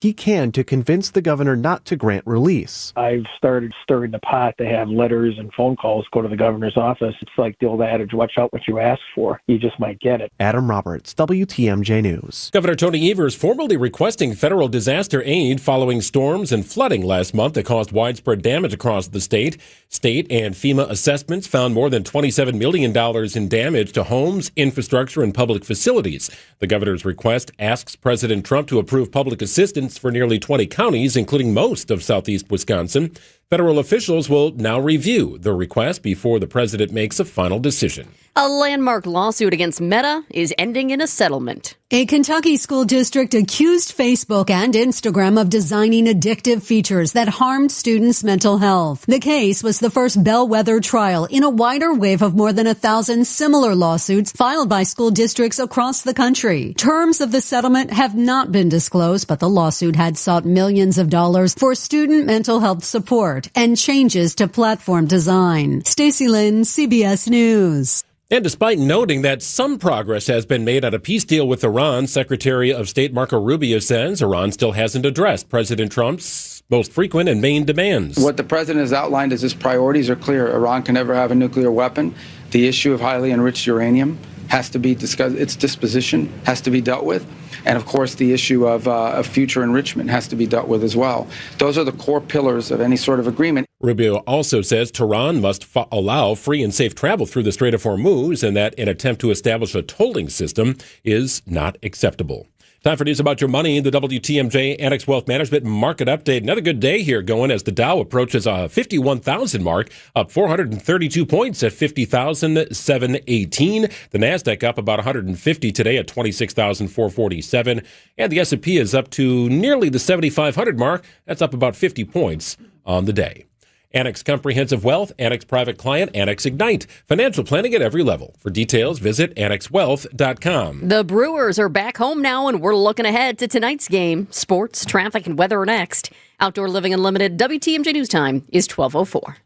he can to convince the governor not to grant release. I've started stirring the pot to have letters and phone calls go to the governor's office. It's like the old adage, watch out what you ask for. You just might get it. Adam Roberts, WTMJ News. Governor Tony Evers formally requesting federal disaster aid following storms and flooding last month that caused widespread damage across the state. State and FEMA assessments found more than $27 million in damage to homes, infrastructure, and public facilities. The governor's request asks President Trump to approve public assistance for nearly 20 counties, including most of southeast Wisconsin. Federal officials will now review the request before the president makes a final decision. A landmark lawsuit against Meta is ending in a settlement. A Kentucky school district accused Facebook and Instagram of designing addictive features that harmed students' mental health. The case was the first bellwether trial in a wider wave of more than 1,000 similar lawsuits filed by school districts across the country. Terms of the settlement have not been disclosed, but the lawsuit had sought millions of dollars for student mental health support and changes to platform design. Stacey Lynn, CBS News. And despite noting that some progress has been made on a peace deal with Iran, Secretary of State Marco Rubio says Iran still hasn't addressed President Trump's most frequent and main demands. What the president has outlined as his priorities are clear. Iran can never have a nuclear weapon. The issue of highly enriched uranium has to be discussed. Its disposition has to be dealt with. And, of course, the issue of future enrichment has to be dealt with as well. Those are the core pillars of any sort of agreement. Rubio also says Tehran must allow free and safe travel through the Strait of Hormuz and that an attempt to establish a tolling system is not acceptable. Time for news about your money. The WTMJ Annex Wealth Management Market Update. Another good day here going as the Dow approaches a 51,000 mark, up 432 points at 50,718. The NASDAQ up about 150 today at 26,447. And the S&P is up to nearly the 7,500 mark. That's up about 50 points on the day. Annex Comprehensive Wealth, Annex Private Client, Annex Ignite. Financial planning at every level. For details, visit annexwealth.com. The Brewers are back home now, and we're looking ahead to tonight's game. Sports, traffic, and weather are next. Outdoor Living Unlimited WTMJ News Time is 12:04.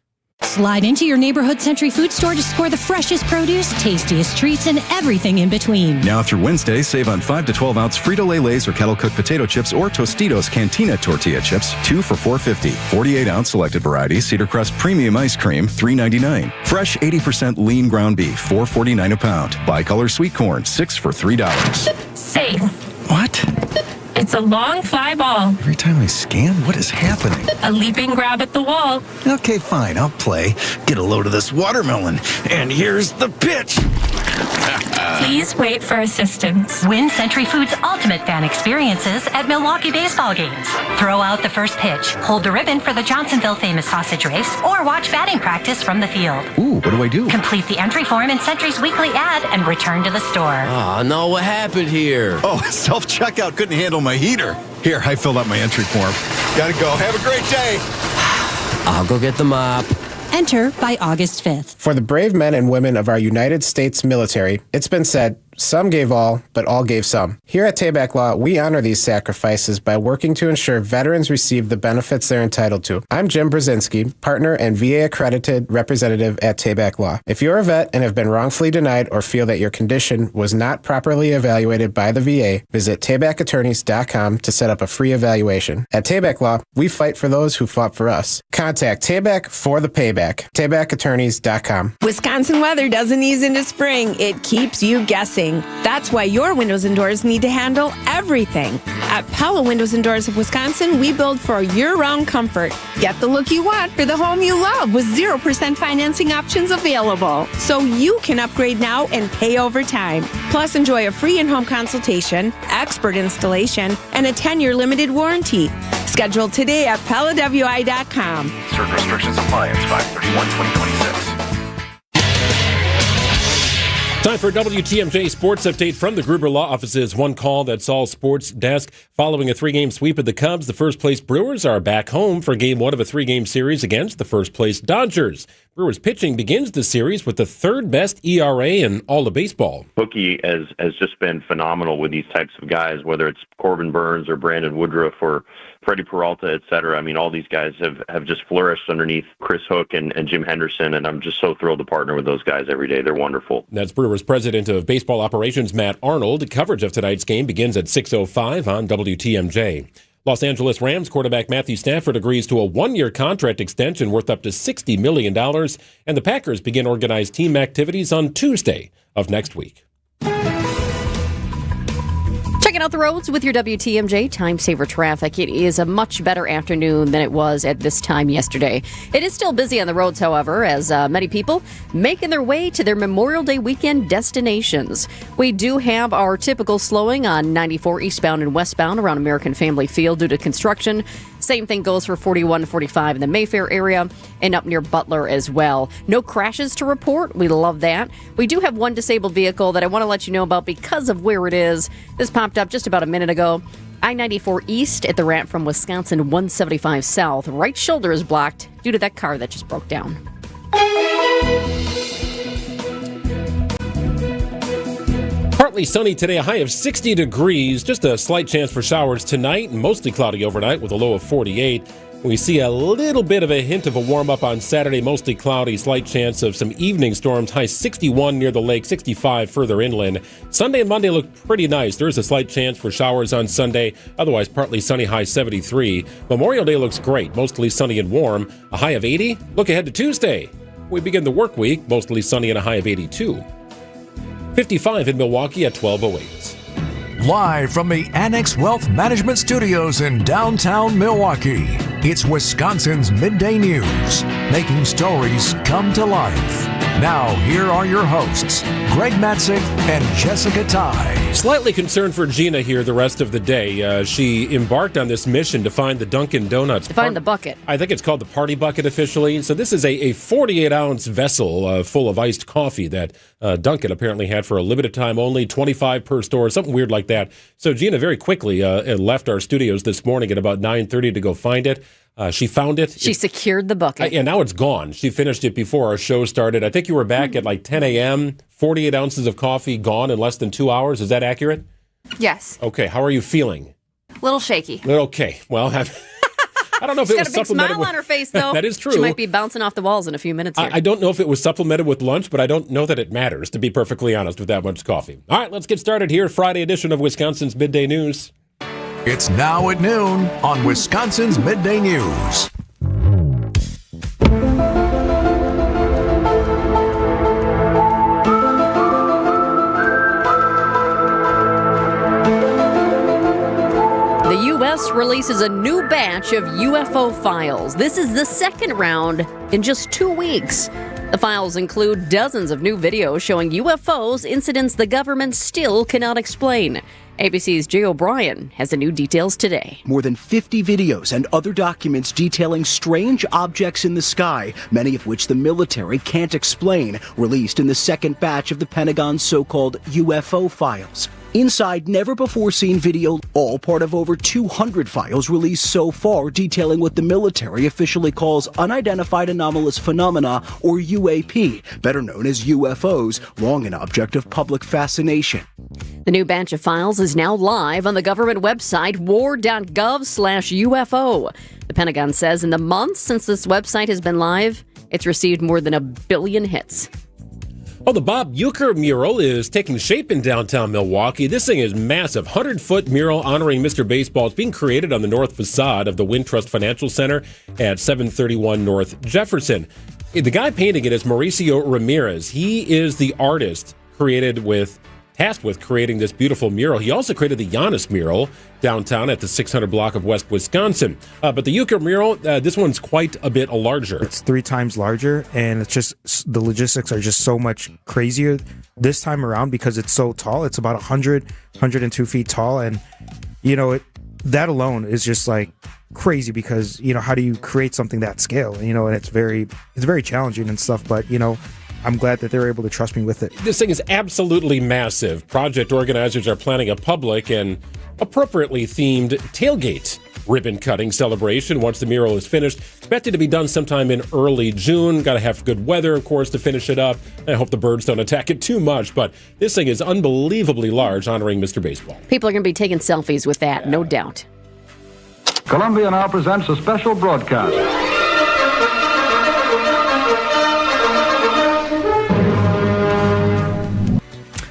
Slide into your neighborhood Century Food Store to score the freshest produce, tastiest treats, and everything in between. Now through Wednesday, save on 5 to 12 ounce Frito-Lay Lay's or kettle cooked potato chips or Tostitos Cantina tortilla chips, 2 for $4.50. 48 ounce selected varieties Cedar Crust Premium Ice Cream, $3.99. Fresh 80% lean ground beef, $4.49 a pound. Bicolor sweet corn, 6 for $3. Safe. What? It's a long fly ball. Every time I scan, what is happening? A leaping grab at the wall. Okay, fine, I'll play. Get a load of this watermelon. And here's the pitch. Please wait for assistance. Win Century Foods Ultimate Fan Experiences at Milwaukee baseball games. Throw out the first pitch, hold the ribbon for the Johnsonville Famous Sausage Race, or watch batting practice from the field. Ooh, what do I do? Complete the entry form in Century's weekly ad and return to the store. Oh, no, what happened here? Oh, self-checkout couldn't handle my heater. Here, I filled out my entry form. Gotta go. Have a great day. I'll go get the mop. Enter by August 5th. For the brave men and women of our United States military, it's been said, some gave all, but all gave some. Here at Tabak Law, we honor these sacrifices by working to ensure veterans receive the benefits they're entitled to. I'm Jim Brzezinski, partner and VA-accredited representative at Tabak Law. If you're a vet and have been wrongfully denied or feel that your condition was not properly evaluated by the VA, visit tabakattorneys.com to set up a free evaluation. At Tabak Law, we fight for those who fought for us. Contact Tabak for the payback. Tabakattorneys.com. Wisconsin weather doesn't ease into spring. It keeps you guessing. That's why your windows and doors need to handle everything. At Pella Windows and Doors of Wisconsin, we build for year-round comfort. Get the look you want for the home you love with 0% financing options available. So you can upgrade now and pay over time. Plus, enjoy a free in-home consultation, expert installation, and a 10-year limited warranty. Schedule today at PellaWI.com. Certain restrictions apply. It's 5/31/2026. Time for a WTMJ Sports Update from the Gruber Law Office's One Call That's All Sports Desk. Following a 3-game sweep of the Cubs, the first-place Brewers are back home for Game 1 of a 3-game series against the first-place Dodgers. Brewers pitching begins the series with the third-best ERA in all of baseball. Bookie has just been phenomenal with these types of guys, whether it's Corbin Burns or Brandon Woodruff or Freddie Peralta, et cetera. I mean, all these guys have just flourished underneath Chris Hook and Jim Henderson, and I'm just so thrilled to partner with those guys every day. They're wonderful. That's Brewers President of Baseball Operations, Matt Arnold. Coverage of tonight's game begins at 6:05 on WTMJ. Los Angeles Rams quarterback Matthew Stafford agrees to a one-year contract extension worth up to $60 million, and the Packers begin organized team activities on Tuesday of next week. Checking out the roads with your WTMJ Time Saver Traffic. It is a much better afternoon than it was at this time yesterday. It is still busy on the roads, however, as many people making their way to their Memorial Day weekend destinations. We do have our typical slowing on 94 eastbound and westbound around American Family Field due to construction. Same thing goes for 41 and 45 in the Mayfair area and up near Butler as well. No crashes to report. We love that. We do have one disabled vehicle that I want to let you know about because of where it is. This popped up just about a minute ago. I-94 East at the ramp from Wisconsin 175 South. Right shoulder is blocked due to that car that just broke down. Partly sunny today, a high of 60 degrees. Just a slight chance for showers tonight, mostly cloudy overnight with a low of 48. We see a little bit of a hint of a warm-up on Saturday, mostly cloudy, slight chance of some evening storms, high 61 near the lake, 65 further inland. Sunday and Monday look pretty nice. There is a slight chance for showers on Sunday, otherwise partly sunny, high 73. Memorial Day looks great, mostly sunny and warm, a high of 80. Look ahead to Tuesday. We begin the work week, mostly sunny and a high of 82. 55 in Milwaukee at 12:08. Live from the Annex Wealth Management Studios in downtown Milwaukee, it's Wisconsin's Midday News, making stories come to life. Now, here are your hosts, Greg Matzik and Jessica Ty. Slightly concerned for Gina here the rest of the day. She embarked on this mission to find the Dunkin' Donuts. To find the bucket. I think it's called the Party Bucket officially. So this is a 48-ounce vessel full of iced coffee that Dunkin' apparently had for a limited time only, 25 per store, something weird like that. So Gina very quickly left our studios this morning at about 9:30 to go find it. She found it. She secured the bucket. And now it's gone. She finished it before our show started. I think you were back at like 10 a.m., 48 ounces of coffee gone in less than 2 hours. Is that accurate? Yes. Okay. How are you feeling? A little shaky. Okay. Well, I don't know if it was She's got a big supplemented smile on her face, though. That is true. She might be bouncing off the walls in a few minutes here. I don't know if it was supplemented with lunch, but I don't know that it matters, to be perfectly honest, with that much coffee. All right, let's get started here. Friday edition of Wisconsin's Midday News. It's now at noon on Wisconsin's Midday News. The U.S. releases a new batch of UFO files. This is the second round in just 2 weeks. The files include dozens of new videos showing UFOs, incidents the government still cannot explain. ABC's Jay O'Brien has the new details today. More than 50 videos and other documents detailing strange objects in the sky, many of which the military can't explain, released in the second batch of the Pentagon's so-called UFO files. Inside never-before-seen video, all part of over 200 files released so far detailing what the military officially calls unidentified anomalous phenomena, or UAP, better known as UFOs, long an object of public fascination. The new batch of files is now live on the government website war.gov/UFO. The Pentagon says in the month since this website has been live, it's received more than 1 billion hits. Oh, the Bob Uecker mural is taking shape in downtown Milwaukee. This thing is massive. 100-foot mural honoring Mr. Baseball. It's being created on the north facade of the Wintrust Financial Center at 731 North Jefferson. The guy painting it is Mauricio Ramirez. He is the artist tasked with creating this beautiful mural. He also created the Giannis mural downtown at the 600 block of West Wisconsin. But the Uecker mural, this one's quite a bit larger. It's 3 times larger, and it's just the logistics are just so much crazier this time around because it's so tall. It's about 102 feet tall, and that alone is just like crazy because how do you create something that scale? And it's very challenging and stuff, but I'm glad that they're able to trust me with it. This thing is absolutely massive. Project organizers are planning a public and appropriately themed tailgate ribbon cutting celebration once the mural is finished. Expected to be done sometime in early June. Got to have good weather, of course, to finish it up. I hope the birds don't attack it too much, but this thing is unbelievably large, honoring Mr. Baseball. People are going to be taking selfies with that, no doubt. Columbia now presents a special broadcast.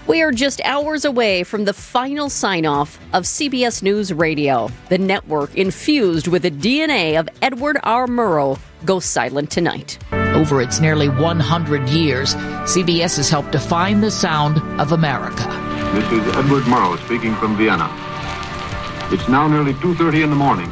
We are just hours away from the final sign-off of CBS News Radio. The network, infused with the DNA of Edward R. Murrow, goes silent tonight. Over its nearly 100 years, CBS has helped define the sound of America. This is Edward Murrow speaking from Vienna. It's now nearly 2:30 in the morning,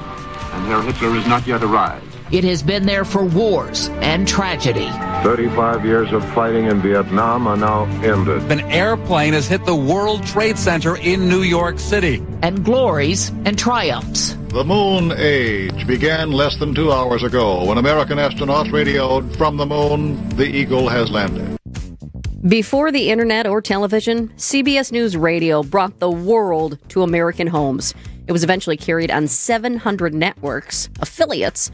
and Herr Hitler has not yet arrived. It has been there for wars and tragedy. 35 years of fighting in Vietnam are now ended. An airplane has hit the World Trade Center in New York City. And glories and triumphs. The moon age began less than 2 hours ago when American astronauts radioed from the moon, the Eagle has landed. Before the internet or television, CBS News Radio brought the world to American homes. It was eventually carried on 700 networks, affiliates,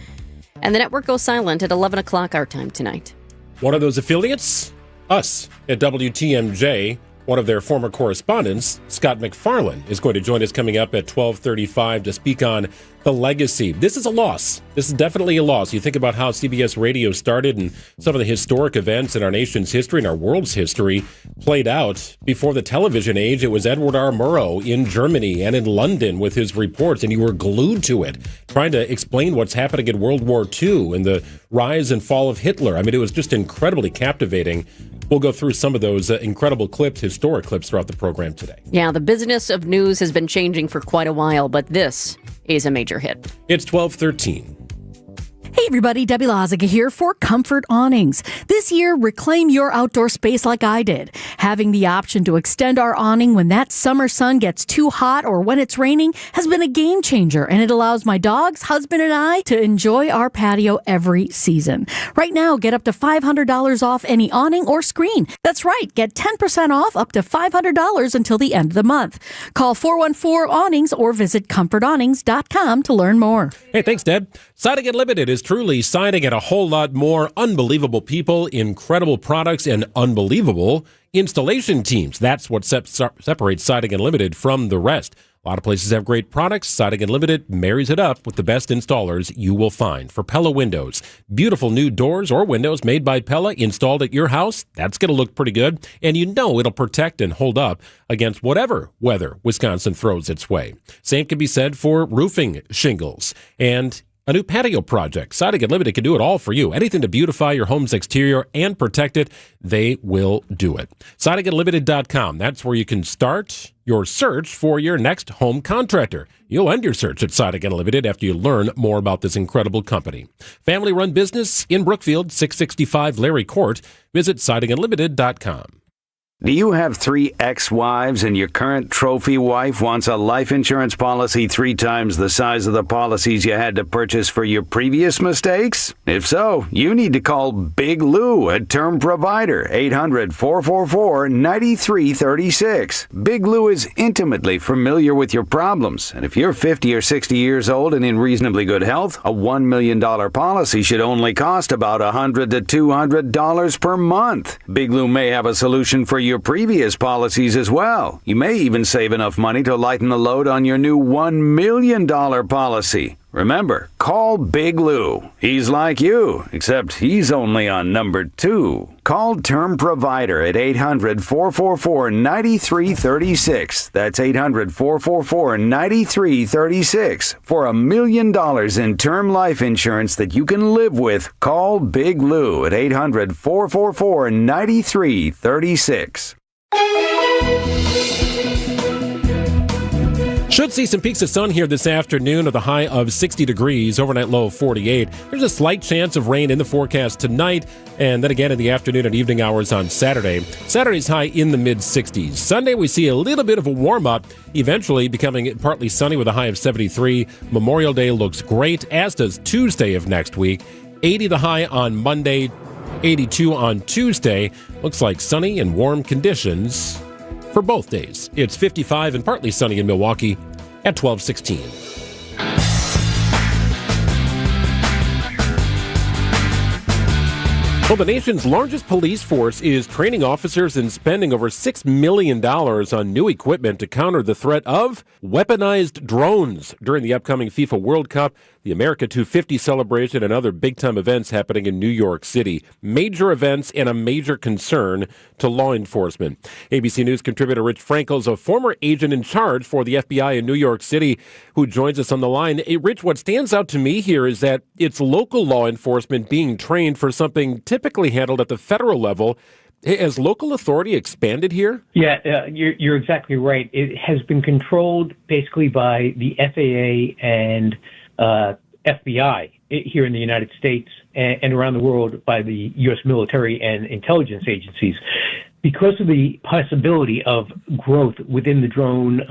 and the network goes silent at 11 o'clock our time tonight. One of those affiliates? Us at WTMJ. One of their former correspondents, Scott McFarlane, is going to join us coming up at 12:35 to speak on the legacy. This is a loss. This is definitely a loss. You think about how CBS Radio started and some of the historic events in our nation's history and our world's history played out. Before the television age, it was Edward R. Murrow in Germany and in London with his reports, and you were glued to it, trying to explain what's happening in World War II and the rise and fall of Hitler. I mean, it was just incredibly captivating. We'll go through some of those incredible clips, historic clips throughout the program today. Yeah, the business of news has been changing for quite a while, but this is a major hit. It's 12:13. Hey everybody, Debbie Loziga here for Comfort Awnings. This year, reclaim your outdoor space like I did. Having the option to extend our awning when that summer sun gets too hot or when it's raining has been a game changer, and it allows my dogs, husband, and I to enjoy our patio every season. Right now, get up to $500 off any awning or screen. That's right, get 10% off up to $500 until the end of the month. Call 414-AWNINGS or visit comfortawnings.com to learn more. Hey, thanks, Deb. Siding Unlimited is truly siding at a whole lot more. Unbelievable people, incredible products, and unbelievable installation teams. That's what separates Siding Unlimited from the rest. A lot of places have great products. Siding Unlimited marries it up with the best installers you will find. For Pella Windows, beautiful new doors or windows made by Pella installed at your house. That's going to look pretty good. And you know it'll protect and hold up against whatever weather Wisconsin throws its way. Same can be said for roofing shingles and a new patio project. Siding Unlimited can do it all for you. Anything to beautify your home's exterior and protect it, they will do it. SidingUnlimited.com. That's where you can start your search for your next home contractor. You'll end your search at Siding Unlimited after you learn more about this incredible company. Family-run business in Brookfield, 665 Larry Court. Visit SidingUnlimited.com. Do you have 3 ex-wives and your current trophy wife wants a life insurance policy 3 times the size of the policies you had to purchase for your previous mistakes? If so, you need to call Big Lou, a term provider, 800-444-9336. Big Lou is intimately familiar with your problems, and if you're 50 or 60 years old and in reasonably good health, a $1 million policy should only cost about $100 to $200 per month. Big Lou may have a solution for your previous policies as well. You may even save enough money to lighten the load on your new $1 million policy. Remember, call Big Lou. He's like you, except he's only on number 2. Call Term Provider at 800-444-9336. That's 800-444-9336. For $1 million in term life insurance that you can live with, call Big Lou at 800-444-9336. Should see some peaks of sun here this afternoon with a high of 60 degrees, overnight low of 48. There's a slight chance of rain in the forecast tonight, and then again in the afternoon and evening hours on Saturday. Saturday's high in the mid-60s. Sunday we see a little bit of a warm-up, eventually becoming partly sunny with a high of 73. Memorial Day looks great, as does Tuesday of next week. 80 the high on Monday, 82 on Tuesday. Looks like sunny and warm conditions for both days. It's 55 and partly sunny in Milwaukee at 12:16. Well, the nation's largest police force is training officers and spending over $6 million on new equipment to counter the threat of weaponized drones during the upcoming FIFA World Cup, the America 250 celebration, and other big-time events happening in New York City. Major events and a major concern to law enforcement. ABC News contributor Rich Frankel is a former agent in charge for the FBI in New York City who joins us on the line. Hey, Rich, what stands out to me here is that it's local law enforcement being trained for something typically handled at the federal level. Has local authority expanded here? Yeah, you're exactly right. It has been controlled basically by the FAA and FBI here in the United States and around the world by the U.S. military and intelligence agencies. Because of the possibility of growth within the drone,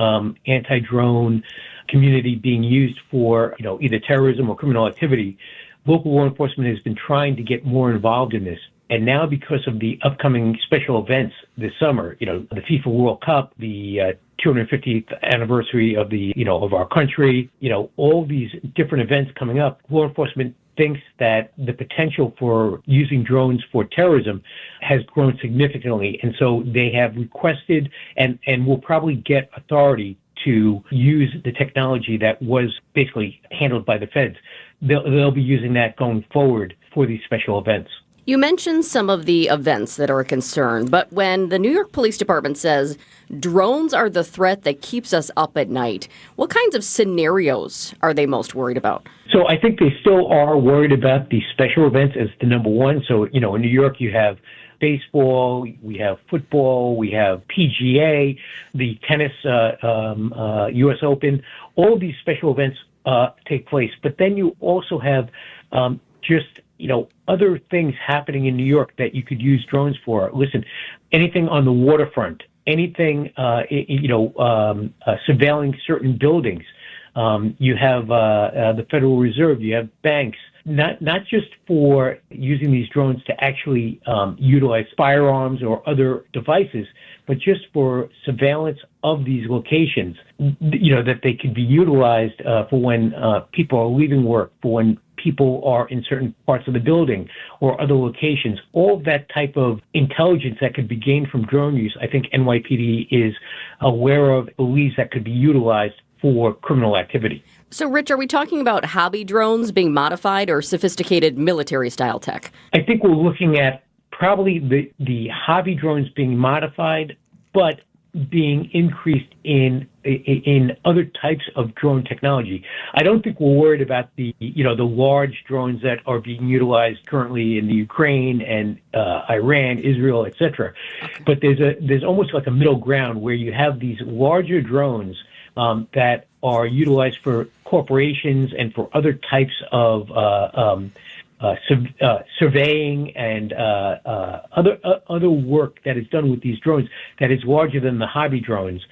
anti-drone community being used for, either terrorism or criminal activity, local law enforcement has been trying to get more involved in this. And now because of the upcoming special events this summer, the FIFA World Cup, the 250th anniversary of of our country, all these different events coming up, law enforcement thinks that the potential for using drones for terrorism has grown significantly. And so they have requested and will probably get authority to use the technology that was basically handled by the feds. They'll be using that going forward for these special events. You mentioned some of the events that are a concern, but when the New York Police Department says drones are the threat that keeps us up at night, what kinds of scenarios are they most worried about? So I think they still are worried about the special events as the number one. So, in New York, you have baseball, we have football, we have PGA, the tennis, U.S. Open. All of these special events take place. But then you also have other things happening in New York that you could use drones for. Listen, anything on the waterfront, anything, surveilling certain buildings. You have the Federal Reserve, you have banks, not just for using these drones to actually utilize firearms or other devices, but just for surveillance of these locations, that they could be utilized for when people are leaving work, for when people are in certain parts of the building or other locations. All of that type of intelligence that could be gained from drone use, I think NYPD is aware of, believes that could be utilized for criminal activity. So, Rich, are we talking about hobby drones being modified or sophisticated military-style tech? I think we're looking at probably the hobby drones being modified, but being increased in other types of drone technology. I don't think we're worried about the large drones that are being utilized currently in the Ukraine and Iran, Israel, etc. Okay. But there's almost like a middle ground where you have these larger drones that are utilized for corporations and for other types of surveying and other work that is done with these drones that is larger than the hobby drones,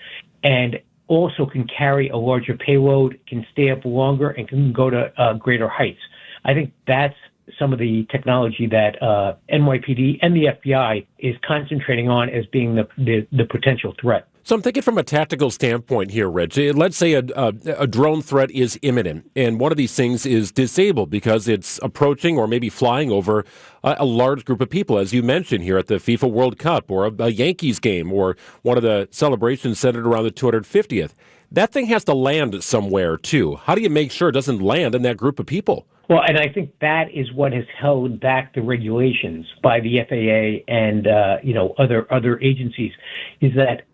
and also can carry a larger payload, can stay up longer, and can go to greater heights. I think that's some of the technology that NYPD and the FBI is concentrating on as being the potential threat. So I'm thinking from a tactical standpoint here, Rich. Let's say a drone threat is imminent, and one of these things is disabled because it's approaching or maybe flying over a large group of people, as you mentioned here at the FIFA World Cup or a Yankees game or one of the celebrations centered around the 250th. That thing has to land somewhere, too. How do you make sure it doesn't land in that group of people? Well, and I think that is what has held back the regulations by the FAA and other agencies, is that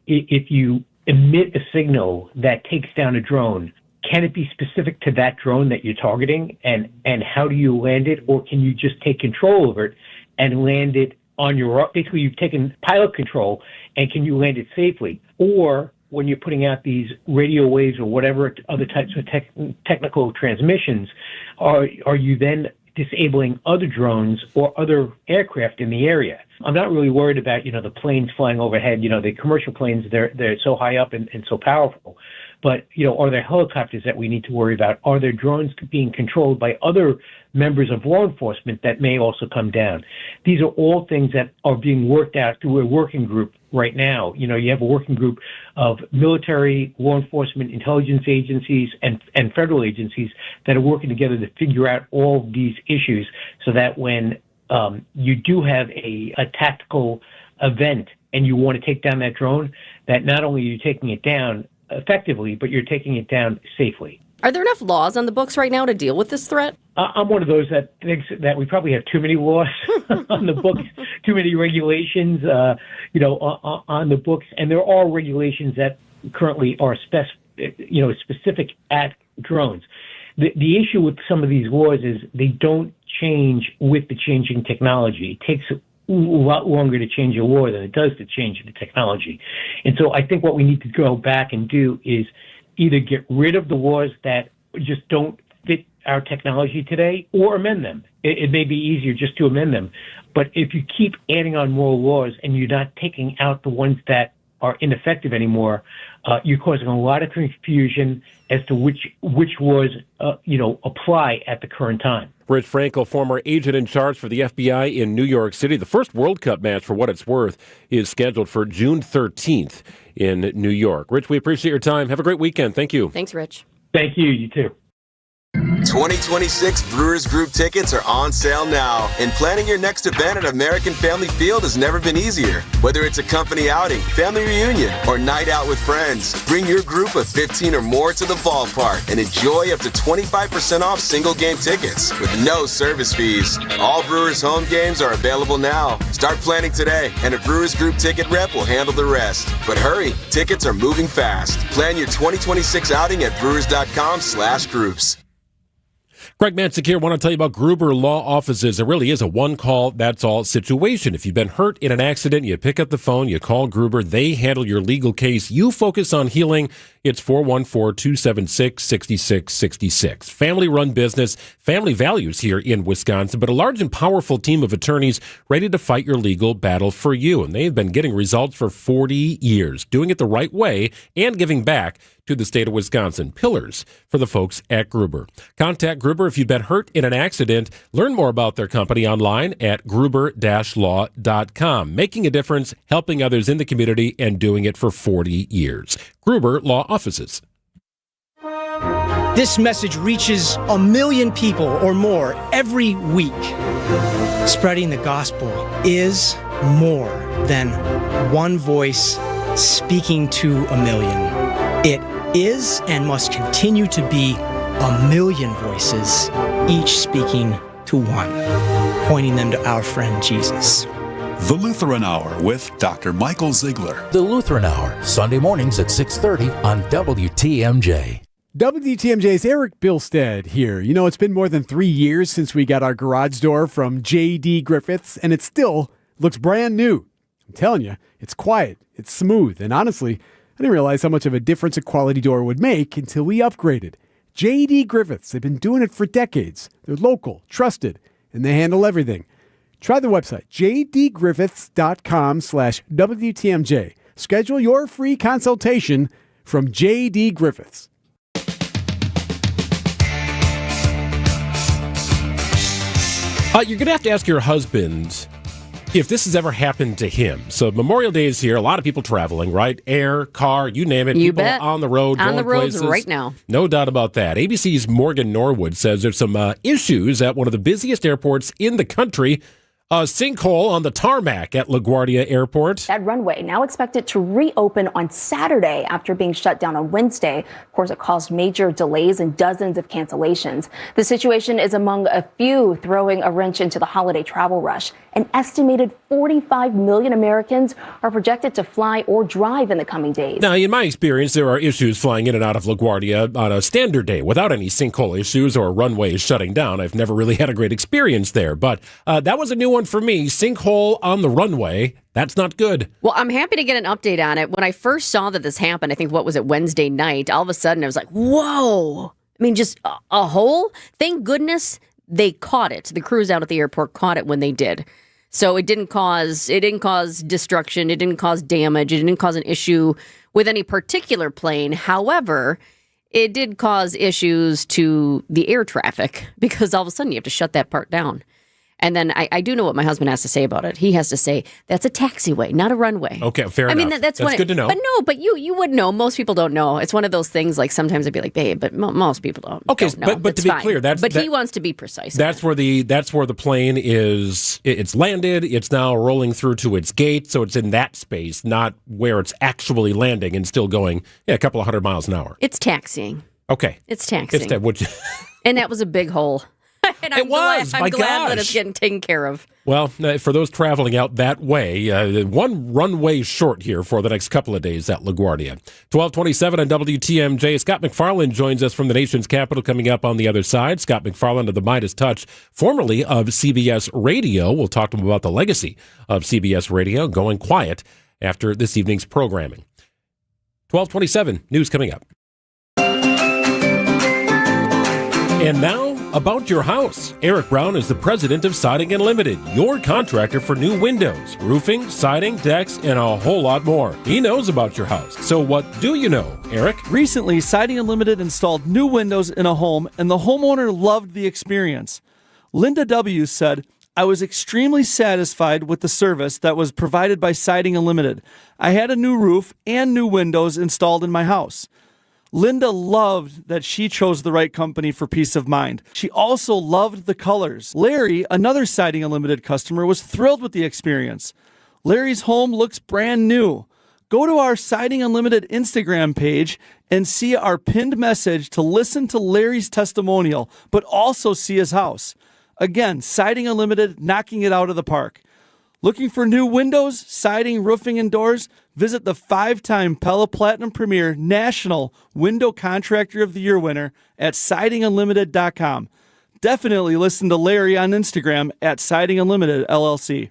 if you emit a signal that takes down a drone, can it be specific to that drone that you're targeting, and how do you land it, or can you just take control over it and land it on your own? Basically, you've taken pilot control, and can you land it safely? Or when you're putting out these radio waves or whatever other types of technical transmissions, are you then disabling other drones or other aircraft in the area? I'm not really worried about, the planes flying overhead, the commercial planes, they're so high up and so powerful. But, are there helicopters that we need to worry about? Are there drones being controlled by other members of law enforcement that may also come down? These are all things that are being worked out through a working group right now. You have a working group of military, law enforcement, intelligence agencies, and federal agencies that are working together to figure out all of these issues so that when you do have a tactical event and you want to take down that drone, that not only are you taking it down effectively, but you're taking it down safely. Are there enough laws on the books right now to deal with this threat? I'm one of those that thinks that we probably have too many laws on the books, too many regulations, on the books, and there are regulations that currently are specific at drones. The issue with some of these laws is they don't change with the changing technology. It takes a lot longer to change a law than it does to change the technology. And so I think what we need to go back and do is either get rid of the laws that just don't fit our technology today or amend them. It may be easier just to amend them. But if you keep adding on more laws and you're not taking out the ones that are ineffective anymore, you're causing a lot of confusion as to which laws, apply at the current time. Rich Frankel, former agent in charge for the FBI in New York City. The first World Cup match, for what it's worth, is scheduled for June 13th in New York. Rich, we appreciate your time. Have a great weekend. Thank you. Thanks, Rich. Thank you. You too. 2026 Brewers Group tickets are on sale now, and planning your next event at American Family Field has never been easier. Whether it's a company outing, family reunion, or night out with friends, bring your group of 15 or more to the ballpark and enjoy up to 25% off single game tickets with no service fees. All Brewers home games are available now. Start planning today, and a Brewers Group ticket rep will handle the rest. But hurry, tickets are moving fast. Plan your 2026 outing at brewers.com/groups. Greg Manzik here. I want to tell you about Gruber Law Offices. It really is a one-call, that's-all situation. If you've been hurt in an accident, you pick up the phone, you call Gruber. They handle your legal case. You focus on healing. It's 414-276-6666. Family-run business, family values here in Wisconsin, but a large and powerful team of attorneys ready to fight your legal battle for you. And they've been getting results for 40 years, doing it the right way and giving back to the state of Wisconsin. Pillars for the folks at Gruber. Contact Gruber if you've been hurt in an accident. Learn more about their company online at gruber-law.com. Making a difference, helping others in the community, and doing it for 40 years. Gruber Law Offices. This message reaches 1 million people or more every week. Spreading the gospel is more than one voice speaking to 1 million. It is and must continue to be 1 million voices, each speaking to one, pointing them to our friend Jesus. The Lutheran Hour with Dr. Michael Ziegler. The Lutheran Hour, Sunday mornings at 6:30 on WTMJ. WTMJ's Eric Bilstead here. You know, it's been more than 3 years since we got our garage door from J.D. Griffiths, and it still looks brand new. I'm telling you, it's quiet, it's smooth, and honestly, I didn't realize how much of a difference a quality door would make until we upgraded. J.D. Griffiths, they've been doing it for decades. They're local, trusted, and they handle everything. Try the website, jdgriffiths.com/WTMJ. Schedule your free consultation from J.D. Griffiths. You're going to have to ask your husband if this has ever happened to him. So Memorial Day is here. A lot of people traveling, right? Air, car, you name it. You people bet. on the road, on going the roads places. right now. No doubt about that. ABC's Morgan Norwood says there's some issues at one of the busiest airports in the country. A sinkhole on the tarmac at LaGuardia Airport. That runway now expected to reopen on Saturday after being shut down on Wednesday. Of course, it caused major delays and dozens of cancellations. The situation is among a few throwing a wrench into the holiday travel rush. An estimated 45 million Americans are projected to fly or drive in the coming days. Now, in my experience, there are issues flying in and out of LaGuardia on a standard day without any sinkhole issues or runways shutting down. I've never really had a great experience there, but that was a new one for me. Sinkhole on the runway. That's not good. Well, I'm happy to get an update on it. When I first saw that this happened, I think, what was it, Wednesday night, all of a sudden I was like, whoa. I mean, just a hole? Thank goodness they caught it. The crews out at the airport caught it when they did. So it didn't cause destruction. It didn't cause damage. It didn't cause an issue with any particular plane. However, it did cause issues to the air traffic because all of a sudden you have to shut that part down. And then I do know what my husband has to say about it. He has to say, that's a taxiway, not a runway. Okay, fair enough. I mean, that's good to know. But you would know. Most people don't know. It's one of those things, like sometimes I'd be like, babe, but most people don't. Okay, don't know. but to be fine. clear, he wants to be precise. That's where the plane is. It's landed. It's now rolling through to its gate, so it's in that space, not where it's actually landing and still going a couple of 100 miles an hour. It's taxiing. Okay, it's taxiing. And that was a big hole. And I'm glad that it's getting taken care of. Well, for those traveling out that way, one runway short here for the next couple of days at LaGuardia. 1227 on WTMJ. Scott McFarland joins us from the nation's capital coming up on the other side. Scott McFarland of the Midas Touch, formerly of CBS Radio. We'll talk to him about the legacy of CBS Radio going quiet after this evening's programming. 1227, news coming up. And now, about your house. Eric Brown is the president of Siding Unlimited, your contractor for new windows, roofing, siding, decks, and a whole lot more. He knows about your house. So what do you know, Eric? Recently, Siding Unlimited installed new windows in a home, and the homeowner loved the experience. Linda W. said, I was extremely satisfied with the service that was provided by Siding Unlimited. I had a new roof and new windows installed in my house. Linda loved that she chose the right company for peace of mind. She also loved the colors. Larry, another Siding Unlimited customer, was thrilled with the experience. Larry's home looks brand new. Go to our Siding Unlimited Instagram page and see our pinned message to listen to Larry's testimonial, but also see his house. Again, Siding Unlimited, knocking it out of the park. Looking for new windows, siding, roofing, and doors? Visit the 5-time Pella Platinum Premier National Window Contractor of the Year winner at sidingunlimited.com. Definitely listen to Larry on Instagram at Siding Unlimited LLC.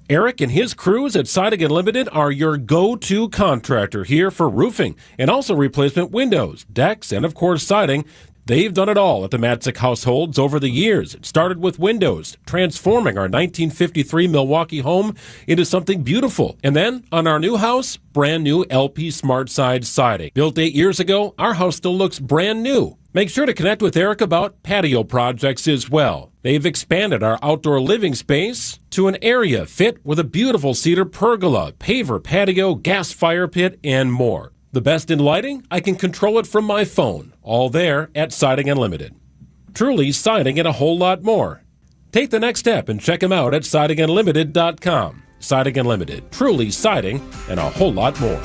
Eric and his crews at Siding Unlimited are your go-to contractor here for roofing and also replacement windows, decks, and of course siding. They've done it all at the Matzik households over the years. It started with windows, transforming our 1953 Milwaukee home into something beautiful. And then, on our new house, brand new LP Smart Side siding. Built 8 years ago, our house still looks brand new. Make sure to connect with Eric about patio projects as well. They've expanded our outdoor living space to an area fit with a beautiful cedar pergola, paver patio, gas fire pit, and more. The best in lighting? I can control it from my phone. All there at Siding Unlimited. Truly siding and a whole lot more. Take the next step and check them out at sidingunlimited.com. Siding Unlimited. Truly siding and a whole lot more.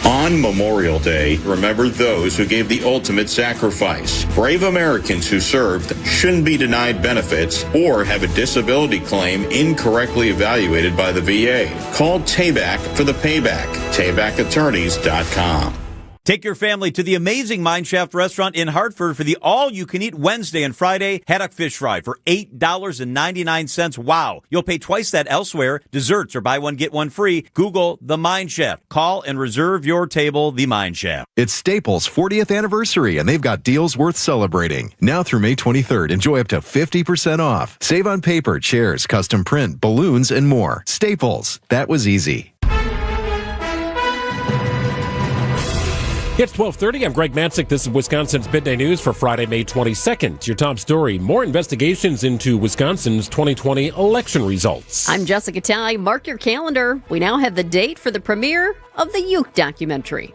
On Memorial Day, remember those who gave the ultimate sacrifice. Brave Americans who served shouldn't be denied benefits or have a disability claim incorrectly evaluated by the VA. Call Tayback for the payback. TaybackAttorneys.com. Take your family to the amazing Mineshaft restaurant in Hartford for the all-you-can-eat Wednesday and Friday haddock fish fry for $8.99. Wow. You'll pay twice that elsewhere. Desserts or buy one, get one free. Google The Mineshaft. Call and reserve your table, The Mineshaft. It's Staples' 40th anniversary, and they've got deals worth celebrating. Now through May 23rd, enjoy up to 50% off. Save on paper, chairs, custom print, balloons, and more. Staples. That was easy. It's 12:30. I'm Greg Matzik. This is Wisconsin's Midday News for Friday, May 22nd. Your top story, more investigations into Wisconsin's 2020 election results. I'm Jessica Ty. Mark your calendar. We now have the date for the premiere of the Uke documentary.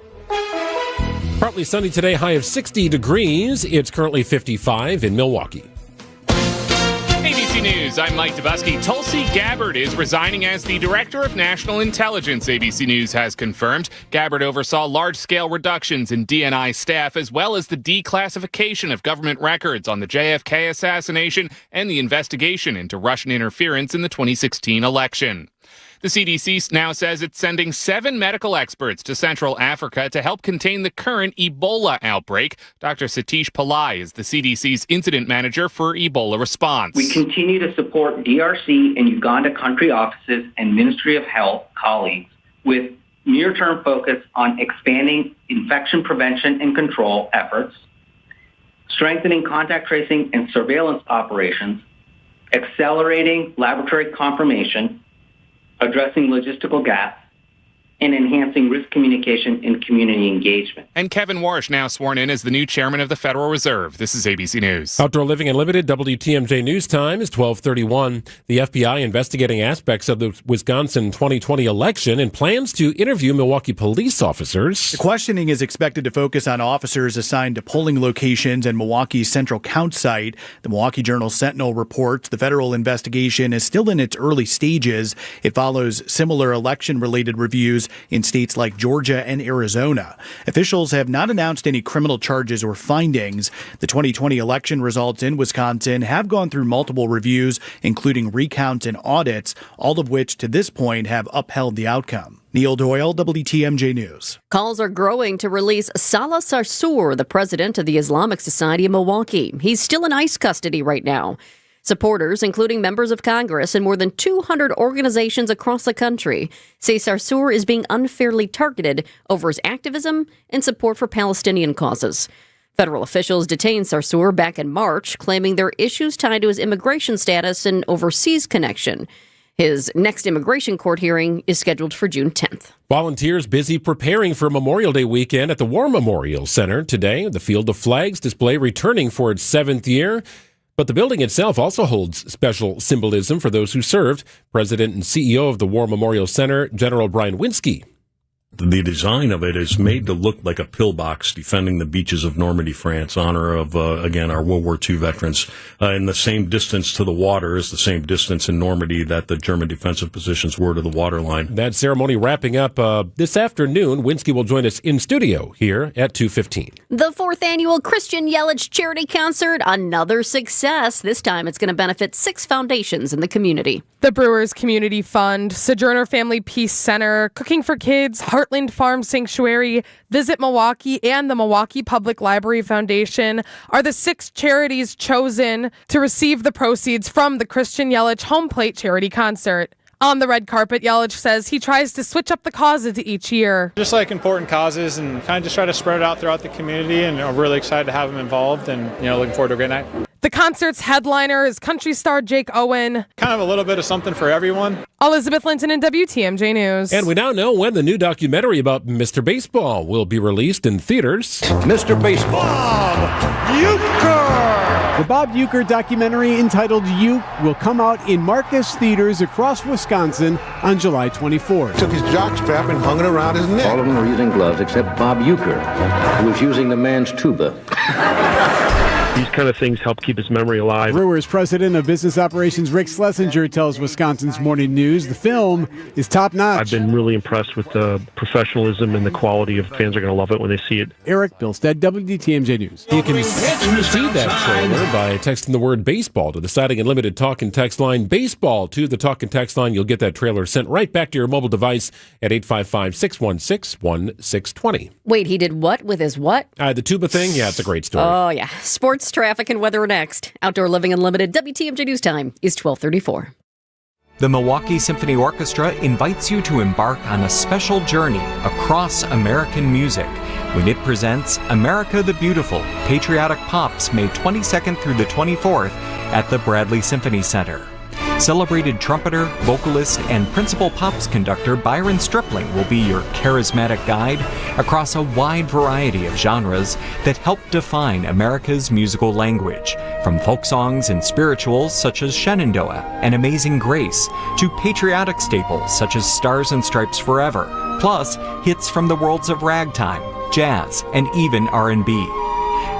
Partly sunny today, high of 60 degrees. It's currently 55 in Milwaukee. ABC News, I'm Mike Dubusky. Tulsi Gabbard is resigning as the Director of National Intelligence, ABC News has confirmed. Gabbard oversaw large-scale reductions in DNI staff as well as the declassification of government records on the JFK assassination and the investigation into Russian interference in the 2016 election. The CDC now says it's sending 7 medical experts to Central Africa to help contain the current Ebola outbreak. Dr. Satish Pillai is the CDC's incident manager for Ebola response. We continue to support DRC and Uganda country offices and Ministry of Health colleagues with near-term focus on expanding infection prevention and control efforts, strengthening contact tracing and surveillance operations, accelerating laboratory confirmation, addressing logistical gaps, and enhancing risk communication and community engagement. And Kevin Warsh now sworn in as the new chairman of the Federal Reserve. This is ABC News. Outdoor Living Unlimited, WTMJ News Time is 12:31. The FBI investigating aspects of the Wisconsin 2020 election and plans to interview Milwaukee police officers. The questioning is expected to focus on officers assigned to polling locations and Milwaukee's central count site. The Milwaukee Journal-Sentinel reports the federal investigation is still in its early stages. It follows similar election-related reviews in states like Georgia and Arizona. Officials have not announced any criminal charges or findings. The 2020 election results in Wisconsin have gone through multiple reviews, including recounts and audits, all of which to this point have upheld the outcome. Neil Doyle, WTMJ News. Calls are growing to release Salah Sarsour, the president of the Islamic Society of Milwaukee. He's still in ICE custody right now. Supporters, including members of Congress and more than 200 organizations across the country, say Sarsour is being unfairly targeted over his activism and support for Palestinian causes. Federal officials detained Sarsour back in March, claiming there are issues tied to his immigration status and overseas connection. His next immigration court hearing is scheduled for June 10th. Volunteers busy preparing for Memorial Day weekend at the War Memorial Center today. The Field of Flags display returning for its 7th year. But the building itself also holds special symbolism for those who served. President and CEO of the War Memorial Center, General Brian Winsky. The design of it is made to look like a pillbox defending the beaches of Normandy, France, honor of, again, our World War II veterans. In the same distance to the water is the same distance in Normandy that the German defensive positions were to the waterline. That ceremony wrapping up this afternoon. Winsky will join us in studio here at 2:15. The 4th annual Christian Yelich Charity Concert, another success. This time it's going to benefit 6 foundations in the community. The Brewers Community Fund, Sojourner Family Peace Center, Cooking for Kids, Heartland Farm Sanctuary, Visit Milwaukee, and the Milwaukee Public Library Foundation are the 6 charities chosen to receive the proceeds from the Christian Yelich Home Plate Charity Concert. On the red carpet, Yelich says he tries to switch up the causes each year. Just like important causes and kind of just try to spread it out throughout the community, and I'm really excited to have him involved and, looking forward to a great night. The concert's headliner is country star Jake Owen. Kind of a little bit of something for everyone. Elizabeth Linton in WTMJ News. And we now know when the new documentary about Mr. Baseball will be released in theaters. Mr. Baseball. Bob Uecker! The Bob Uecker documentary entitled Uke will come out in Marcus theaters across Wisconsin on July 24th. Took his jockstrap and hung it around his neck. All of them were using gloves except Bob Uecker, who was using the man's tuba. These kind of things help keep his memory alive. Brewers president of business operations Rick Schlesinger tells Wisconsin's Morning News the film is top-notch. I've been really impressed with the professionalism and the quality of fans are going to love it when they see it. Eric Bilstead, WTMJ News. You can see that trailer by texting the word baseball to the Siding Unlimited talk and text line. Baseball to the talk and text line. You'll get that trailer sent right back to your mobile device at 855-616-1620. Wait, he did what with his what? The tuba thing? Yeah, it's a great story. Oh, yeah. Sports, traffic, and weather next. Outdoor Living Unlimited, WTMJ News Time is 12:34. The Milwaukee Symphony Orchestra invites you to embark on a special journey across American music when it presents America the Beautiful, Patriotic Pops, May 22nd through the 24th at the Bradley Symphony Center. Celebrated trumpeter, vocalist, and principal pops conductor Byron Stripling will be your charismatic guide across a wide variety of genres that help define America's musical language, from folk songs and spirituals such as Shenandoah and Amazing Grace, to patriotic staples such as Stars and Stripes Forever, plus hits from the worlds of ragtime, jazz, and even R&B.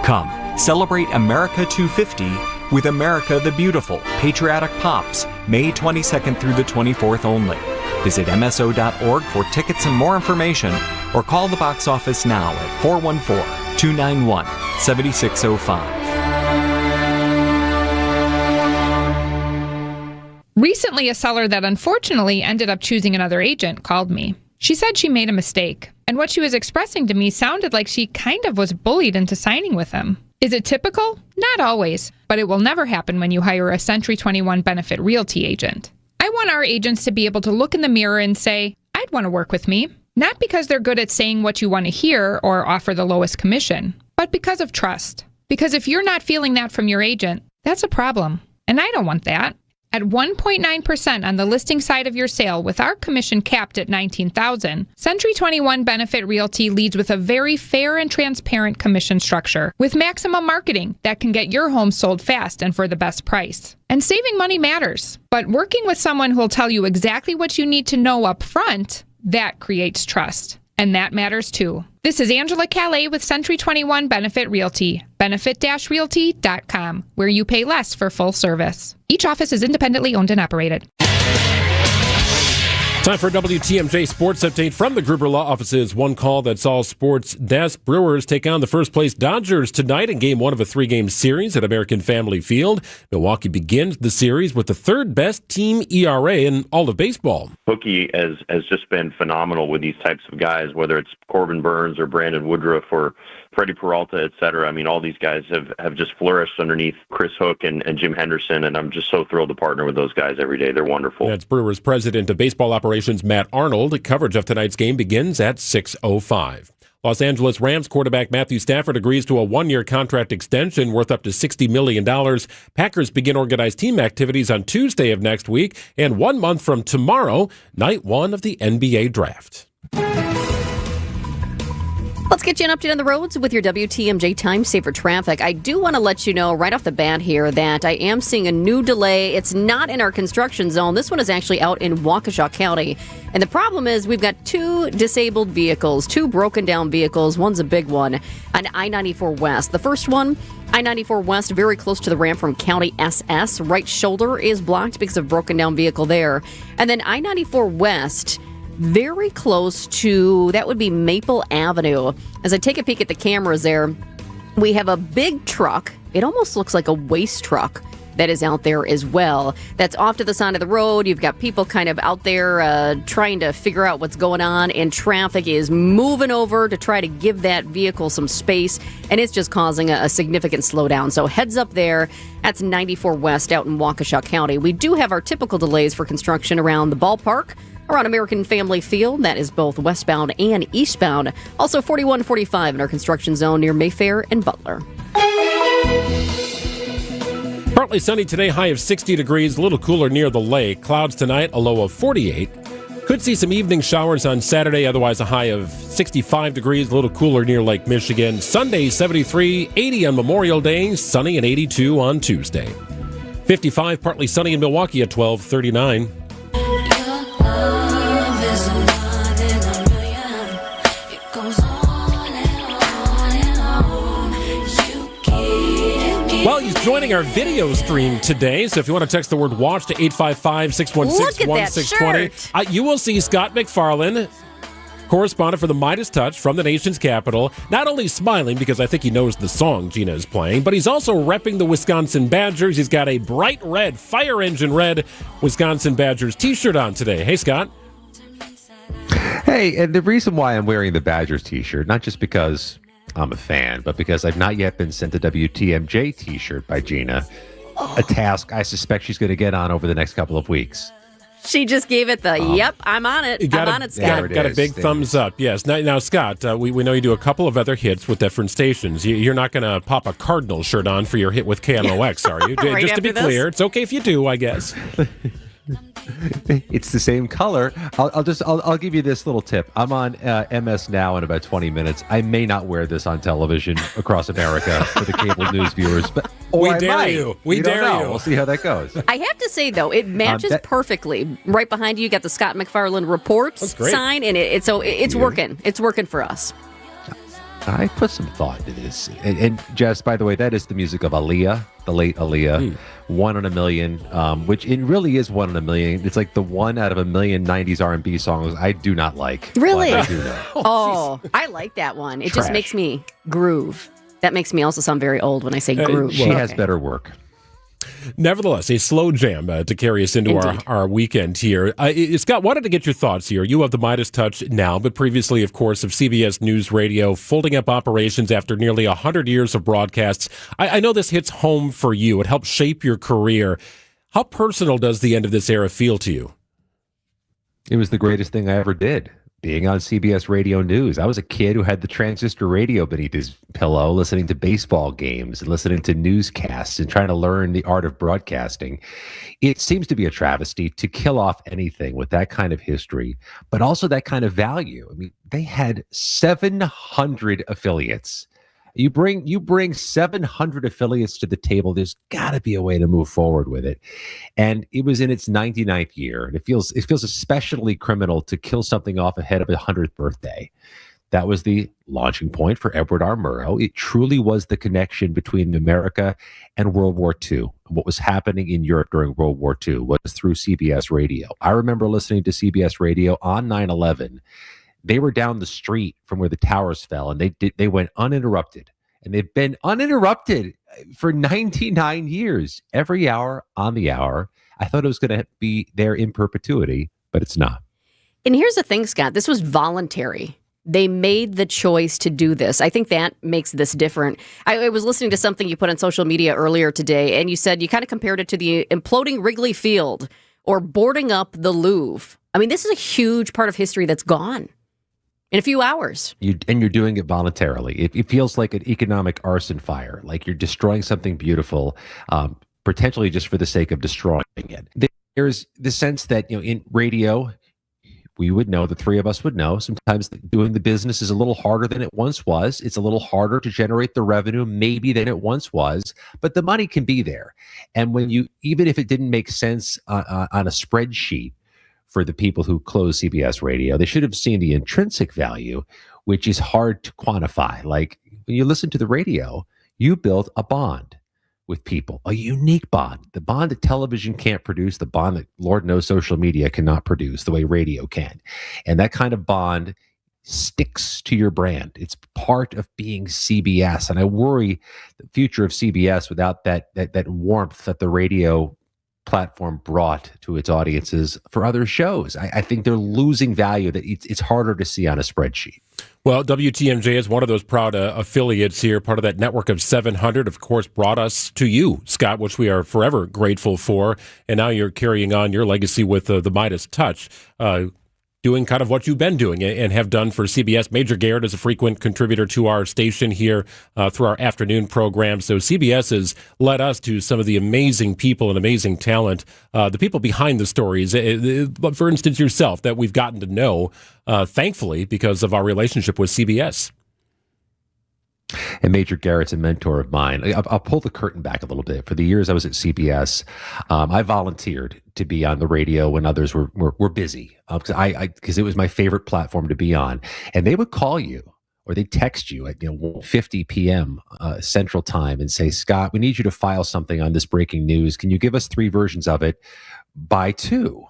Come, celebrate America 250 with America the Beautiful, Patriotic Pops, May 22nd through the 24th only. Visit MSO.org for tickets and more information, or call the box office now at 414-291-7605. Recently, a seller that unfortunately ended up choosing another agent called me. She said she made a mistake, and what she was expressing to me sounded like she kind of was bullied into signing with him. Is it typical? Not always, but it will never happen when you hire a Century 21 Benefit Realty agent. I want our agents to be able to look in the mirror and say, I'd want to work with me. Not because they're good at saying what you want to hear or offer the lowest commission, but because of trust. Because if you're not feeling that from your agent, that's a problem. And I don't want that. At 1.9% on the listing side of your sale with our commission capped at $19,000, Century 21 Benefit Realty leads with a very fair and transparent commission structure with maximum marketing that can get your home sold fast and for the best price. And saving money matters, but working with someone who will tell you exactly what you need to know up front, that creates trust. And that matters too. This is Angela Calais with Century 21 Benefit Realty, benefit-realty.com, where you pay less for full service. Each office is independently owned and operated. Time for a WTMJ Sports Update from the Gruber Law Office's One Call That's All Sports Desk. Brewers take on the first-place Dodgers tonight in Game 1 of a 3-game series at American Family Field. Milwaukee begins the series with the third-best team ERA in all of baseball. Hookie has just been phenomenal with these types of guys, whether it's Corbin Burns or Brandon Woodruff or Freddie Peralta, et cetera. I mean, all these guys have just flourished underneath Chris Hook and Jim Henderson, and I'm just so thrilled to partner with those guys every day. They're wonderful. That's Brewers President of Baseball Operations Matt Arnold. Coverage of tonight's game begins at 6:05. Los Angeles Rams quarterback Matthew Stafford agrees to a one-year contract extension worth up to $60 million. Packers begin organized team activities on Tuesday of next week, and 1 month from tomorrow, night 1 of the NBA draft. Let's get you an update on the roads with your WTMJ Time Saver Traffic. I do want to let you know right off the bat here that I am seeing a new delay. It's not in our construction zone. This one is actually out in Waukesha County. And the problem is we've got 2 disabled vehicles, 2 broken down vehicles. One's a big one on I-94 West. The first one, I-94 West, very close to the ramp from County SS. Right shoulder is blocked because of broken down vehicle there. And then I-94 West, very close to, that would be Maple Avenue. As I take a peek at the cameras there, we have a big truck. It almost looks like a waste truck that is out there as well. That's off to the side of the road. You've got people kind of out there trying to figure out what's going on, and traffic is moving over to try to give that vehicle some space, and it's just causing a significant slowdown. So heads up there. That's 94 West out in Waukesha County. We do have our typical delays for construction around the ballpark, around American Family Field. That is both westbound and eastbound. Also 4145 in our construction zone near Mayfair and Butler. Partly sunny today, high of 60 degrees, a little cooler near the lake. Clouds tonight, a low of 48. Could see some evening showers on Saturday, otherwise a high of 65 degrees, a little cooler near Lake Michigan. Sunday, 73, 80 on Memorial Day, sunny and 82 on Tuesday. 55, partly sunny in Milwaukee at 12:39. Well, he's joining our video stream today, so if you want to text the word WATCH to 855-616-1620, you will see Scott McFarland, correspondent for the Midas Touch from the nation's capital, not only smiling because I think he knows the song Gina is playing, but he's also repping the Wisconsin Badgers. He's got a bright red, fire engine red Wisconsin Badgers t-shirt on today. Hey, Scott. Hey, and the reason why I'm wearing the Badgers t-shirt, not just because I'm a fan, but because I've not yet been sent a WTMJ t-shirt by Gina, a task I suspect she's going to get on over the next couple of weeks. She just gave it the, yep, I'm on it. I'm on it, Scott. Got a big thumbs up, yes. Now Scott, we know you do a couple of other hits with different stations. You're not going to pop a Cardinal shirt on for your hit with KMOX, are you? Right, just to be clear, this? it's okay if you do, I guess. It's the same color. I'll give you this little tip. I'm on MS Now in about 20 minutes. I may not wear this on television across America for the cable news viewers, but we dare you. We dare you. We'll see how that goes. I have to say though, it matches perfectly. Right behind you, you got the Scott McFarland Reports sign, and it's working. It's working for us. I put some thought into this. And Jess, by the way, that is the music of Aaliyah, the late Aaliyah, 1 in a Million, which it really is 1 in a million. It's like the 1 out of a million 90s R&B songs I do not like. Really? I do know. Oh, I like that one. It just makes me groove. That makes me also sound very old when I say groove. She has better work. Nevertheless, a slow jam to carry us into our weekend here. Scott, wanted to get your thoughts here. You have the Midas Touch now, but previously, of course, of CBS News Radio, folding up operations after nearly 100 years of broadcasts. I know this hits home for you. It helped shape your career. How personal does the end of this era feel to you? It was the greatest thing I ever did. being on CBS Radio News. I was a kid who had the transistor radio beneath his pillow, listening to baseball games and listening to newscasts and trying to learn the art of broadcasting. It seems to be a travesty to kill off anything with that kind of history, but also that kind of value. I mean, they had 700 affiliates. You bring 700 affiliates to the table. There's got to be a way to move forward with it. And it was in its 99th year, and it feels especially criminal to kill something off ahead of a 100th birthday. That was the launching point for Edward R. Murrow. It truly was the connection between America and World War II. What was happening in Europe during World War II was through CBS Radio. I remember listening to CBS Radio on 9/11. They were down the street from where the towers fell, and they went uninterrupted. And they've been uninterrupted for 99 years, every hour on the hour. I thought it was going to be there in perpetuity, but it's not. And here's the thing, Scott, this was voluntary. They made the choice to do this. I think that makes this different. I was listening to something you put on social media earlier today, and you said you kind of compared it to the imploding Wrigley Field or boarding up the Louvre. I mean, this is a huge part of history that's gone in a few hours. You're doing it voluntarily. It feels like an economic arson fire, like you're destroying something beautiful, potentially just for the sake of destroying it. There's the sense that, in radio, we would know, the three of us would know, sometimes doing the business is a little harder than it once was. It's a little harder to generate the revenue maybe than it once was, but the money can be there. And even if it didn't make sense on a spreadsheet, for the people who close CBS Radio, they should have seen the intrinsic value, which is hard to quantify. Like when you listen to the radio, you build a bond with people, a unique bond, the bond that television can't produce, the bond that Lord knows social media cannot produce the way radio can. And that kind of bond sticks to your brand. It's part of being CBS. And I worry the future of CBS without that warmth that the radio platform brought to its audiences for other shows. I think they're losing value that it's harder to see on a spreadsheet. Well, WTMJ is one of those proud affiliates here, part of that network of 700, of course, brought us to you, Scott, which we are forever grateful for. And now you're carrying on your legacy with the Midas Touch, doing kind of what you've been doing and have done for CBS. Major Garrett is a frequent contributor to our station here through our afternoon program. So CBS has led us to some of the amazing people and amazing talent, the people behind the stories. For instance, yourself, that we've gotten to know, thankfully, because of our relationship with CBS. And Major Garrett's a mentor of mine. I'll pull the curtain back a little bit. For the years I was at CBS, I volunteered to be on the radio when others were busy, because it was my favorite platform to be on. And they would call you or they'd text you at 1:50 p.m. Central Time and say, Scott, we need you to file something on this breaking news. Can you give us 3 versions of it by 2?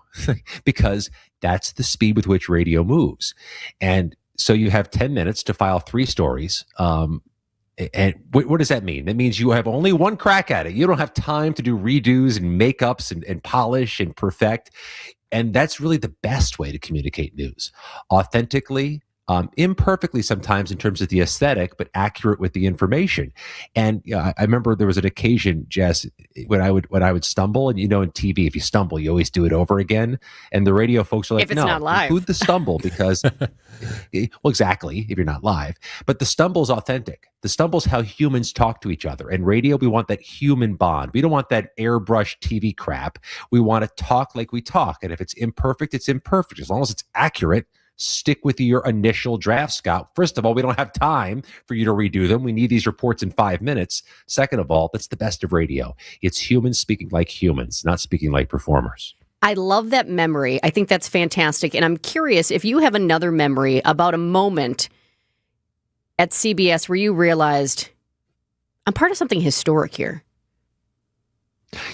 Because that's the speed with which radio moves. And so you have 10 minutes to file 3 stories. And what does that mean? That means you have only one crack at it. You don't have time to do redos and makeups and polish and perfect. And that's really the best way to communicate news. Authentically, imperfectly sometimes in terms of the aesthetic, but accurate with the information. And I remember there was an occasion, Jess, when I would stumble, and in TV, if you stumble, you always do it over again. And the radio folks are like, if it's not live, include the stumble because, well, exactly, if you're not live. But the stumble's authentic. The stumble's how humans talk to each other. And radio, we want that human bond. We don't want that airbrushed TV crap. We want to talk like we talk. And if it's imperfect, it's imperfect. As long as it's accurate, stick with your initial draft, Scott. First of all, we don't have time for you to redo them. We need these reports in 5 minutes. Second of all, that's the best of radio. It's humans speaking like humans, not speaking like performers. I love that memory. I think that's fantastic. And I'm curious if you have another memory about a moment at CBS where you realized, I'm part of something historic here.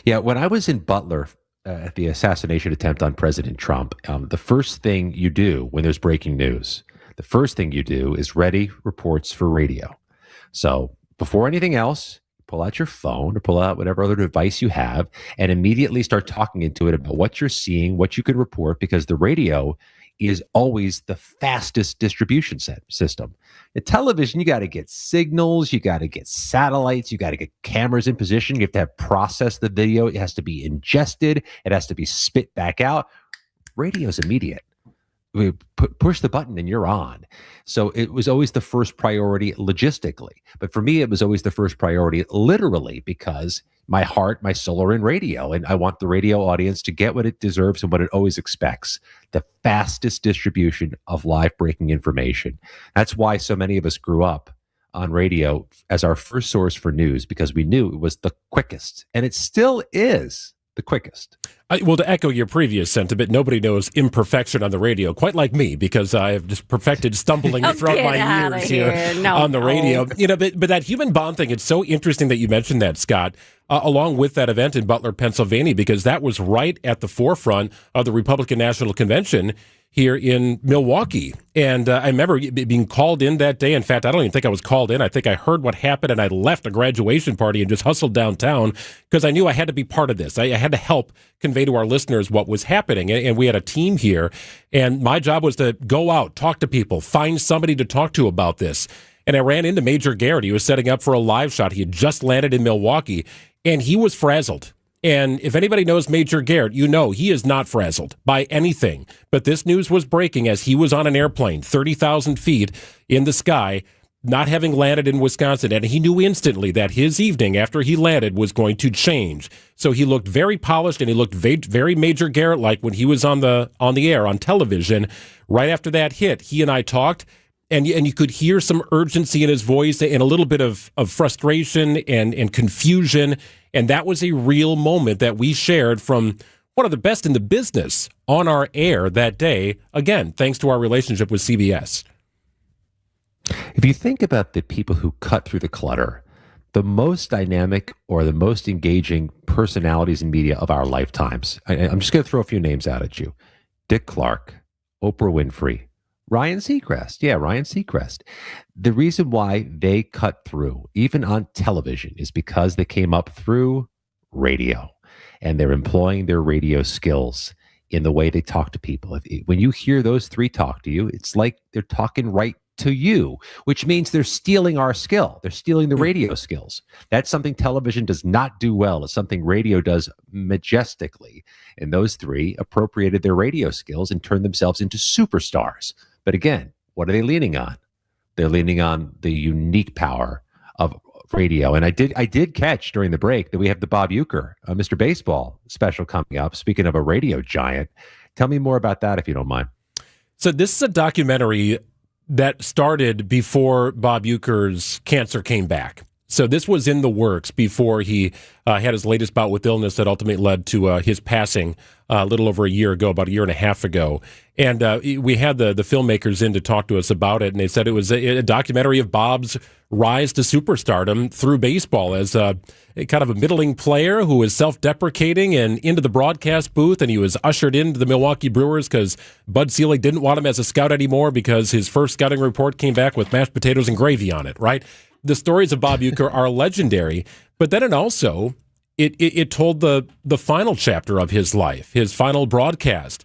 Yeah, when I was in Butler at the assassination attempt on President Trump, the first thing you do when there's breaking news, the first thing you do is ready reports for radio. So before anything else, pull out your phone or pull out whatever other device you have and immediately start talking into it about what you're seeing, what you can report, because the radio is always the fastest distribution system. At television, you got to get signals, you got to get satellites, you got to get cameras in position, you have to have processed the video, it has to be ingested, it has to be spit back out. Radio is immediate. push the button and you're on. So it was always the first priority logistically. But for me, it was always the first priority literally, because my heart, my soul are in radio. And I want the radio audience to get what it deserves and what it always expects: the fastest distribution of live breaking information. That's why so many of us grew up on radio as our first source for news, because we knew it was the quickest. And it still is the quickest. Well, to echo your previous sentiment, nobody knows imperfection on the radio quite like me, because I have just perfected stumbling throughout my years here on the radio. But that human bond thing, it's so interesting that you mentioned that, Scott, along with that event in Butler, Pennsylvania, because that was right at the forefront of the Republican National Convention here in Milwaukee. And I remember being called in that day. In fact, I don't even think I was called in. I think I heard what happened, and I left a graduation party and just hustled downtown because I knew I had to be part of this. I had to help convey to our listeners what was happening. And we had a team here, and my job was to go out, talk to people, find somebody to talk to about this. And I ran into Major Garrett. He was setting up for a live shot. He had just landed in Milwaukee, and he was frazzled. And if anybody knows Major Garrett, you know he is not frazzled by anything. But this news was breaking as he was on an airplane 30,000 feet in the sky, not having landed in Wisconsin. And he knew instantly that his evening after he landed was going to change. So he looked very polished, and he looked very Major Garrett-like when he was on the air, on television. Right after that hit, he and I talked. And you could hear some urgency in his voice and a little bit of frustration and confusion. And that was a real moment that we shared from one of the best in the business on our air that day. Again, thanks to our relationship with CBS. If you think about the people who cut through the clutter, the most dynamic or the most engaging personalities in media of our lifetimes, I'm just going to throw a few names out at you: Dick Clark, Oprah Winfrey, Ryan Seacrest. Yeah, Ryan Seacrest. The reason why they cut through, even on television, is because they came up through radio, and they're employing their radio skills in the way they talk to people. When you hear those three talk to you, it's like they're talking right to you, which means they're stealing our skill. They're stealing the radio skills. That's something television does not do well. It's something radio does majestically. And those three appropriated their radio skills and turned themselves into superstars. But again, what are they leaning on? They're leaning on the unique power of radio. And I did catch during the break that we have the Bob Uecker, Mr. Baseball special coming up. Speaking of a radio giant, tell me more about that if you don't mind. So this is a documentary that started before Bob Uecker's cancer came back. So this was in the works before he had his latest bout with illness that ultimately led to his passing a little over a year ago, about a year and a half ago. And we had the filmmakers in to talk to us about it, and they said it was a documentary of Bob's rise to superstardom through baseball as a kind of a middling player who was self-deprecating and into the broadcast booth, and he was ushered into the Milwaukee Brewers because Bud Selig didn't want him as a scout anymore because his first scouting report came back with mashed potatoes and gravy on it, right? The stories of Bob Uecker are legendary, but then it told the final chapter of his life, his final broadcast,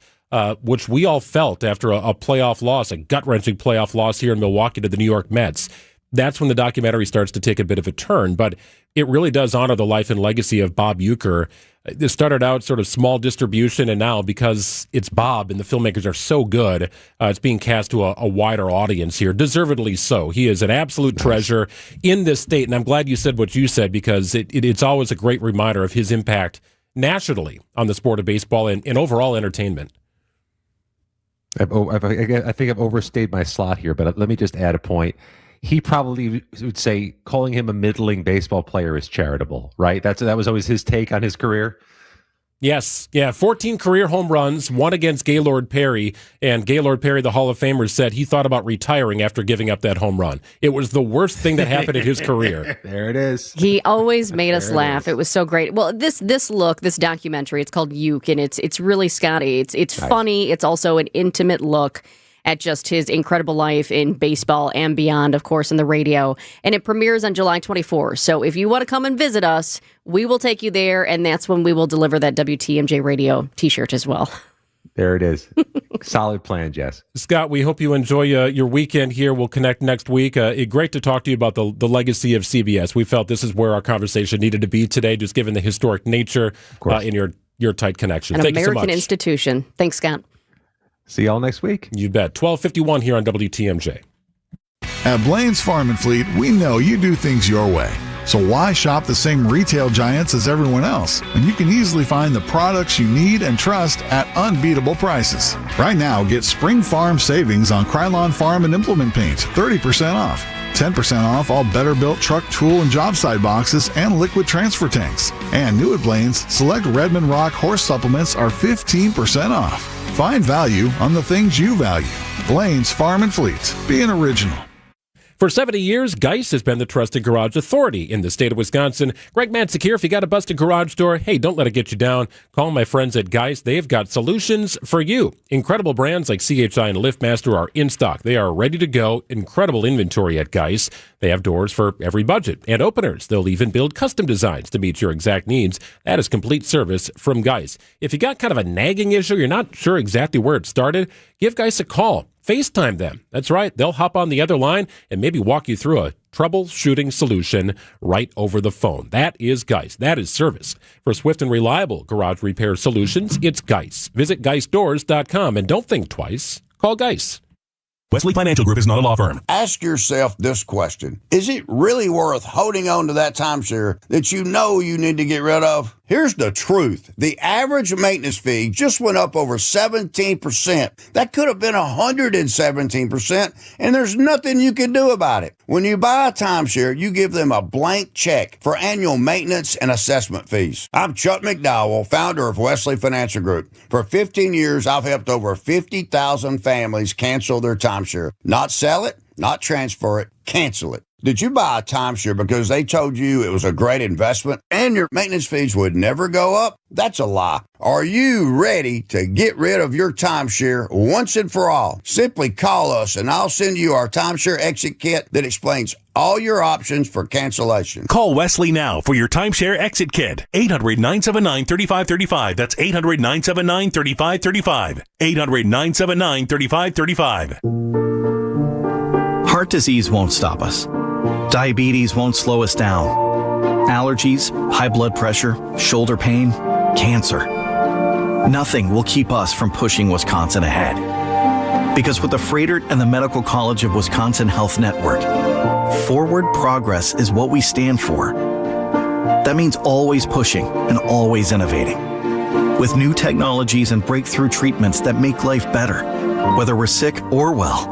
which we all felt after a playoff loss, a gut-wrenching playoff loss here in Milwaukee to the New York Mets. That's when the documentary starts to take a bit of a turn, but it really does honor the life and legacy of Bob Uecker. This started out sort of small distribution, and now because it's Bob and the filmmakers are so good, it's being cast to a wider audience here, deservedly so. He is an absolute treasure in this state, and I'm glad you said what you said, because it's always a great reminder of his impact nationally on the sport of baseball and overall entertainment. I think I've overstayed my slot here, but let me just add a point. He probably would say calling him a middling baseball player is charitable, right? That was always his take on his career. Yes. Yeah. 14 career home runs, one against Gaylord Perry. And Gaylord Perry, the Hall of Famer, said he thought about retiring after giving up that home run. It was the worst thing that happened in his career. There it is. He always made us laugh. It was so great. Well, this documentary, it's called Uke, and it's really Scotty. It's nice. Funny. It's also an intimate look at just his incredible life in baseball and beyond, of course, in the radio. And it premieres on July 24th. So if you want to come and visit us, we will take you there, and that's when we will deliver that WTMJ radio T-shirt as well. There it is. Solid plan, Jess. Scott, we hope you enjoy your weekend here. We'll connect next week. Great to talk to you about the legacy of CBS. We felt this is where our conversation needed to be today, just given the historic nature and your tight connection. An Thank you so much. American institution. Thanks, Scott. See y'all next week. You bet. 12:51 here on WTMJ. At Blaine's Farm and Fleet, we know you do things your way. So why shop the same retail giants as everyone else when you can easily find the products you need and trust at unbeatable prices? Right now, get Spring Farm savings on Krylon Farm and Implement Paint, 30% off. 10% off all Better Built truck, tool, and job site boxes and liquid transfer tanks. And new at Blaine's, select Redmond Rock horse supplements are 15% off. Find value on the things you value. Blaine's Farm and Fleet. Be an original. For 70 years, Geist has been the trusted garage authority in the state of Wisconsin. Greg Manzik here. If you got a busted garage door, hey, don't let it get you down. Call my friends at Geist. They've got solutions for you. Incredible brands like CHI and LiftMaster are in stock. They are ready to go. Incredible inventory at Geist. They have doors for every budget and openers. They'll even build custom designs to meet your exact needs. That is complete service from Geist. If you got kind of a nagging issue, you're not sure exactly where it started, give Geist a call. FaceTime them. That's right. They'll hop on the other line and maybe walk you through a troubleshooting solution right over the phone. That is Geist. That is service. For swift and reliable garage repair solutions, it's Geist. Visit GeistDoors.com and don't think twice. Call Geist. Wesley Financial Group is not a law firm. Ask yourself this question. Is it really worth holding on to that timeshare that you know you need to get rid of? Here's the truth. The average maintenance fee just went up over 17%. That could have been 117%, and there's nothing you can do about it. When you buy a timeshare, you give them a blank check for annual maintenance and assessment fees. I'm Chuck McDowell, founder of Wesley Financial Group. For 15 years, I've helped over 50,000 families cancel their timeshare. Not sell it, not transfer it, cancel it. Did you buy a timeshare because they told you it was a great investment and your maintenance fees would never go up? That's a lie. Are you ready to get rid of your timeshare once and for all? Simply call us and I'll send you our timeshare exit kit that explains all your options for cancellation. Call Wesley now for your timeshare exit kit. 800-979-3535. That's 800-979-3535. 800-979-3535. Heart disease won't stop us. Diabetes won't slow us down. Allergies, high blood pressure, shoulder pain, cancer. Nothing will keep us from pushing Wisconsin ahead. Because with the Freighter and the Medical College of Wisconsin Health Network, forward progress is what we stand for. That means always pushing and always innovating. With new technologies and breakthrough treatments that make life better, whether we're sick or well.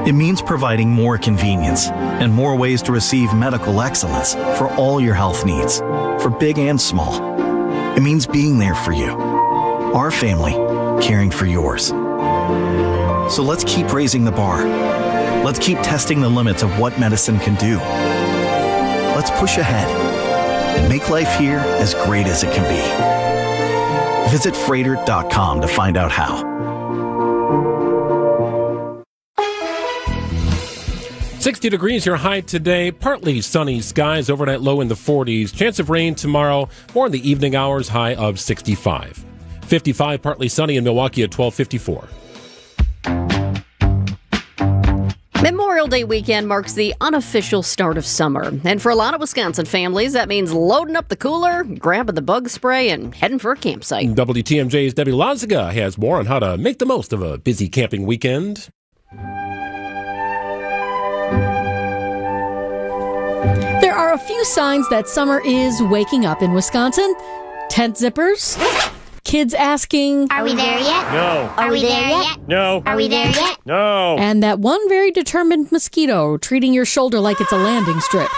It means providing more convenience and more ways to receive medical excellence for all your health needs, for big and small. It means being there for you, our family, caring for yours. So let's keep raising the bar. Let's keep testing the limits of what medicine can do. Let's push ahead and make life here as great as it can be. Visit Freighter.com to find out how. 60 degrees your high today. Partly sunny skies, overnight low in the 40s. Chance of rain tomorrow, more in the evening hours, high of 65. 55, partly sunny in Milwaukee at 12:54. Memorial Day weekend marks the unofficial start of summer. And for a lot of Wisconsin families, that means loading up the cooler, grabbing the bug spray, and heading for a campsite. WTMJ's Debbie Laziga has more on how to make the most of a busy camping weekend. There are a few signs that summer is waking up in Wisconsin. Tent zippers, kids asking, "Are we there yet? No. Are we there yet? No. Are we there yet?" No. And that one very determined mosquito treating your shoulder like it's a landing strip.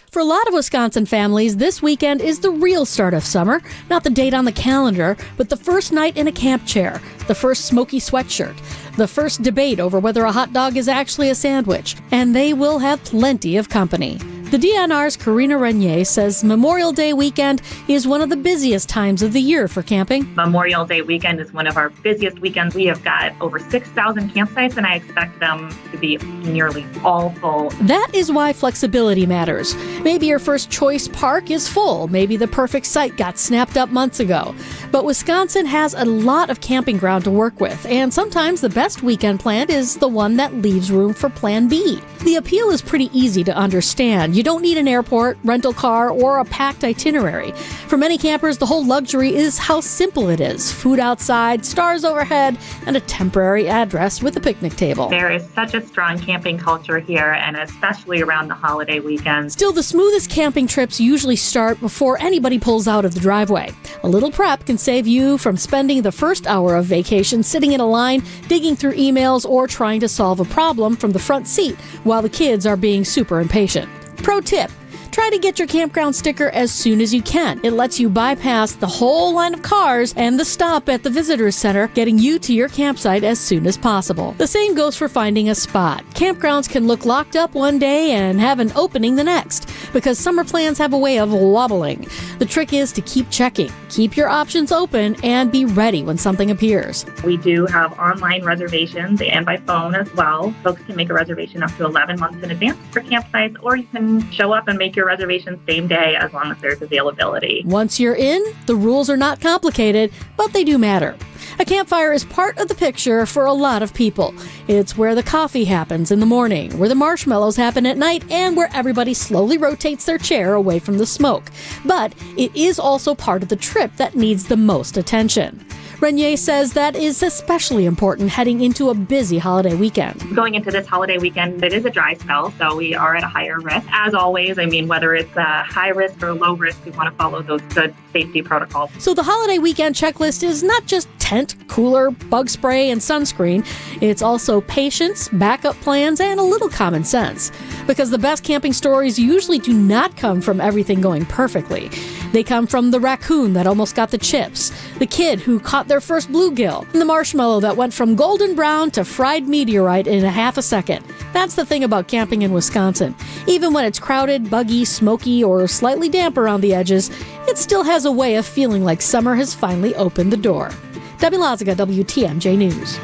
For a lot of Wisconsin families, this weekend is the real start of summer, not the date on the calendar, but the first night in a camp chair, the first smoky sweatshirt, the first debate over whether a hot dog is actually a sandwich, and they will have plenty of company. The DNR's Karina Renier says Memorial Day weekend is one of the busiest times of the year for camping. Memorial Day weekend is one of our busiest weekends. We have got over 6,000 campsites, and I expect them to be nearly all full. That is why flexibility matters. Maybe your first choice park is full. Maybe the perfect site got snapped up months ago. But Wisconsin has a lot of camping ground to work with, and sometimes the best weekend plan is the one that leaves room for Plan B. The appeal is pretty easy to understand. You don't need an airport, rental car, or a packed itinerary. For many campers, the whole luxury is how simple it is. Food outside, stars overhead, and a temporary address with a picnic table. There is such a strong camping culture here, and especially around the holiday weekends. Still, the smoothest camping trips usually start before anybody pulls out of the driveway. A little prep can save you from spending the first hour of vacation sitting in a line, digging through emails, or trying to solve a problem from the front seat while the kids are being super impatient. Pro tip: try to get your campground sticker as soon as you can. It lets you bypass the whole line of cars and the stop at the visitor center, getting you to your campsite as soon as possible. The same goes for finding a spot. Campgrounds can look locked up one day and have an opening the next, because summer plans have a way of wobbling. The trick is to keep checking, keep your options open, and be ready when something appears. We do have online reservations and by phone as well. Folks can make a reservation up to 11 months in advance for campsites, or you can show up and make your reservation same day as long as there's availability. Once you're in, the rules are not complicated, but they do matter. A campfire is part of the picture for a lot of people. It's where the coffee happens in the morning, where the marshmallows happen at night, and where everybody slowly rotates their chair away from the smoke. But it is also part of the trip that needs the most attention. Renier says that is especially important heading into a busy holiday weekend. Going into this holiday weekend, it is a dry spell, so we are at a higher risk. As always, whether it's a high risk or low risk, we want to follow those good safety protocols. So the holiday weekend checklist is not just tent, cooler, bug spray, and sunscreen. It's also patience, backup plans, and a little common sense. Because the best camping stories usually do not come from everything going perfectly. They come from the raccoon that almost got the chips, the kid who caught their first bluegill, and the marshmallow that went from golden brown to fried meteorite in a half a second. That's the thing about camping in Wisconsin. Even when it's crowded, buggy, smoky, or slightly damp around the edges, it still has a way of feeling like summer has finally opened the door. Debbie Lazaga, WTMJ News.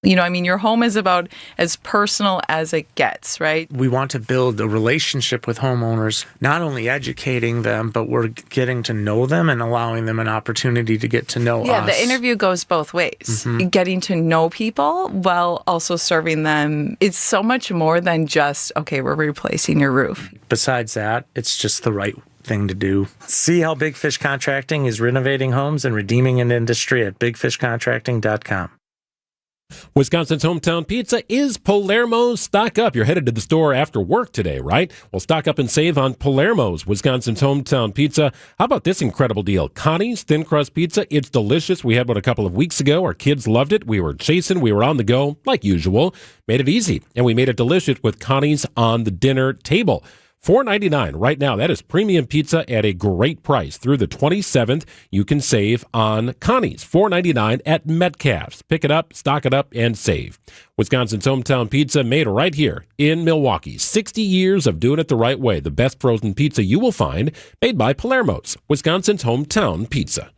Your home is about as personal as it gets, right? We want to build a relationship with homeowners, not only educating them, but we're getting to know them and allowing them an opportunity to get to know us. Yeah, the interview goes both ways. Mm-hmm. Getting to know people while also serving them. It's so much more than just, okay, we're replacing your roof. Besides that, it's just the right thing to do. See how Big Fish Contracting is renovating homes and redeeming an industry at bigfishcontracting.com. Wisconsin's hometown pizza is Palermo's. Stock up. You're headed to the store after work today, right? Well, stock up and save on Palermo's, Wisconsin's hometown pizza. How about this incredible deal? Connie's Thin Crust Pizza. It's delicious. We had one a couple of weeks ago. Our kids loved it. We were chasing. We were on the go, like usual. Made it easy, and we made it delicious with Connie's on the dinner table. $4.99 right now. That is premium pizza at a great price. Through the 27th, you can save on Connie's. $4.99 at Metcalfe's. Pick it up, stock it up, and save. Wisconsin's hometown pizza made right here in Milwaukee. 60 years of doing it the right way. The best frozen pizza you will find, made by Palermo's, Wisconsin's hometown pizza.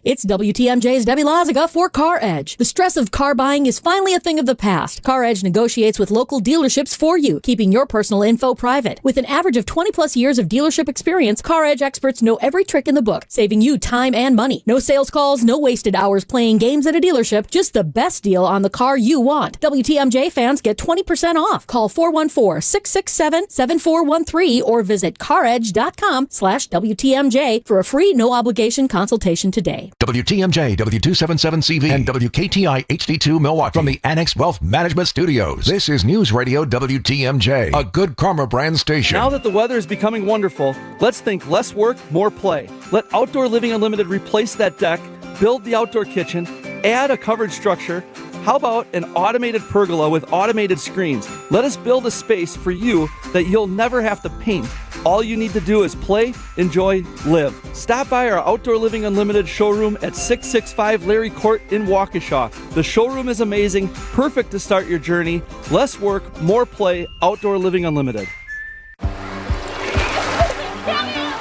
It's WTMJ's Debbie Lazaga for Car Edge. The stress of car buying is finally a thing of the past. Car Edge negotiates with local dealerships for you, keeping your personal info private. With an average of 20 plus years of dealership experience, Car Edge experts know every trick in the book, saving you time and money. No sales calls, no wasted hours playing games at a dealership, just the best deal on the car you want. WTMJ fans get 20% off. Call 414-667-7413 or visit caredge.com/WTMJ for a free no obligation consultation today. WTMJ, W277CV, and WKTI HD2 Milwaukee from the Annex Wealth Management Studios. This is News Radio WTMJ, a good karma brand station. Now that the weather is becoming wonderful, let's think less work, more play. Let Outdoor Living Unlimited replace that deck, build the outdoor kitchen, add a covered structure. How about an automated pergola with automated screens? Let us build a space for you that you'll never have to paint. All you need to do is play, enjoy, live. Stop by our Outdoor Living Unlimited showroom at 665 Larry Court in Waukesha. The showroom is amazing, perfect to start your journey. Less work, more play, Outdoor Living Unlimited.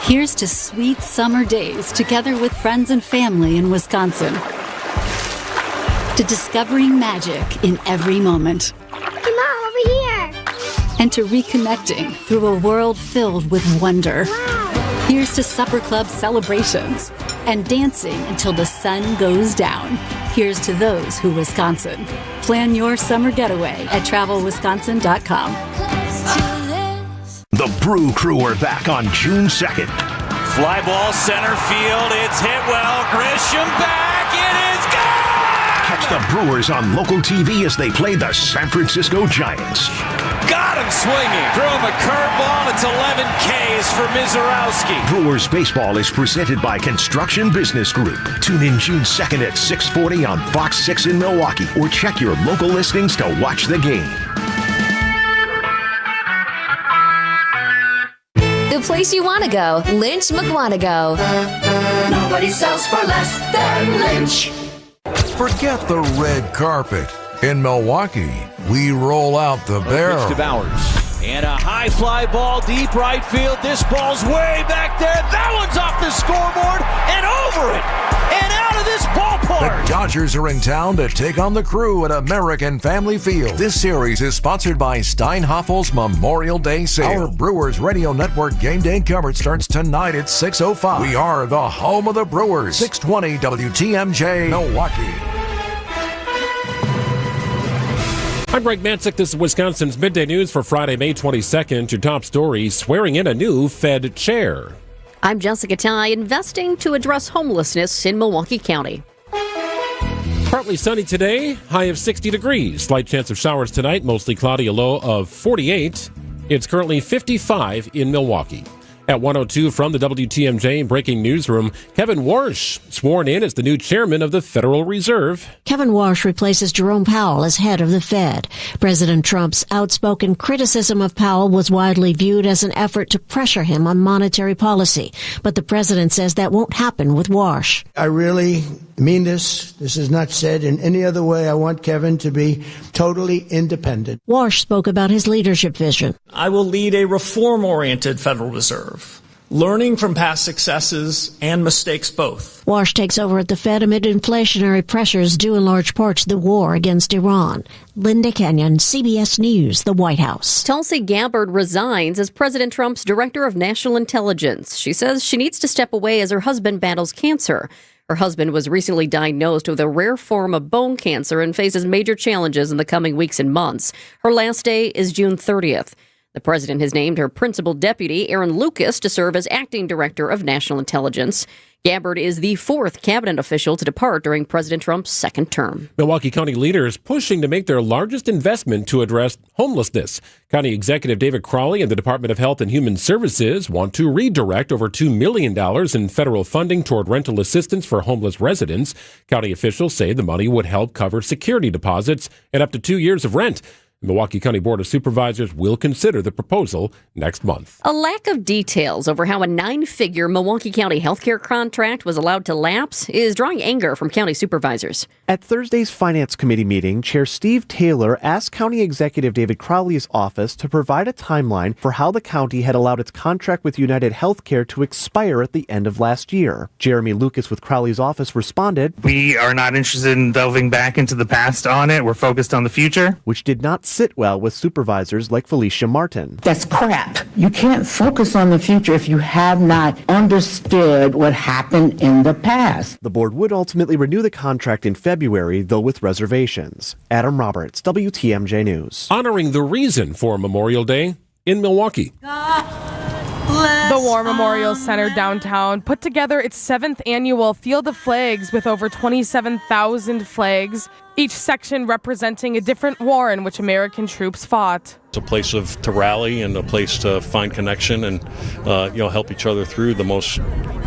Here's to sweet summer days together with friends and family in Wisconsin. To discovering magic in every moment. Hey, Mom, over here. And to reconnecting through a world filled with wonder. Wow. Here's to Supper Club celebrations. and dancing until the sun goes down. Here's to those who Wisconsin. Plan your summer getaway at travelwisconsin.com. The Brew Crew are back on June 2nd. Fly ball center field. It's hit well. Grisham back. It is gone! Catch the Brewers on local TV as they play the San Francisco Giants. Got him swinging. Threw him a curveball. It's 11 Ks for Mizorowski. Brewers baseball is presented by Construction Business Group. Tune in June 2nd at 6:40 on Fox 6 in Milwaukee or check your local listings to watch the game. The place you want to go, Lynch McWanago. Nobody sells for less than Lynch. Forget the red carpet. In Milwaukee, we roll out the barrel. Pitch to Bowers. And a high fly ball deep right field. This ball's way back there. That one's off the scoreboard and over it. And out of this ballpark. The Dodgers are in town to take on the Crew at American Family Field. This series is sponsored by Steinhaffel's Memorial Day Sale. Our Brewers Radio Network game day coverage starts tonight at 6:05. We are the home of the Brewers. 620 WTMJ, Milwaukee. I'm Greg Mansick. This is Wisconsin's Midday News for Friday, May 22nd. Your top story, swearing in a new Fed chair. I'm Jessica Ty. Investing to address homelessness in Milwaukee County. Partly sunny today, high of 60 degrees. Slight chance of showers tonight, mostly cloudy, a low of 48. It's currently 55 in Milwaukee. At 1:02 from the WTMJ breaking newsroom, Kevin Warsh sworn in as the new chairman of the Federal Reserve. Kevin Warsh replaces Jerome Powell as head of the Fed. President Trump's outspoken criticism of Powell was widely viewed as an effort to pressure him on monetary policy. But the president says that won't happen with Warsh. I really mean this. This is not said in any other way. I want Kevin to be totally independent. Warsh spoke about his leadership vision. I will lead a reform-oriented Federal Reserve, learning from past successes and mistakes both. Warsh takes over at the Fed amid inflationary pressures due in large part to the war against Iran. Linda Kenyon, CBS News, the White House. Tulsi Gabbard resigns as President Trump's Director of National Intelligence. She says she needs to step away as her husband battles cancer. Her husband was recently diagnosed with a rare form of bone cancer and faces major challenges in the coming weeks and months. Her last day is June 30th. The president has named her principal deputy, Aaron Lucas, to serve as acting director of national intelligence. Gabbard is the fourth cabinet official to depart during President Trump's second term. Milwaukee County leaders pushing to make their largest investment to address homelessness. County Executive David Crowley and the Department of Health and Human Services want to redirect over $2 million in federal funding toward rental assistance for homeless residents. County officials say the money would help cover security deposits and up to 2 years of rent. The Milwaukee County Board of Supervisors will consider the proposal next month. A lack of details over how a 9-figure Milwaukee County healthcare contract was allowed to lapse is drawing anger from county supervisors. At Thursday's Finance Committee meeting, Chair Steve Taylor asked County Executive David Crowley's office to provide a timeline for how the county had allowed its contract with United Healthcare to expire at the end of last year. Jeremy Lucas with Crowley's office responded, "We are not interested in delving back into the past on it. We're focused on the future," which did not sit well with supervisors like Felicia Martin. That's crap. You can't focus on the future if you have not understood what happened in the past. The board would ultimately renew the contract in February, though with reservations. Adam Roberts, WTMJ News. Honoring the reason for Memorial Day in Milwaukee. The War Memorial Center downtown put together its 7th annual Field of Flags with over 27,000 flags, each section representing a different war in which American troops fought. It's a place to rally and a place to find connection and help each other through the most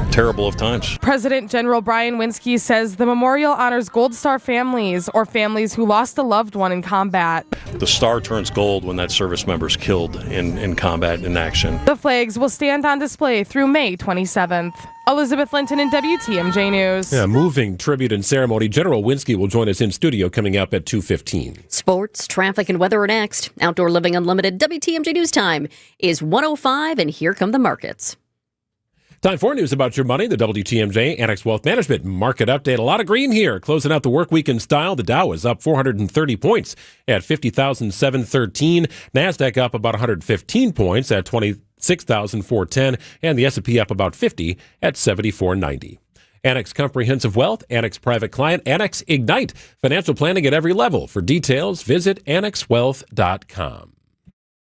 terrible of times. President General Brian Winsky says the memorial honors Gold Star families or families who lost a loved one in combat. The star turns gold when that service member is killed in combat, in action. The flags will stand on display through May 27th. Elizabeth Linton in WTMJ News. Yeah, moving tribute and ceremony. General Winsky will join us in studio coming up at 2:15. Sports, traffic, and weather are next. Outdoor Living Unlimited WTMJ News Time is 1:05, and here come the markets. Time for news about your money. The WTMJ Annex Wealth Management Market Update. A lot of green here. Closing out the work week in style. The Dow is up 430 points at 50,713. NASDAQ up about 115 points at 26,410. And the S&P up about 50 at 7490. Annex Comprehensive Wealth, Annex Private Client, Annex Ignite. Financial planning at every level. For details, visit annexwealth.com.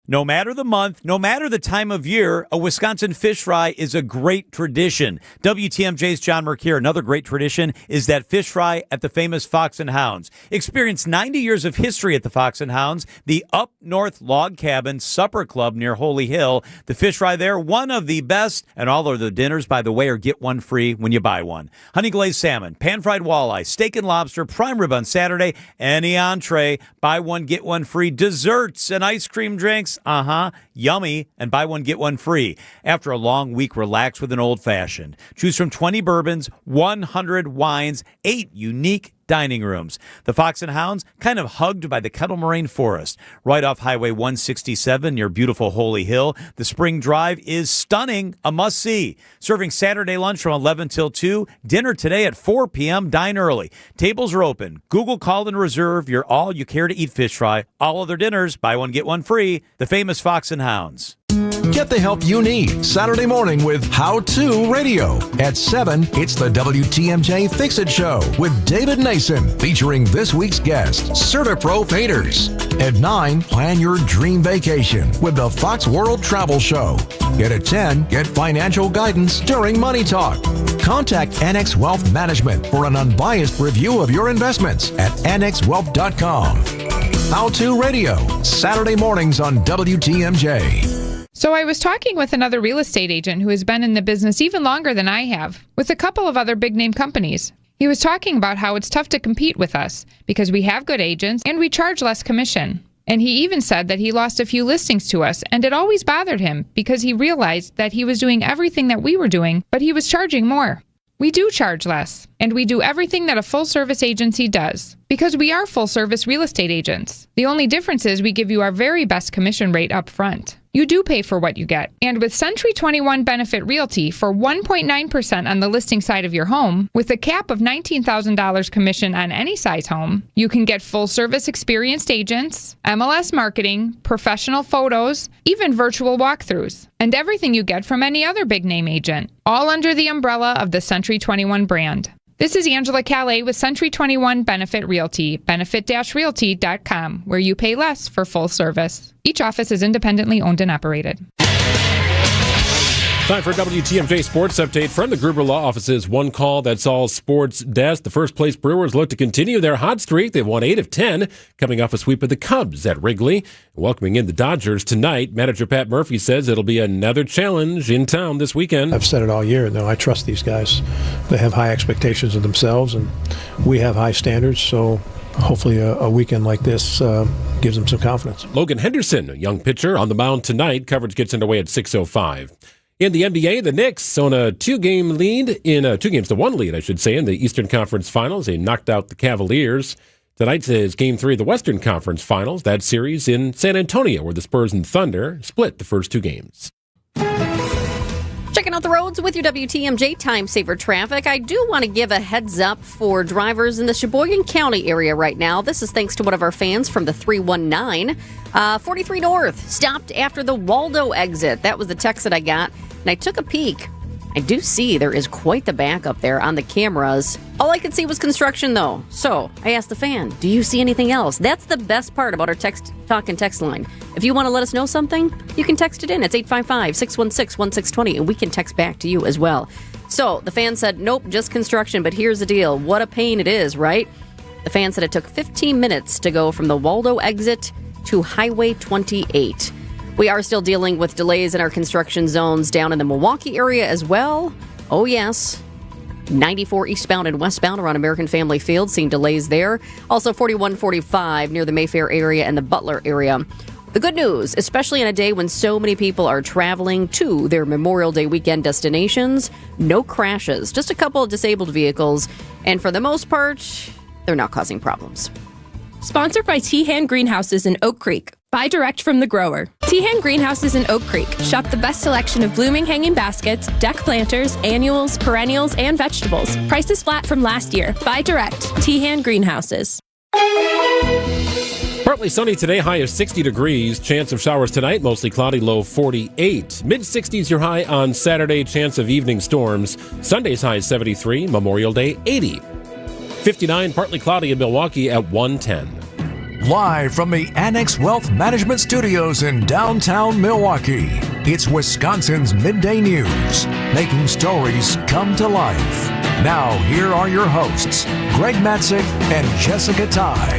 No matter the month, no matter the time of year, a Wisconsin fish fry is a great tradition. WTMJ's John Mercure. Another great tradition is that fish fry at the famous Fox and Hounds. Experience 90 years of history at the Fox and Hounds, the Up North Log Cabin Supper Club near Holy Hill. The fish fry there, one of the best, and all of the dinners, by the way, are get one free when you buy one. Honey glazed salmon, pan-fried walleye, steak and lobster, prime rib on Saturday, any entree, buy one, get one free, desserts and ice cream drinks. Yummy, and buy one, get one free. After a long week, relax with an old-fashioned. Choose from 20 bourbons, 100 wines, 8 unique dining rooms. The Fox and Hounds, kind of hugged by the Kettle Moraine Forest. Right off Highway 167 near beautiful Holy Hill. The Spring Drive is stunning, a must-see. Serving Saturday lunch from 11 till 2. Dinner today at 4 p.m. Dine early. Tables are open. Google, call, and reserve your all-you-care-to-eat fish fry. All other dinners, buy one, get one free. The famous Fox and Hounds. Get the help you need Saturday morning with How To Radio. At 7, it's the WTMJ Fix-It Show with David Nason, featuring this week's guest, CertaPro Painters. At 9, plan your dream vacation with the Fox World Travel Show. Yet at 10, get financial guidance during Money Talk. Contact Annex Wealth Management for an unbiased review of your investments at annexwealth.com. How To Radio, Saturday mornings on WTMJ. So I was talking with another real estate agent who has been in the business even longer than I have, with a couple of other big-name companies. He was talking about how it's tough to compete with us because we have good agents and we charge less commission. And he even said that he lost a few listings to us, and it always bothered him because he realized that he was doing everything that we were doing, but he was charging more. We do charge less, and we do everything that a full-service agency does, because we are full-service real estate agents. The only difference is we give you our very best commission rate up front. You do pay for what you get. And with Century 21 Benefit Realty, for 1.9% on the listing side of your home, with a cap of $19,000 commission on any size home, you can get full-service experienced agents, MLS marketing, professional photos, even virtual walkthroughs, and everything you get from any other big-name agent, all under the umbrella of the Century 21 brand. This is Angela Calais with Century 21 Benefit Realty, benefit-realty.com, where you pay less for full service. Each office is independently owned and operated. Time for a WTMJ Sports Update from the Gruber Law Office's One Call That's All Sports Desk. The first place Brewers look to continue their hot streak. They've won 8 of 10, coming off a sweep of the Cubs at Wrigley. Welcoming in the Dodgers tonight, manager Pat Murphy says it'll be another challenge in town this weekend. I've said it all year, though. I trust these guys. They have high expectations of themselves, and we have high standards, so hopefully a weekend like this gives them some confidence. Logan Henderson, a young pitcher, on the mound tonight. Coverage gets underway at 6:05. In the NBA, the Knicks on a 2-game lead, in a 2-1 lead, I should say, in the Eastern Conference Finals. They knocked out the Cavaliers. Tonight is Game 3 of the Western Conference Finals. That series in San Antonio, where the Spurs and Thunder split the first 2 games. Checking out the roads with your WTMJ Time Saver Traffic. I do want to give a heads up for drivers in the Sheboygan County area right now. This is thanks to one of our fans from the 319. 43 North, stopped after the Waldo exit. That was the text that I got, and I took a peek. I do see there is quite the backup there on the cameras. All I could see was construction, though. So I asked the fan, do you see anything else? That's the best part about our text talk and text line. If you want to let us know something, you can text it in. It's 855-616-1620, and we can text back to you as well. So the fan said, nope, just construction, but here's the deal. What a pain it is, right? The fan said it took 15 minutes to go from the Waldo exit to Highway 28. We are still dealing with delays in our construction zones down in the Milwaukee area as well. Oh, yes. 94 eastbound and westbound around American Family Field, seeing delays there. Also 4145 near the Mayfair area and the Butler area. The good news, especially on a day when so many people are traveling to their Memorial Day weekend destinations, no crashes, just a couple of disabled vehicles. And for the most part, they're not causing problems. Sponsored by Tehan Greenhouses in Oak Creek. Buy direct from the grower. Tehan Greenhouses in Oak Creek. Shop the best selection of blooming hanging baskets, deck planters, annuals, perennials, and vegetables. Prices flat from last year. Buy direct. Tehan Greenhouses. Partly sunny today, high of 60 degrees. Chance of showers tonight, mostly cloudy, low 48. Mid-60s your high on Saturday, chance of evening storms. Sunday's high is 73, Memorial Day 80. 59, partly cloudy in Milwaukee at 110. Live from the Annex Wealth Management Studios in downtown Milwaukee, it's Wisconsin's Midday News, making stories come to life. Now, here are your hosts, Greg Matzik and Jessica Ty.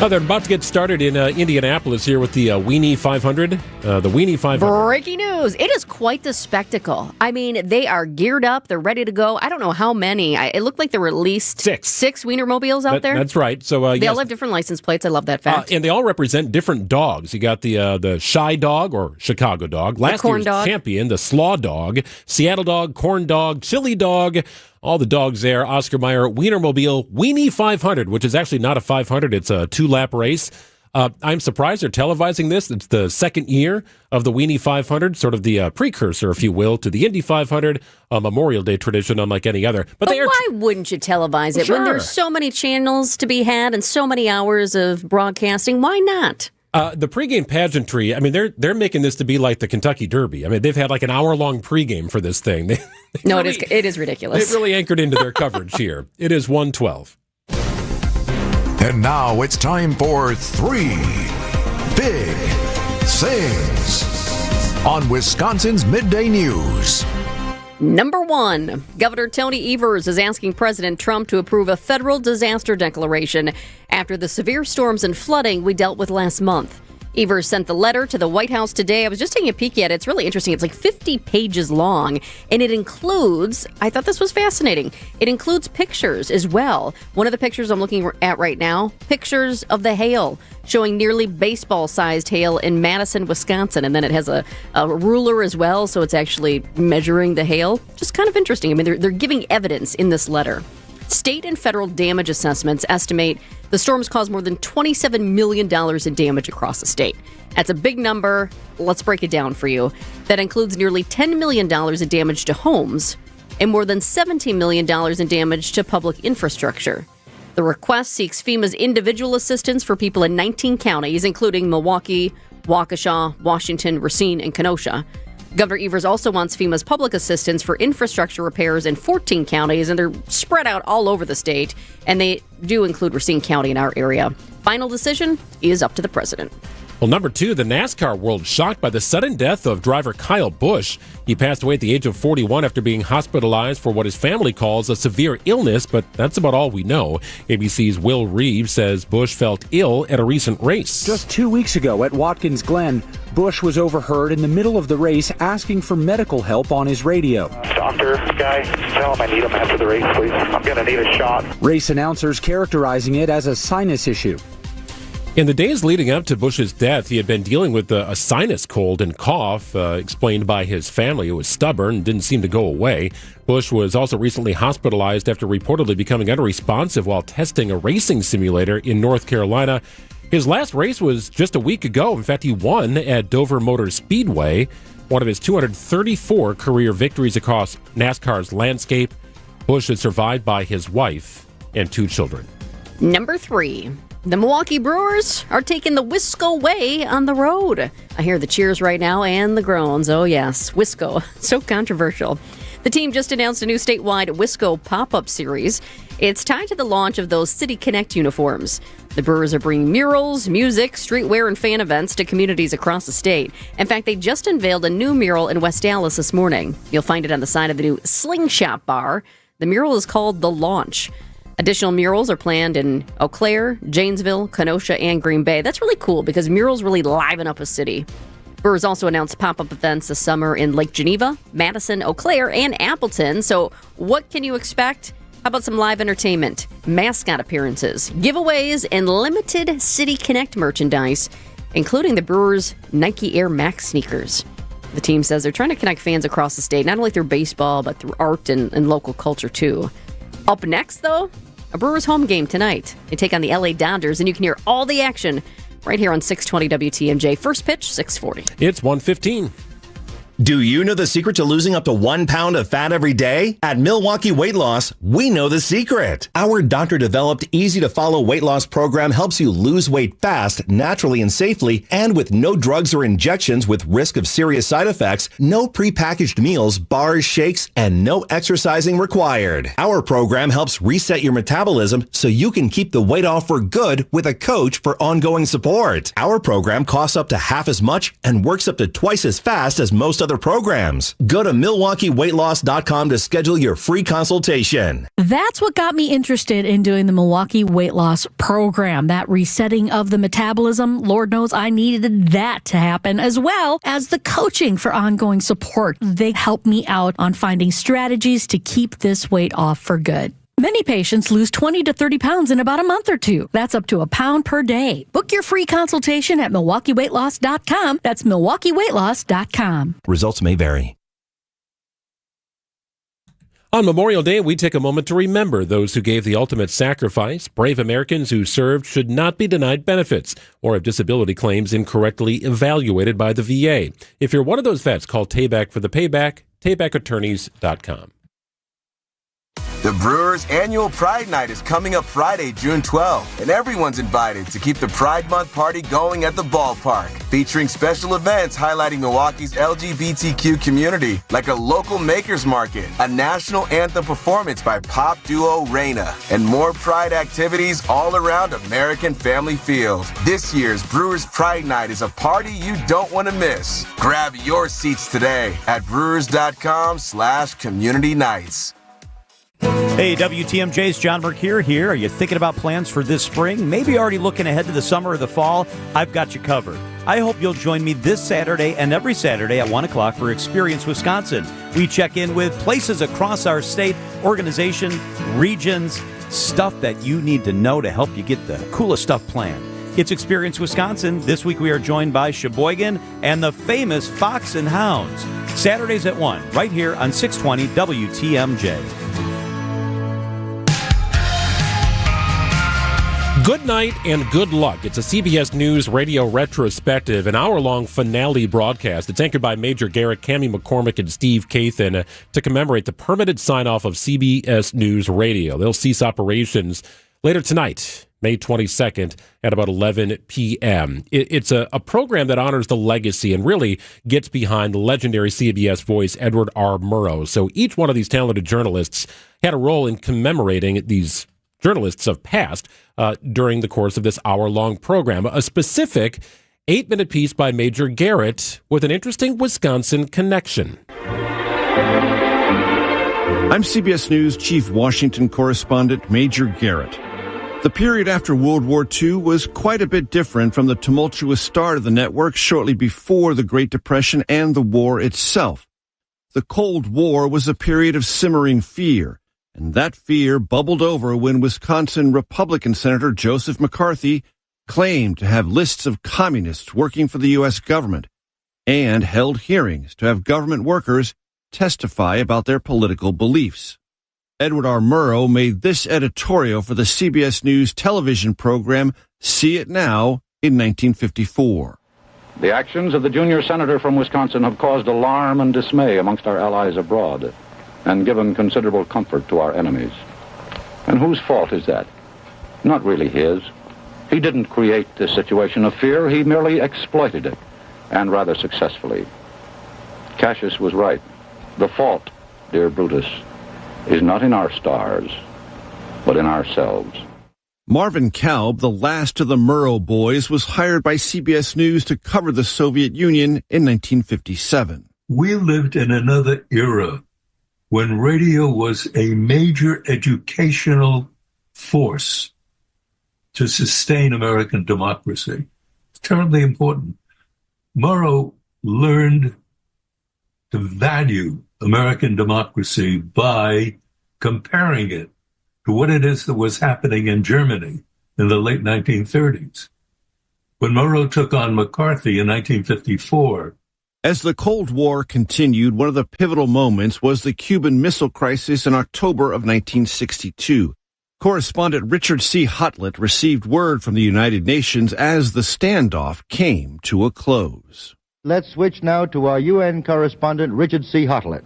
They're about to get started in Indianapolis here with the Weenie 500. The Weenie 500. Breaking news. It is quite the spectacle. I mean, they are geared up. They're ready to go. I don't know how many. It looked like there were at least six Wienermobiles out there. That's right. So they all have different license plates. I love that fact. And they all represent different dogs. You got the Shy Dog or Chicago Dog. Last year's champion, the Slaw Dog, Seattle Dog, Corn Dog, Chili Dog. All the dogs there. Oscar Mayer Wienermobile Weenie 500, which is actually not a 500. It's a 2-lap race. I'm surprised they're televising this. It's the second year of the Weenie 500, sort of the precursor, if you will, to the Indy 500, a Memorial Day tradition unlike any other. But why wouldn't you televise it when there's so many channels to be had and so many hours of broadcasting? Why not? The pregame pageantry, I mean, they're making this to be like the Kentucky Derby. I mean, they've had like an hour-long pregame for this thing. It is ridiculous. They've really anchored into their coverage here. It is 1:12. And now it's time for 3 Big Things on Wisconsin's Midday News. Number 1, Governor Tony Evers is asking President Trump to approve a federal disaster declaration after the severe storms and flooding we dealt with last month. Evers sent the letter to the White House today. I was just taking a peek at it. It's really interesting. It's like 50 pages long, and it includes, I thought this was fascinating, it includes pictures as well. One of the pictures I'm looking at right now, pictures of the hail, showing nearly baseball-sized hail in Madison, Wisconsin. And then it has a ruler as well, so it's actually measuring the hail. Just kind of interesting. I mean, they're giving evidence in this letter. State and federal damage assessments estimate the storms caused more than $27 million in damage across the state. That's a big number. Let's break it down for you. That includes nearly $10 million in damage to homes and more than $17 million in damage to public infrastructure. The request seeks FEMA's individual assistance for people in 19 counties, including Milwaukee, Waukesha, Washington, Racine, and Kenosha. Governor Evers also wants FEMA's public assistance for infrastructure repairs in 14 counties, and they're spread out all over the state, and they do include Racine County in our area. Final decision is up to the president. Well, number 2, the NASCAR world shocked by the sudden death of driver Kyle Busch. He passed away at the age of 41 after being hospitalized for what his family calls a severe illness, but that's about all we know. ABC's Will Reeves says Busch felt ill at a recent race. Just 2 weeks ago at Watkins Glen, Busch was overheard in the middle of the race asking for medical help on his radio. Doctor, guy, tell him I need him after the race, please. I'm going to need a shot. Race announcers characterizing it as a sinus issue. In the days leading up to Busch's death, he had been dealing with a sinus cold and cough, explained by his family. It was stubborn and didn't seem to go away. Busch was also recently hospitalized after reportedly becoming unresponsive while testing a racing simulator in North Carolina. His last race was just a week ago. In fact, he won at Dover Motor Speedway, one of his 234 career victories across NASCAR's landscape. Busch is survived by his wife and 2 children. Number 3. The Milwaukee Brewers are taking the Wisco way on the road. I hear the cheers right now and the groans. Oh, yes, Wisco. So controversial. The team just announced a new statewide Wisco pop-up series. It's tied to the launch of those City Connect uniforms. The Brewers are bringing murals, music, streetwear, and fan events to communities across the state. In fact, they just unveiled a new mural in West Dallas this morning. You'll find it on the side of the new Slingshot Bar. The mural is called The Launch. Additional murals are planned in Eau Claire, Janesville, Kenosha, and Green Bay. That's really cool because murals really liven up a city. Brewers also announced pop-up events this summer in Lake Geneva, Madison, Eau Claire, and Appleton. So what can you expect? How about some live entertainment, mascot appearances, giveaways, and limited City Connect merchandise, including the Brewers' Nike Air Max sneakers. The team says they're trying to connect fans across the state, not only through baseball, but through art and local culture, too. Up next, though, a Brewers home game tonight. They take on the LA Dodgers, and you can hear all the action right here on 620 WTMJ. First pitch, 6:40. It's 1:15. Do you know the secret to losing up to 1 pound of fat every day? At Milwaukee Weight Loss, we know the secret. Our doctor-developed, easy-to-follow weight loss program helps you lose weight fast, naturally and safely, and with no drugs or injections with risk of serious side effects, no prepackaged meals, bars, shakes, and no exercising required. Our program helps reset your metabolism so you can keep the weight off for good with a coach for ongoing support. Our program costs up to half as much and works up to twice as fast as most other programs. Go to MilwaukeeWeightLoss.com to schedule your free consultation. That's what got me interested in doing the Milwaukee Weight Loss program. That resetting of the metabolism, Lord knows I needed that to happen, as well as the coaching for ongoing support. They help me out on finding strategies to keep this weight off for good. Many patients lose 20 to 30 pounds in about a month or two. That's up to a pound per day. Book your free consultation at MilwaukeeWeightLoss.com. That's MilwaukeeWeightLoss.com. Results may vary. On Memorial Day, we take a moment to remember those who gave the ultimate sacrifice. Brave Americans who served should not be denied benefits or have disability claims incorrectly evaluated by the VA. If you're one of those vets, call Tayback for the payback, taybackattorneys.com. The Brewers' annual Pride Night is coming up Friday, June 12th, and everyone's invited to keep the Pride Month party going at the ballpark, featuring special events highlighting Milwaukee's LGBTQ community, like a local makers market, a national anthem performance by pop duo Reina, and more Pride activities all around American Family Field. This year's Brewers' Pride Night is a party you don't want to miss. Grab your seats today at brewers.com/community nights. Hey, WTMJ's John Mercure here. Are you thinking about plans for this spring? Maybe already looking ahead to the summer or the fall? I've got you covered. I hope you'll join me this Saturday and every Saturday at 1 o'clock for Experience Wisconsin. We check in with places across our state, organization, regions, stuff that you need to know to help you get the coolest stuff planned. It's Experience Wisconsin. This week we are joined by Sheboygan and the famous Fox and Hounds. Saturdays at 1, right here on 620 WTMJ. Good night and good luck. It's a CBS News radio retrospective, an hour-long finale broadcast. It's anchored by Major Garrett, Cammie McCormick, and Steve Kathan to commemorate the permanent sign-off of CBS News Radio. They'll cease operations later tonight, May 22nd, at about 11 p.m. It's a program that honors the legacy and really gets behind the legendary CBS voice, Edward R. Murrow. So each one of these talented journalists had a role in commemorating these journalists of past during the course of this hour-long program. A specific 8-minute piece by Major Garrett with an interesting Wisconsin connection. I'm CBS News Chief Washington Correspondent Major Garrett. The period after World War II was quite a bit different from the tumultuous start of the network shortly before the Great Depression and the war itself. The Cold War was a period of simmering fear, and that fear bubbled over when Wisconsin Republican Senator Joseph McCarthy claimed to have lists of communists working for the U.S. government and held hearings to have government workers testify about their political beliefs. Edward R. Murrow made this editorial for the CBS News television program See It Now in 1954. The actions of the junior senator from Wisconsin have caused alarm and dismay amongst our allies abroad, and given considerable comfort to our enemies. And whose fault is that? Not really his. He didn't create this situation of fear, he merely exploited it, and rather successfully. Cassius was right. The fault, dear Brutus, is not in our stars, but in ourselves. Marvin Kalb, the last of the Murrow boys, was hired by CBS News to cover the Soviet Union in 1957. We lived in another era when radio was a major educational force to sustain American democracy. It's terribly important. Murrow learned to value American democracy by comparing it to what it is that was happening in Germany in the late 1930s. When Murrow took on McCarthy in 1954, as the Cold War continued, one of the pivotal moments was the Cuban Missile Crisis in October of 1962. Correspondent Richard C. Hutlett received word from the United Nations as the standoff came to a close. Let's switch now to our UN correspondent, Richard C. Hartlett.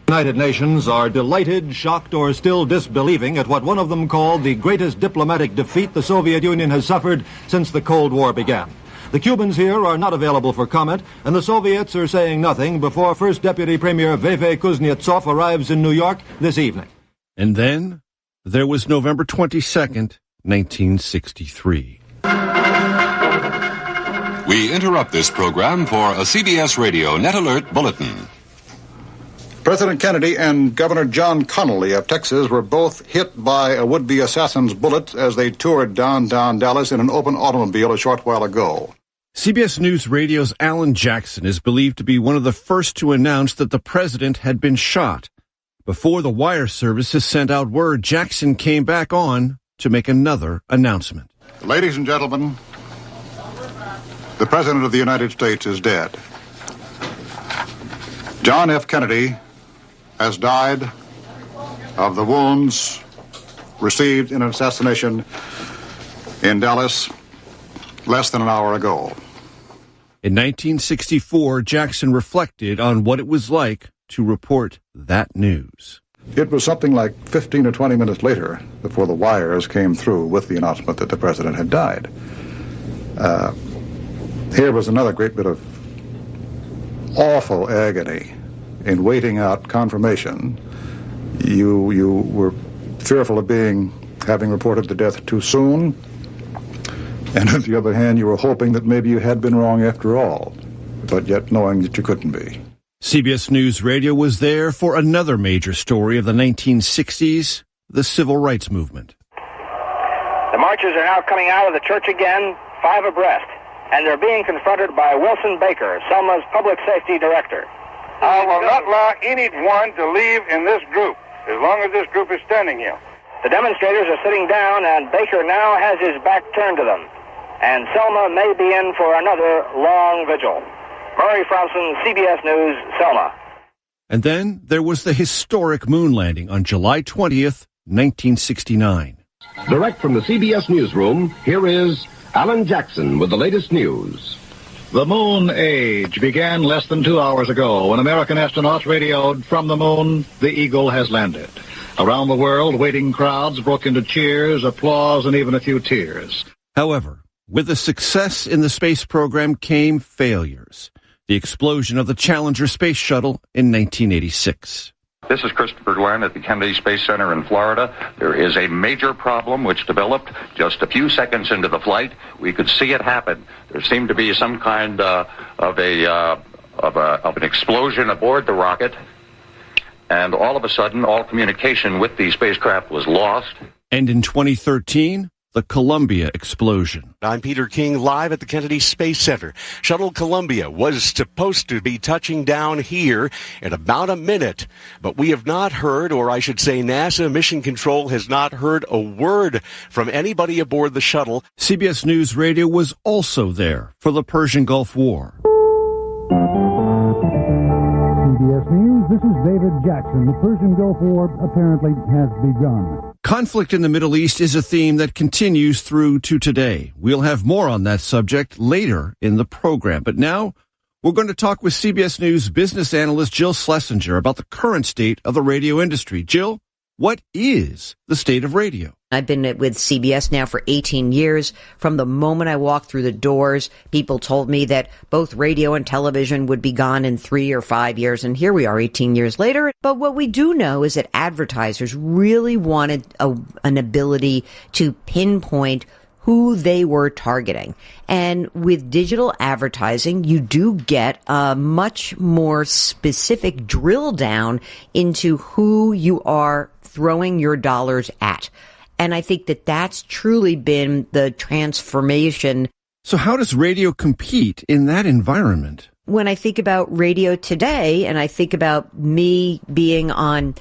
United Nations are delighted, shocked, or still disbelieving at what one of them called the greatest diplomatic defeat the Soviet Union has suffered since the Cold War began. The Cubans here are not available for comment, and the Soviets are saying nothing before First Deputy Premier Veve Kuznetsov arrives in New York this evening. And then there was November 22nd, 1963. We interrupt this program for a CBS Radio Net Alert Bulletin. President Kennedy and Governor John Connally of Texas were both hit by a would-be assassin's bullet as they toured downtown Dallas in an open automobile a short while ago. CBS News Radio's Alan Jackson is believed to be one of the first to announce that the president had been shot. Before the wire services sent out word, Jackson came back on to make another announcement. Ladies and gentlemen, the President of the United States is dead. John F. Kennedy has died of the wounds received in an assassination in Dallas less than an hour ago. In 1964, Jackson reflected on what it was like to report that news. It was something like 15 or 20 minutes later before the wires came through with the announcement that the president had died. Here was another great bit of awful agony in waiting out confirmation. You were fearful of having reported the death too soon, and on the other hand, you were hoping that maybe you had been wrong after all, but yet knowing that you couldn't be. CBS News Radio was there for another major story of the 1960s, the Civil Rights Movement. The marchers are now coming out of the church again, 5 abreast, and they're being confronted by Wilson Baker, Selma's public safety director. I will not allow anyone to leave in this group, as long as this group is standing here. The demonstrators are sitting down, and Baker now has his back turned to them. And Selma may be in for another long vigil. Murray Fromson, CBS News, Selma. And then there was the historic moon landing on July 20th, 1969. Direct from the CBS newsroom, here is Alan Jackson with the latest news. The moon age began less than 2 hours ago when American astronauts radioed from the moon, the Eagle has landed. Around the world, waiting crowds broke into cheers, applause, and even a few tears. However, with the success in the space program came failures. The explosion of the Challenger space shuttle in 1986. This is Christopher Glenn at the Kennedy Space Center in Florida. There is a major problem which developed just a few seconds into the flight. We could see it happen. There seemed to be some kind of an explosion aboard the rocket, and all of a sudden, all communication with the spacecraft was lost. And in 2013, the Columbia explosion. I'm Peter King, live at the Kennedy Space Center. Shuttle Columbia was supposed to be touching down here in about a minute, but we have not heard, or I should say NASA Mission Control has not heard a word from anybody aboard the shuttle. CBS News Radio was also there for the Persian Gulf War. CBS News, this is David Jackson. The Persian Gulf War apparently has begun. Conflict in the Middle East is a theme that continues through to today. We'll have more on that subject later in the program. But now, we're going to talk with CBS News business analyst Jill Schlesinger about the current state of the radio industry. Jill, what is the state of radio? I've been with CBS now for 18 years. From the moment I walked through the doors, people told me that both radio and television would be gone in 3 or 5 years, and here we are 18 years later. But what we do know is that advertisers really wanted an ability to pinpoint who they were targeting. And with digital advertising, you do get a much more specific drill down into who you are throwing your dollars at. And I think that that's truly been the transformation. So how does radio compete in that environment? When I think about radio today, and I think about me being on,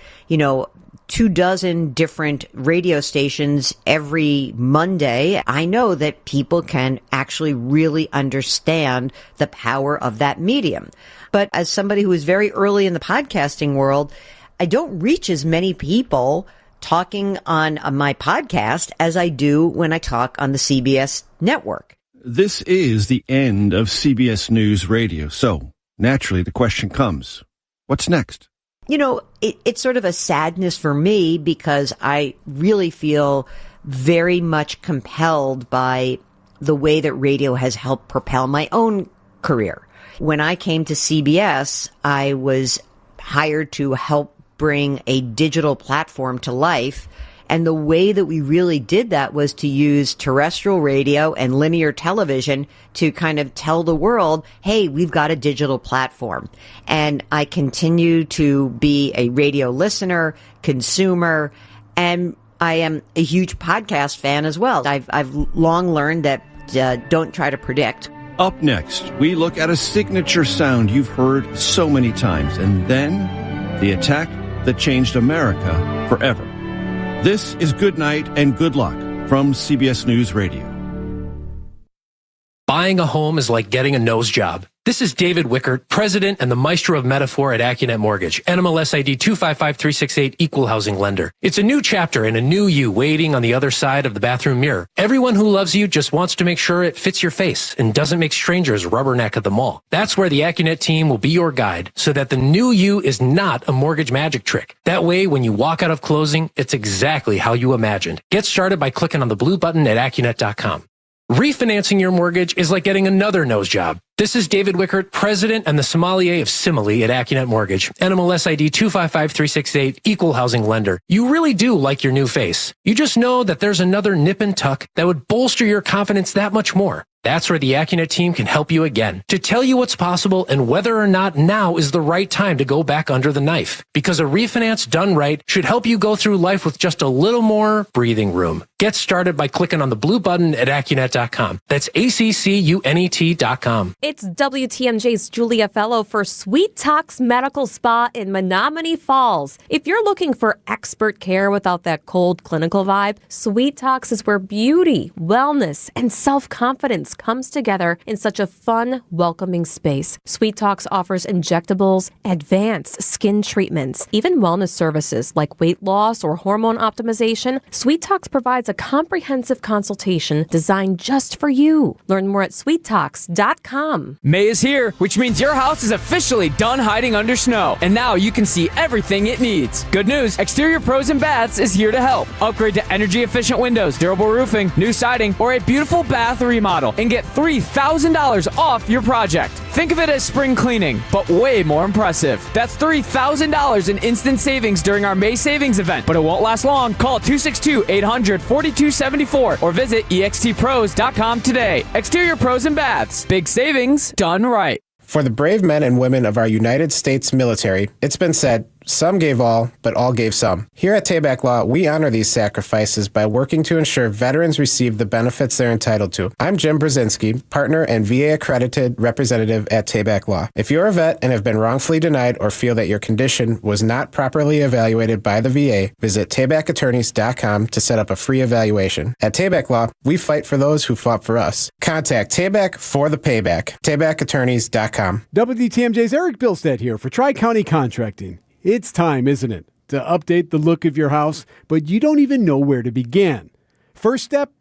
24 different radio stations every Monday, I know that people can actually really understand the power of that medium. But as somebody who is very early in the podcasting world, I don't reach as many people talking on my podcast as I do when I talk on the CBS network. This is the end of CBS News Radio. So, naturally, the question comes, what's next? You know, it's sort of a sadness for me because I really feel very much compelled by the way that radio has helped propel my own career. When I came to CBS, I was hired to help bring a digital platform to life. And the way that we really did that was to use terrestrial radio and linear television to kind of tell the world, hey, we've got a digital platform. And I continue to be a radio listener, consumer, and I am a huge podcast fan as well. I've long learned that don't try to predict. Up next, we look at a signature sound you've heard so many times, and then the attack that changed America forever. This is Good Night and Good Luck from CBS News Radio. Buying a home is like getting a nose job. This is David Wickert, president and the maestro of metaphor at AccuNet Mortgage, NMLS ID 255368, equal housing lender. It's a new chapter and a new you waiting on the other side of the bathroom mirror. Everyone who loves you just wants to make sure it fits your face and doesn't make strangers rubberneck at the mall. That's where the AccuNet team will be your guide so that the new you is not a mortgage magic trick. That way, when you walk out of closing, it's exactly how you imagined. Get started by clicking on the blue button at AccuNet.com. Refinancing your mortgage is like getting another nose job. This is David Wickert, president and the sommelier of simile at AccuNet Mortgage, NMLS ID 255368, equal housing lender. You really do like your new face. You just know that there's another nip and tuck that would bolster your confidence that much more. That's where the AccuNet team can help you again to tell you what's possible and whether or not now is the right time to go back under the knife. Because a refinance done right should help you go through life with just a little more breathing room. Get started by clicking on the blue button at AccuNet.com. That's ACCUNET.com. It's WTMJ's Julia Fellow for Sweet Talks Medical Spa in Menominee Falls. If you're looking for expert care without that cold clinical vibe, Sweet Talks is where beauty, wellness, and self-confidence comes together in such a fun, welcoming space. Sweet Talks offers injectables, advanced skin treatments, even wellness services like weight loss or hormone optimization. Sweet Talks provides a comprehensive consultation designed just for you. Learn more at sweettalks.com. May is here, which means your house is officially done hiding under snow, and now you can see everything it needs. Good news, Exterior Pros and Baths is here to help. Upgrade to energy-efficient windows, durable roofing, new siding, or a beautiful bath remodel, and get $3,000 off your project. Think of it as spring cleaning, but way more impressive. That's $3,000 in instant savings during our May savings event, but it won't last long. Call 262-800-4274 or visit extpros.com today. Exterior Pros and Baths. Big savings done right. For the brave men and women of our United States military, it's been said, some gave all, but all gave some. Here at Tabak Law, we honor these sacrifices by working to ensure veterans receive the benefits they're entitled to. I'm Jim Brzezinski, partner and VA-accredited representative at Tabak Law. If you're a vet and have been wrongfully denied or feel that your condition was not properly evaluated by the VA, visit tabakattorneys.com to set up a free evaluation. At Tabak Law, we fight for those who fought for us. Contact Tabak for the payback. tabakattorneys.com. WTMJ's Eric Bilstead here for Tri-County Contracting. It's time, isn't it, to update the look of your house, but you don't even know where to begin. First step,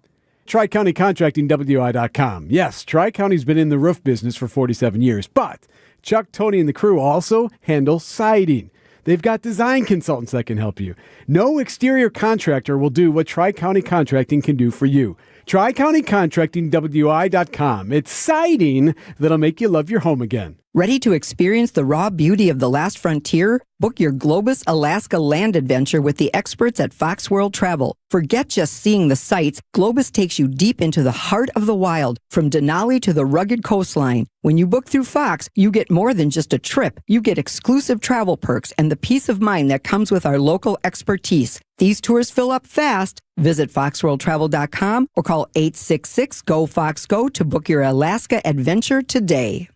TriCountyContractingWI.com. Yes, Tri-County's been in the roof business for 47 years, but Chuck, Tony, and the crew also handle siding. They've got design consultants that can help you. No exterior contractor will do what Tri-County Contracting can do for you. TriCountyContractingWI.com. It's siding that'll make you love your home again. Ready to experience the raw beauty of the last frontier? Book your Globus Alaska land adventure with the experts at Fox World Travel. Forget just seeing the sights. Globus takes you deep into the heart of the wild, from Denali to the rugged coastline. When you book through Fox, you get more than just a trip. You get exclusive travel perks and the peace of mind that comes with our local expertise. These tours fill up fast. Visit foxworldtravel.com or call 866-GO-FOX-GO to book your Alaska adventure today.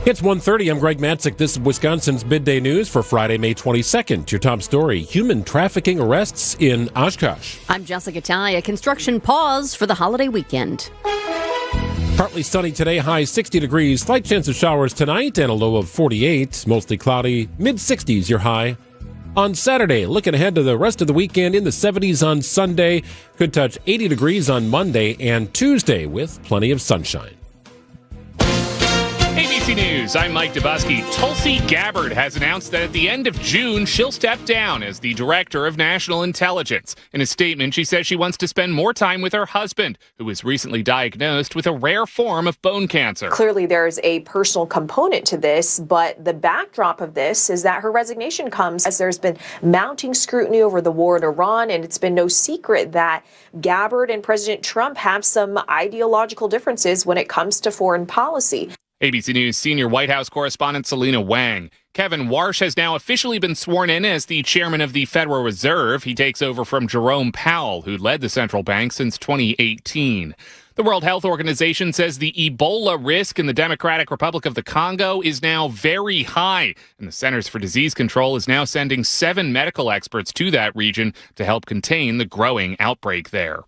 It's 1:30. I'm Greg Matzik. This is Wisconsin's Midday News for Friday, May 22nd. Your top story, human trafficking arrests in Oshkosh. I'm Jessica Talia. Construction pause for the holiday weekend. Partly sunny today, high 60 degrees. Slight chance of showers tonight and a low of 48. Mostly cloudy, mid-60s your high. on Saturday. Looking ahead to the rest of the weekend, in the 70s on Sunday. Could touch 80 degrees on Monday and Tuesday with plenty of sunshine. ABC News, I'm Mike Dubusky. Tulsi Gabbard has announced that at the end of June, she'll step down as the Director of National Intelligence. In a statement, she says she wants to spend more time with her husband, who was recently diagnosed with a rare form of bone cancer. Clearly, there's a personal component to this, but the backdrop of this is that her resignation comes as there's been mounting scrutiny over the war in Iran, and it's been no secret that Gabbard and President Trump have some ideological differences when it comes to foreign policy. ABC News senior White House correspondent Selena Wang. Kevin Warsh has now officially been sworn in as the chairman of the Federal Reserve. He takes over from Jerome Powell, who led the central bank since 2018. The World Health Organization says the Ebola risk in the Democratic Republic of the Congo is now very high, and the Centers for Disease Control is now sending 7 medical experts to that region to help contain the growing outbreak there.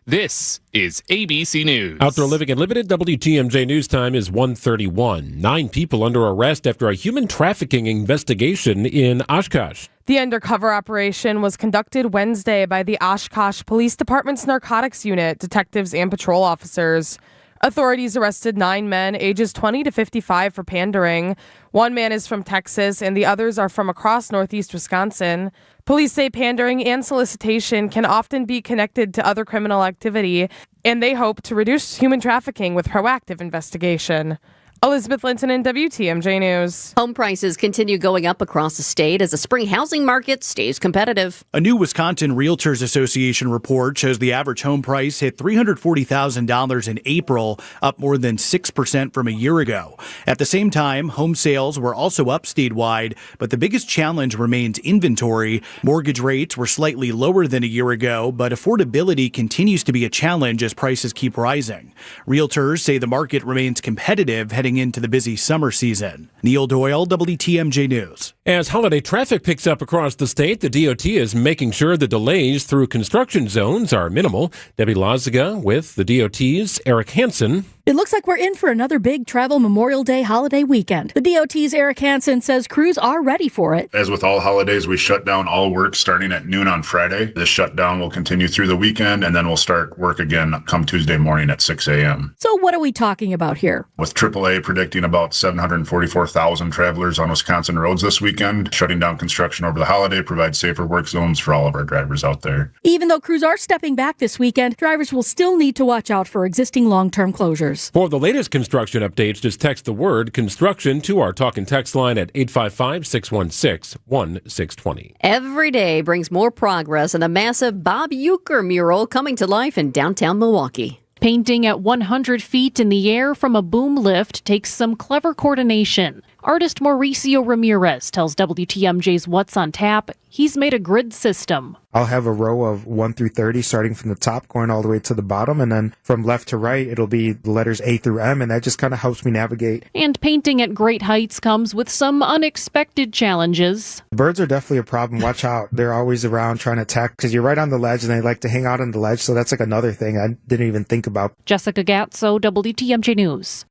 This is ABC News. Outdoor Living Unlimited, WTMJ News Time is 1:31. 9 people under arrest after a human trafficking investigation in Oshkosh. The undercover operation was conducted Wednesday by the Oshkosh Police Department's Narcotics Unit, detectives and patrol officers. Authorities arrested 9 men ages 20 to 55 for pandering. 1 man is from Texas and the others are from across northeast Wisconsin. Police say pandering and solicitation can often be connected to other criminal activity, and they hope to reduce human trafficking with proactive investigation. Elizabeth Linton in WTMJ News. Home prices continue going up across the state as the spring housing market stays competitive. A new Wisconsin Realtors Association report shows the average home price hit $340,000 in April, up more than 6% from a year ago. At the same time, home sales were also up statewide, but the biggest challenge remains inventory. Mortgage rates were slightly lower than a year ago, but affordability continues to be a challenge as prices keep rising. Realtors say the market remains competitive heading into the busy summer season. Neil Doyle, WTMJ News. As holiday traffic picks up across the state, the DOT is making sure the delays through construction zones are minimal. Debbie Loziga with the DOT's Eric Hansen. It looks like we're in for another big travel Memorial Day holiday weekend. The DOT's Eric Hansen says crews are ready for it. As with all holidays, we shut down all work starting at noon on Friday. This shutdown will continue through the weekend, and then we'll start work again come Tuesday morning at 6 a.m. So what are we talking about here? With AAA predicting about 744,000 travelers on Wisconsin roads this weekend, shutting down construction over the holiday provides safer work zones for all of our drivers out there. Even though crews are stepping back this weekend, drivers will still need to watch out for existing long-term closures. For the latest construction updates, just text the word construction to our talk and text line at 855-616-1620. Every day brings more progress in the massive Bob Uecker mural coming to life in downtown Milwaukee. Painting at 100 feet in the air from a boom lift takes some clever coordination. Artist Mauricio Ramirez tells WTMJ's What's on Tap he's made a grid system. I'll have a row of 1 through 30 starting from the top going all the way to the bottom, and then from left to right it'll be the letters A through M, and that just kind of helps me navigate. And painting at great heights comes with some unexpected challenges. Birds are definitely a problem. Watch out. They're always around trying to attack because you're right on the ledge and they like to hang out on the ledge, so that's like another thing I didn't even think about. Jessica Gatso, WTMJ News.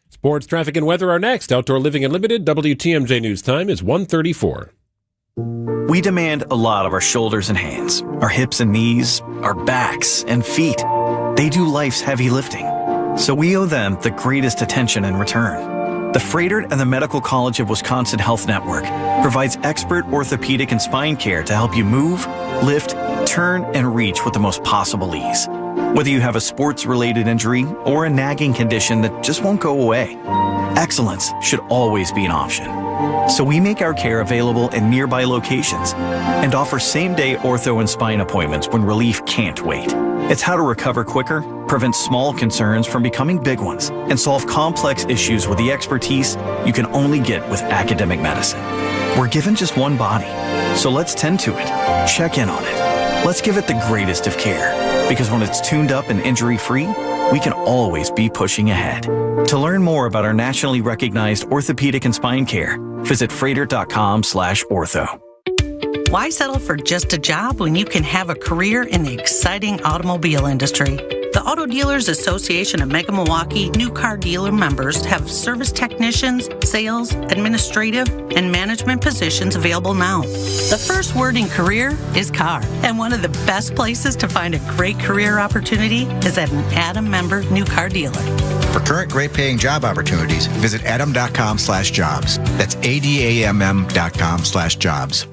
Sports, traffic, and weather are next. Outdoor Living Unlimited, WTMJ News Time is 1:34. We demand a lot of our shoulders and hands, our hips and knees, our backs and feet. They do life's heavy lifting, so we owe them the greatest attention in return. The Froedtert and the Medical College of Wisconsin Health Network provides expert orthopedic and spine care to help you move, lift, turn, and reach with the most possible ease. Whether you have a sports-related injury or a nagging condition that just won't go away, excellence should always be an option. So we make our care available in nearby locations and offer same-day ortho and spine appointments when relief can't wait. It's how to recover quicker, prevent small concerns from becoming big ones, and solve complex issues with the expertise you can only get with academic medicine. We're given just one body, so let's tend to it, check in on it. Let's give it the greatest of care, because when it's tuned up and injury-free, we can always be pushing ahead. To learn more about our nationally recognized orthopedic and spine care, visit froedtert.com/ortho. Why settle for just a job when you can have a career in the exciting automobile industry? The Auto Dealers Association of Mega Milwaukee new car dealer members have service technicians, sales, administrative, and management positions available now. The first word in career is car, and one of the best places to find a great career opportunity is at an Adam member new car dealer. For current great paying job opportunities, visit adam.com/jobs. That's ADAMM.com/jobs.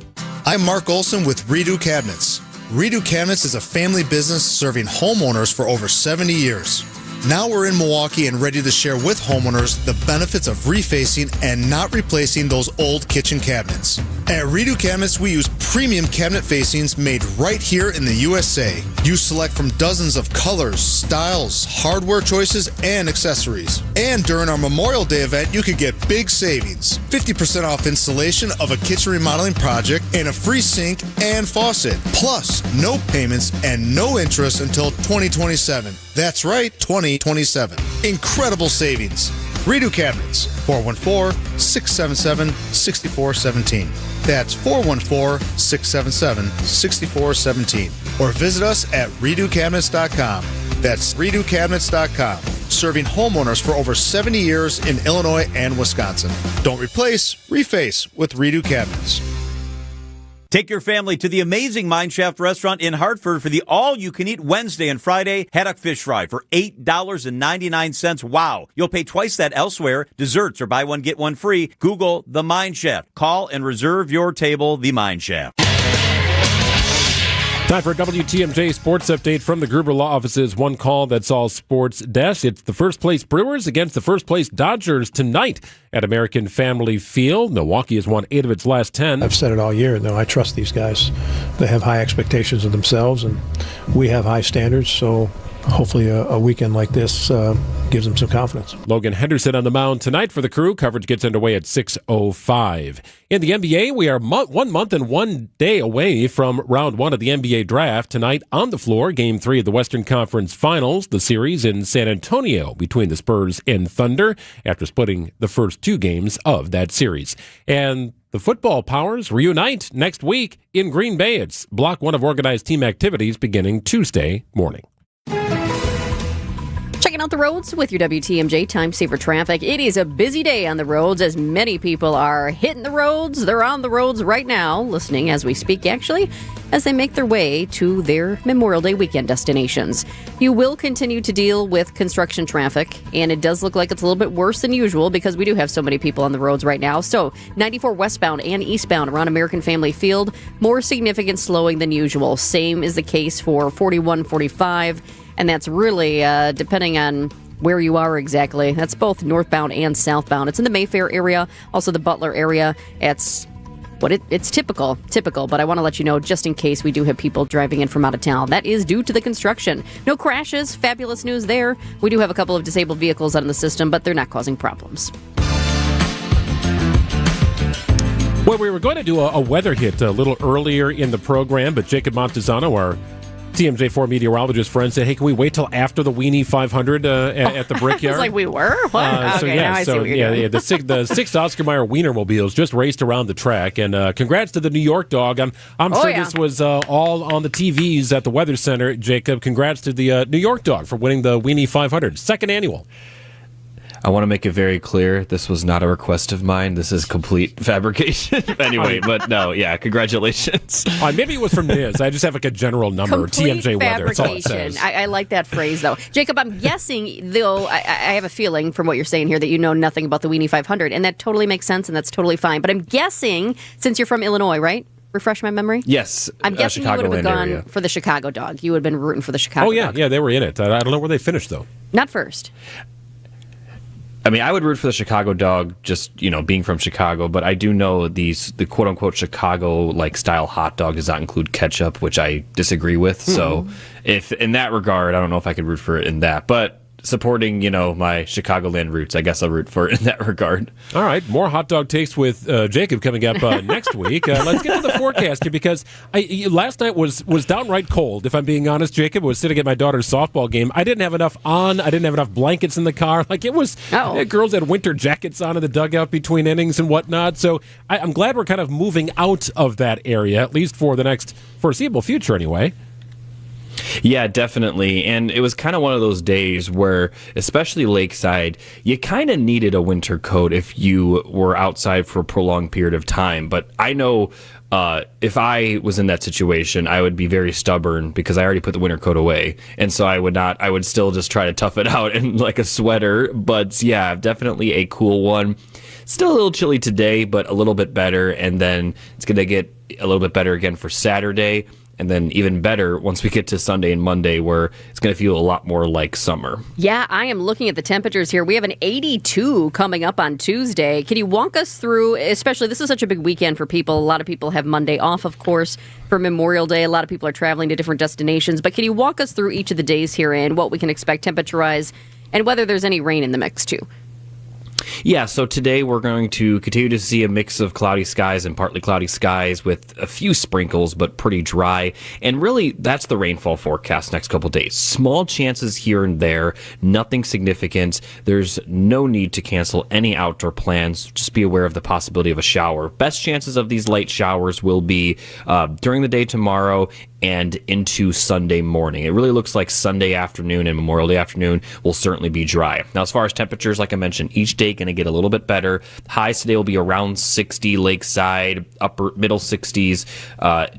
I'm Mark Olson with Redo Cabinets. Redo Cabinets is a family business serving homeowners for over 70 years. Now we're in Milwaukee and ready to share with homeowners the benefits of refacing and not replacing those old kitchen cabinets. At Redo Cabinets, we use premium cabinet facings made right here in the USA. You select from dozens of colors, styles, hardware choices, and accessories. And during our Memorial Day event, you could get big savings. 50% off installation of a kitchen remodeling project and a free sink and faucet. Plus, no payments and no interest until 2027. That's right, 2027. Incredible savings. Redo Cabinets, 414-677-6417. That's 414-677-6417. Or visit us at redocabinets.com. That's redocabinets.com. Serving homeowners for over 70 years in Illinois and Wisconsin. Don't replace, reface with Redo Cabinets. Take your family to the amazing Mineshaft restaurant in Hartford for the all-you-can-eat Wednesday and Friday haddock fish fry for $8.99. Wow. You'll pay twice that elsewhere. Desserts are buy one, get one free. Google The Mineshaft. Call and reserve your table, The Mineshaft. Time for a WTMJ sports update from the Gruber Law Office's One Call That's All Sports desk. It's the first place Brewers against the first place Dodgers tonight at American Family Field. Milwaukee has won 8 of its last 10. I've said it all year, though. I trust these guys. They have high expectations of themselves, and we have high standards, so hopefully a weekend like this gives them some confidence. Logan Henderson on the mound tonight for the Crew. Coverage gets underway at 6:05. In the NBA, we are 1 month and 1 day away from round 1 of the NBA draft. Tonight on the floor, Game 3 of the Western Conference Finals, the series in San Antonio between the Spurs and Thunder after splitting the first 2 games of that series. And the football powers reunite next week in Green Bay. It's Block 1 of organized team activities beginning Tuesday morning. Checking out the roads with your WTMJ Time Saver Traffic. It is a busy day on the roads as many people are hitting the roads. They're on the roads right now, listening as we speak, actually, as they make their way to their Memorial Day weekend destinations. You will continue to deal with construction traffic, and it does look like it's a little bit worse than usual because we do have so many people on the roads right now. So 94 westbound and eastbound around American Family Field, more significant slowing than usual. Same is the case for 41, 45. And that's really depending on where you are exactly. That's both northbound and southbound. It's in the Mayfair area, also the Butler area. It's typical, but I want to let you know just in case we do have people driving in from out of town. That is due to the construction. No crashes, fabulous news there. We do have a couple of disabled vehicles out in the system, but they're not causing problems. Well, we were going to do a weather hit a little earlier in the program, but Jacob Montezano, our TMJ4 meteorologist friend, said, hey, can we wait till after the Weenie 500 at the Brickyard? It's like we were? What? Now I see what you're doing. The 6th Oscar Mayer Wienermobiles just raced around the track, and congrats to the New York dog. I'm sure this was all on the TVs at the Weather Center. Jacob, congrats to the New York dog for winning the Weenie 500, second annual. I want to make it very clear, this was not a request of mine. This is complete fabrication. Anyway, but no, yeah, congratulations. Maybe it was from Niz. I just have like a general number, Complete TMJ weather. That's all it fabrication. says. I like that phrase, though. Jacob, I'm guessing, though, I have a feeling from what you're saying here that you know nothing about the Weenie 500, and that totally makes sense, and that's totally fine. But I'm guessing, since you're from Illinois, right? Refresh my memory? Yes. I'm guessing you would have gone area. for the Chicago dog. You would have been rooting for the Chicago dog. Yeah, they were in it. I don't know where they finished, though. Not first. I mean, I would root for the Chicago dog just, being from Chicago, but I do know the quote-unquote Chicago-like style hot dog does not include ketchup, which I disagree with. So if in that regard, I don't know if I could root for it in that. But supporting, my Chicagoland roots, I guess I'll root for it in that regard. All right, more hot dog takes with Jacob coming up next week. Let's get to the forecast here because last night was downright cold, if I'm being honest. Jacob was sitting at my daughter's softball game. I didn't have enough on. I didn't have enough blankets in the car. Like it was, girls had winter jackets on in the dugout between innings and whatnot. So I'm glad we're kind of moving out of that area, at least for the next foreseeable future anyway. Yeah, definitely. And it was kind of one of those days where, especially lakeside, you kind of needed a winter coat if you were outside for a prolonged period of time. But I know if I was in that situation, I would be very stubborn because I already put the winter coat away. And so I would still just try to tough it out in like a sweater. But yeah, definitely a cool one. Still a little chilly today, but a little bit better. And then it's going to get a little bit better again for Saturday. And then even better once we get to Sunday and Monday, where it's going to feel a lot more like summer. Yeah, I am looking at the temperatures here. We have an 82 coming up on Tuesday. Can you walk us through, especially this is such a big weekend for people. A lot of people have Monday off, of course, for Memorial Day. A lot of people are traveling to different destinations. But can you walk us through each of the days here and what we can expect temperature-wise and whether there's any rain in the mix, too? Yeah, so today we're going to continue to see a mix of cloudy skies and partly cloudy skies with a few sprinkles, but pretty dry. And really, that's the rainfall forecast next couple days. Small chances here and there, nothing significant. There's no need to cancel any outdoor plans. Just be aware of the possibility of a shower. Best chances of these light showers will be during the day tomorrow and into Sunday morning. It really looks like Sunday afternoon and Memorial Day afternoon will certainly be dry. Now, as far as temperatures, like I mentioned, each day going to get a little bit better. Highs today will be around 60 lakeside, middle 60s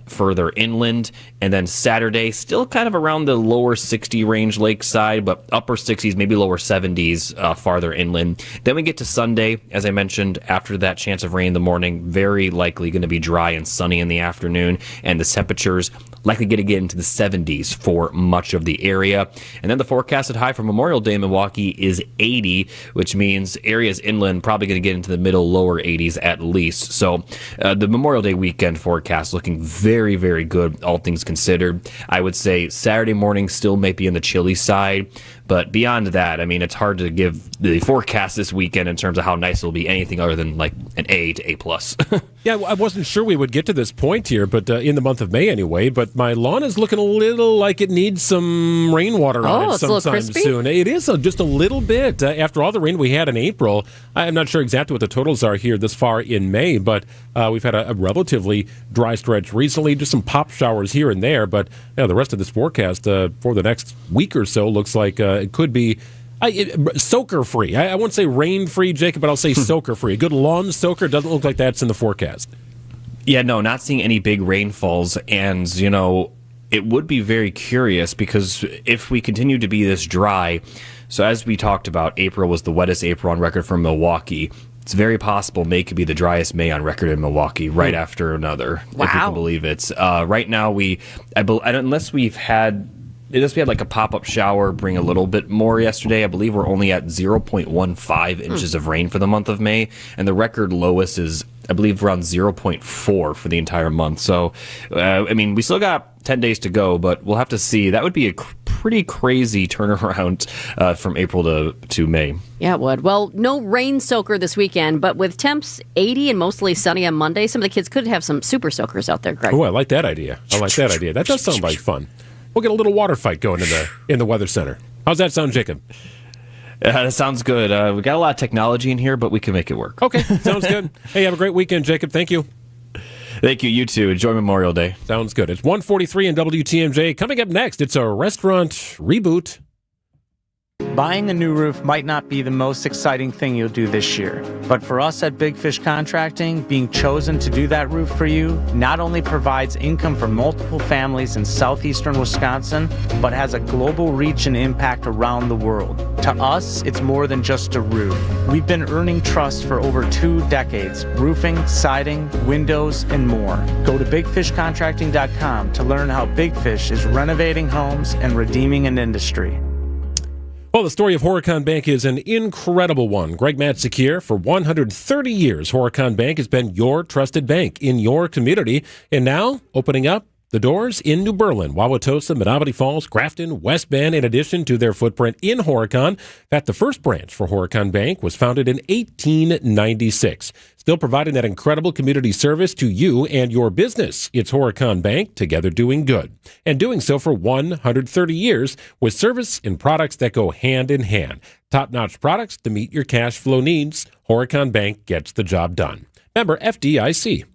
further inland. And then Saturday, still kind of around the lower 60 range lakeside, but upper 60s, maybe lower 70s farther inland. Then we get to Sunday, as I mentioned, after that chance of rain in the morning, very likely going to be dry and sunny in the afternoon. And the temperatures likely going to get into the 70s for much of the area. And then the forecasted high for Memorial Day in Milwaukee is 80, which means areas inland probably going to get into the middle lower 80s at least. So the Memorial Day weekend forecast looking very, very good, all things considered. I would say Saturday morning still may be in the chilly side, but beyond that, I mean, it's hard to give the forecast this weekend in terms of how nice it'll be anything other than like an A to A+. Yeah, I wasn't sure we would get to this point here, but in the month of May anyway. But my lawn is looking a little like it needs some rainwater on it sometime soon. It is just a little bit. After all the rain we had in April, I'm not sure exactly what the totals are here this far in May, but we've had a relatively dry stretch recently, just some pop showers here and there. But the rest of this forecast for the next week or so looks like it could be soaker-free. I won't say rain-free, Jacob, but I'll say soaker-free. A good lawn soaker doesn't look like that's in the forecast. Yeah, no, not seeing any big rainfalls. And, it would be very curious because if we continue to be this dry, so as we talked about, April was the wettest April on record for Milwaukee. It's very possible May could be the driest May on record in Milwaukee right after another, if you can believe it. Right now, unless we had like a pop-up shower bring a little bit more yesterday. I believe we're only at 0.15 inches of rain for the month of May, and the record lowest is, I believe, around 0.4 for the entire month. So, we still got 10 days to go, but we'll have to see. That would be a pretty crazy turnaround from April to May. Yeah, it would. Well, no rain soaker this weekend, but with temps 80 and mostly sunny on Monday, some of the kids could have some super soakers out there, Greg. Oh, I like that idea. That does sound like fun. We'll get a little water fight going in the Weather Center. How's that sound, Jacob? That sounds good. We got a lot of technology in here, but we can make it work. Okay, sounds good. Hey, have a great weekend, Jacob. Thank you. Thank you. You too. Enjoy Memorial Day. Sounds good. It's 1:43 in WTMJ. Coming up next, it's a restaurant reboot. Buying a new roof might not be the most exciting thing you'll do this year, but for us at Big Fish Contracting, being chosen to do that roof for you not only provides income for multiple families in southeastern Wisconsin, but has a global reach and impact around the world. To us, it's more than just a roof. We've been earning trust for over 2 decades, roofing, siding, windows, and more. Go to bigfishcontracting.com to learn how Big Fish is renovating homes and redeeming an industry. Well, the story of Horicon Bank is an incredible one. Greg Matzik here. For 130 years, Horicon Bank has been your trusted bank in your community. And now, opening up the doors in New Berlin, Wauwatosa, Menominee Falls, Grafton, West Bend, in addition to their footprint in Horicon. In fact, the first branch for Horicon Bank was founded in 1896. Still providing that incredible community service to you and your business. It's Horicon Bank, together doing good. And doing so for 130 years with service and products that go hand in hand. Top-notch products to meet your cash flow needs. Horicon Bank gets the job done. Member FDIC.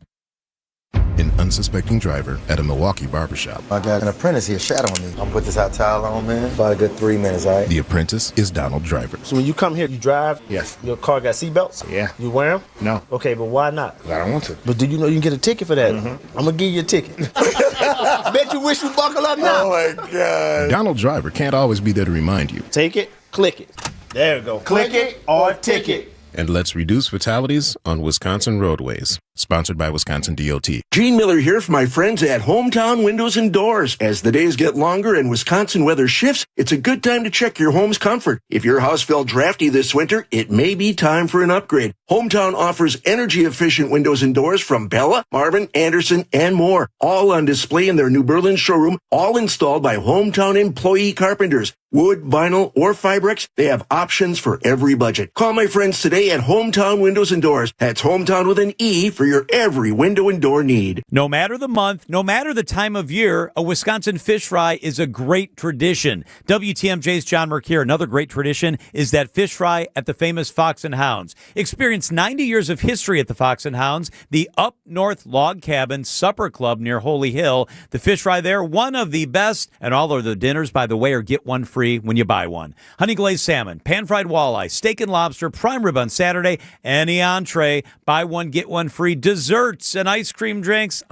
An unsuspecting driver at a Milwaukee barbershop. I got an apprentice here shadowing me. I'm gonna put this hot towel on, man. About a good 3 minutes, all right? The apprentice is Donald Driver. So when you come here, you drive? Yes. Your car got seatbelts? Yeah. You wear them? No. Okay, but why not? I don't want to. But do you know you can get a ticket for that? I'm gonna give you a ticket. Bet you wish you buckle up now. Oh my God. Donald Driver can't always be there to remind you. Take it, click it. There you go. Click it or ticket. And let's reduce fatalities on Wisconsin roadways. Sponsored by Wisconsin DOT. Gene Miller here for my friends at Hometown Windows and Doors. As the days get longer and Wisconsin weather shifts, it's a good time to check your home's comfort. If your house felt drafty this winter, it may be time for an upgrade. Hometown offers energy-efficient windows and doors from Bella, Marvin, Anderson, and more. All on display in their New Berlin showroom, all installed by Hometown employee carpenters. Wood, vinyl, or Fibrex, they have options for every budget. Call my friends today at Hometown Windows and Doors. That's Hometown with an E for your every window and door need. No matter the month, no matter the time of year, a Wisconsin fish fry is a great tradition. WTMJ's John Mercure. Another great tradition is that fish fry at the famous Fox and Hounds. Experience 90 years of history at the Fox and Hounds, the Up North Log Cabin Supper Club near Holy Hill. The fish fry there, one of the best, and all of the dinners, by the way, are get one free when you buy one. Honey glazed salmon, pan-fried walleye, steak and lobster, prime rib on Saturday, any entree, buy one, get one free. Desserts and ice cream drinks,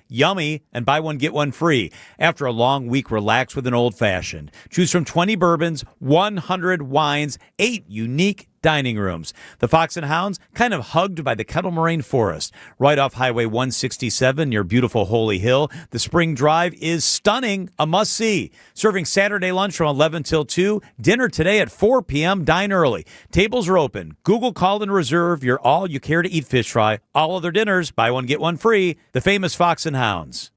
yummy, and buy one, get one free. After a long week, relax with an old-fashioned. Choose from 20 bourbons, 100 wines, 8 unique dining rooms. The Fox and Hounds, kind of hugged by the Kettle Moraine Forest. Right off Highway 167 near beautiful Holy Hill. The Spring Drive is stunning, a must-see. Serving Saturday lunch from 11 till 2. Dinner today at 4 p.m. Dine early. Tables are open. Google, call, and reserve your all-you-care-to-eat fish fry. All other dinners, buy one, get one free. The famous Fox and Hounds.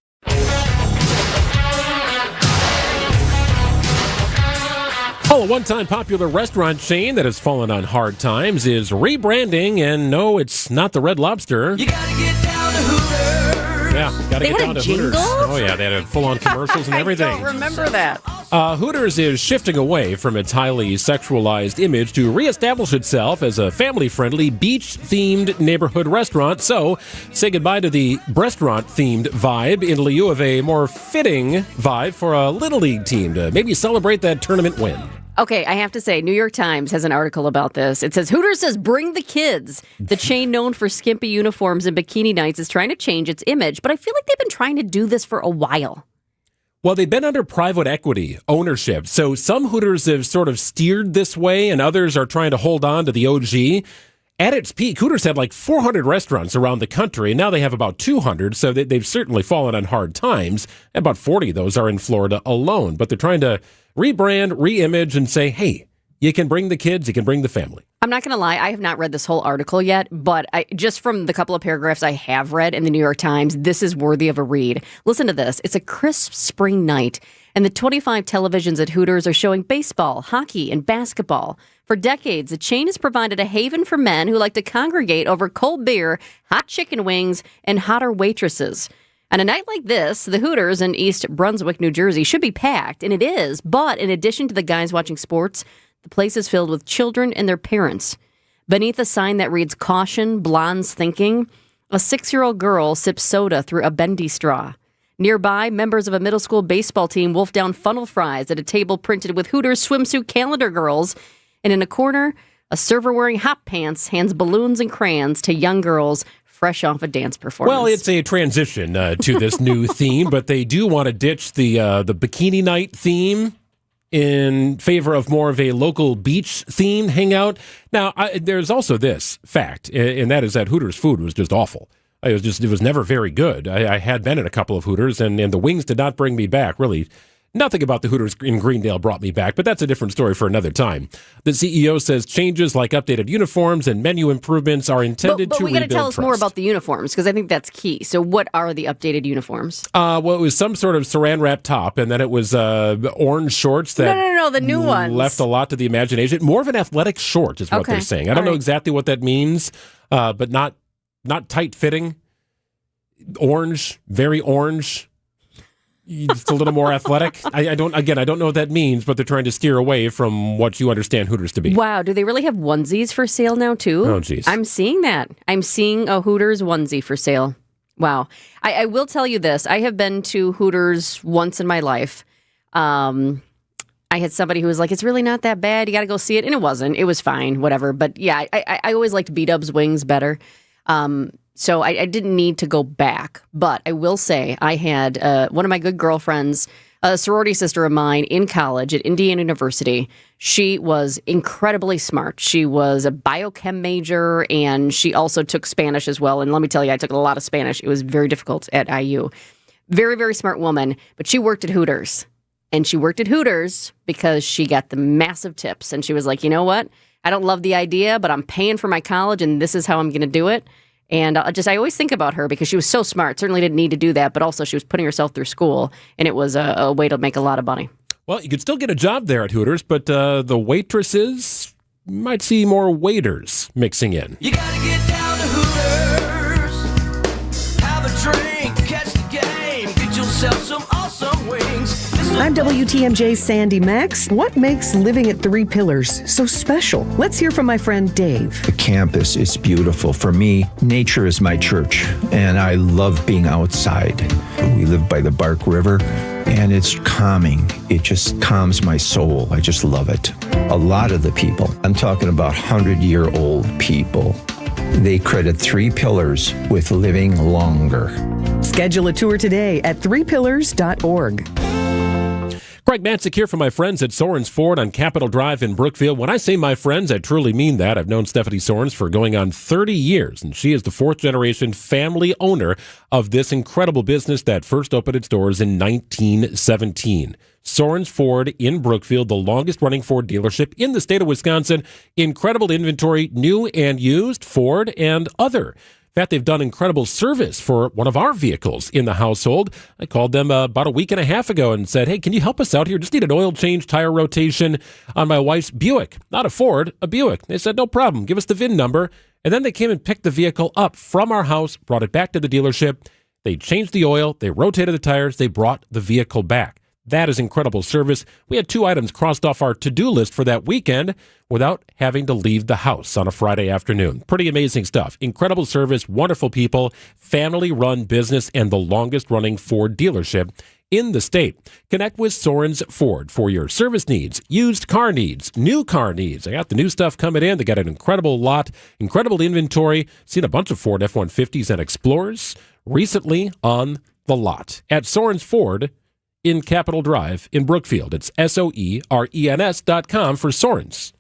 Oh, a one-time popular restaurant chain that has fallen on hard times is rebranding, and no, it's not the Red Lobster. You gotta get down to Hooters. Yeah, gotta get down to Hooters. Oh, yeah, they had full-on commercials and everything. I don't remember that. Hooters is shifting away from its highly sexualized image to reestablish itself as a family-friendly, beach-themed neighborhood restaurant. So, say goodbye to the restaurant-themed vibe in lieu of a more fitting vibe for a Little League team to maybe celebrate that tournament win. Okay, I have to say, New York Times has an article about this. It says, Hooters says, bring the kids. The chain known for skimpy uniforms and bikini nights is trying to change its image, but I feel like they've been trying to do this for a while. Well, they've been under private equity ownership, so some Hooters have sort of steered this way, and others are trying to hold on to the OG. At its peak, Hooters had like 400 restaurants around the country, and now they have about 200, so they've certainly fallen on hard times. About 40 of those are in Florida alone, but they're trying to rebrand, reimage, and say, hey, you can bring the kids, you can bring the family. I'm not going to lie, I have not read this whole article yet, but just from the couple of paragraphs I have read in the New York Times, this is worthy of a read. Listen to this. It's a crisp spring night, and the 25 televisions at Hooters are showing baseball, hockey, and basketball. For decades, the chain has provided a haven for men who like to congregate over cold beer, hot chicken wings, and hotter waitresses. On a night like this, the Hooters in East Brunswick, New Jersey, should be packed, and it is. But in addition to the guys watching sports, the place is filled with children and their parents. Beneath a sign that reads, Caution, Blondes Thinking, a 6-year-old girl sips soda through a bendy straw. Nearby, members of a middle school baseball team wolf down funnel fries at a table printed with Hooters swimsuit calendar girls. And in a corner, a server wearing hot pants hands balloons and crayons to young girls fresh off a dance performance. Well, it's a transition to this new theme, but they do want to ditch the bikini night theme in favor of more of a local beach themed hangout. Now, there's also this fact, and that is that Hooters food was just awful. It was never very good. I had been in a couple of Hooters, and the wings did not bring me back, really. Nothing about the Hooters in Greendale brought me back, but that's a different story for another time. The CEO says changes like updated uniforms and menu improvements are intended to rebuild trust. But we got to tell us more about the uniforms, because I think that's key. So what are the updated uniforms? Well, it was some sort of saran wrap top, and then it was orange shorts that No, the new ones. Left a lot to the imagination. More of an athletic short is what they're saying. I don't know exactly what that means, but not tight-fitting. Orange, very orange. Just a little more athletic. I don't know what that means, but they're trying to steer away from what you understand Hooters to be. Wow, do they really have onesies for sale now, too? Oh, geez. I'm seeing that. I'm seeing a Hooters onesie for sale. Wow. I will tell you this. I have been to Hooters once in my life. I had somebody who was like, it's really not that bad. You got to go see it. And it wasn't. It was fine, whatever. But yeah, I always liked B-Dub's wings better. So I didn't need to go back. But I will say I had one of my good girlfriends, a sorority sister of mine in college at Indiana University. She was incredibly smart. She was a biochem major, and she also took Spanish as well. And let me tell you, I took a lot of Spanish. It was very difficult at IU. Very, very smart woman. But she worked at Hooters. And she worked at Hooters because she got the massive tips. And she was like, you know what? I don't love the idea, but I'm paying for my college, and this is how I'm going to do it. And I always think about her because she was so smart. Certainly didn't need to do that, but also she was putting herself through school, and it was a way to make a lot of money. Well, you could still get a job there at Hooters, but the waitresses might see more waiters mixing in. You gotta get down to Hooters, have a drink, catch the game, get yourself some awesome wings. I'm WTMJ's Sandy Max. What makes living at Three Pillars so special? Let's hear from my friend Dave. The campus is beautiful. For me, nature is my church, and I love being outside. We live by the Bark River, and it's calming. It just calms my soul. I just love it. A lot of the people, I'm talking about 100-year-old people, they credit Three Pillars with living longer. Schedule a tour today at threepillars.org. Craig Matzik here from my friends at Sorens Ford on Capitol Drive in Brookfield. When I say my friends, I truly mean that. I've known Stephanie Sorens for going on 30 years, and she is the fourth-generation family owner of this incredible business that first opened its doors in 1917. Sorens Ford in Brookfield, the longest-running Ford dealership in the state of Wisconsin. Incredible inventory, new and used, Ford and other. In fact, they've done incredible service for one of our vehicles in the household. I called them about a week and a half ago and said, hey, can you help us out here? Just need an oil change, tire rotation on my wife's Buick. Not a Ford, a Buick. They said, no problem. Give us the VIN number. And then they came and picked the vehicle up from our house, brought it back to the dealership. They changed the oil. They rotated the tires. They brought the vehicle back. That is incredible service. We had 2 items crossed off our to-do list for that weekend without having to leave the house on a Friday afternoon. Pretty amazing stuff. Incredible service, wonderful people, family-run business, and the longest-running Ford dealership in the state. Connect with Sorens Ford for your service needs, used car needs, new car needs. They got the new stuff coming in. They got an incredible lot, incredible inventory. Seen a bunch of Ford F-150s and Explorers recently on the lot at Sorens Ford in Capitol Drive in Brookfield. It's SOERENS.com for Sorens.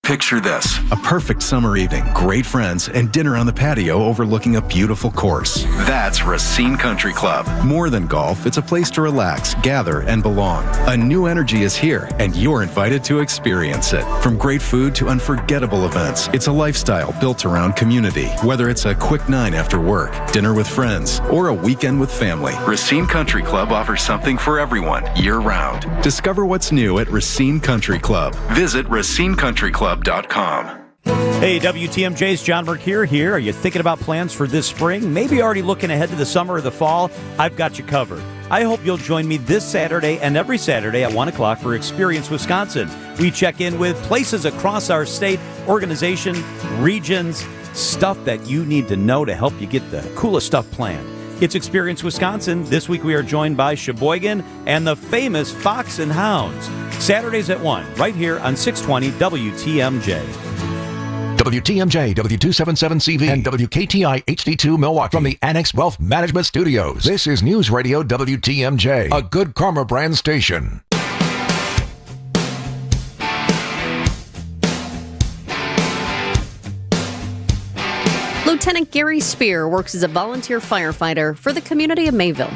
Picture this, a perfect summer evening, great friends, and dinner on the patio overlooking a beautiful course. That's Racine Country Club. More than golf, it's a place to relax, gather, and belong. A new energy is here, and you're invited to experience it. From great food to unforgettable events, it's a lifestyle built around community. Whether it's a quick 9 after work, dinner with friends, or a weekend with family, Racine Country Club offers something for everyone, year-round. Discover what's new at Racine Country Club. Visit racinecountryclub.com. Hey, WTMJ's John Mercure here. Are you thinking about plans for this spring? Maybe already looking ahead to the summer or the fall? I've got you covered. I hope you'll join me this Saturday and every Saturday at 1 o'clock for Experience Wisconsin. We check in with places across our state, organization, regions, stuff that you need to know to help you get the coolest stuff planned. It's Experience Wisconsin. This week we are joined by Sheboygan and the famous Fox and Hounds. Saturdays at 1, right here on 620 WTMJ. WTMJ, W277CV, and WKTI HD2 Milwaukee from the Annex Wealth Management Studios. This is News Radio WTMJ, a Good Karma brand station. Lieutenant Gary Spear works as a volunteer firefighter for the community of Mayville.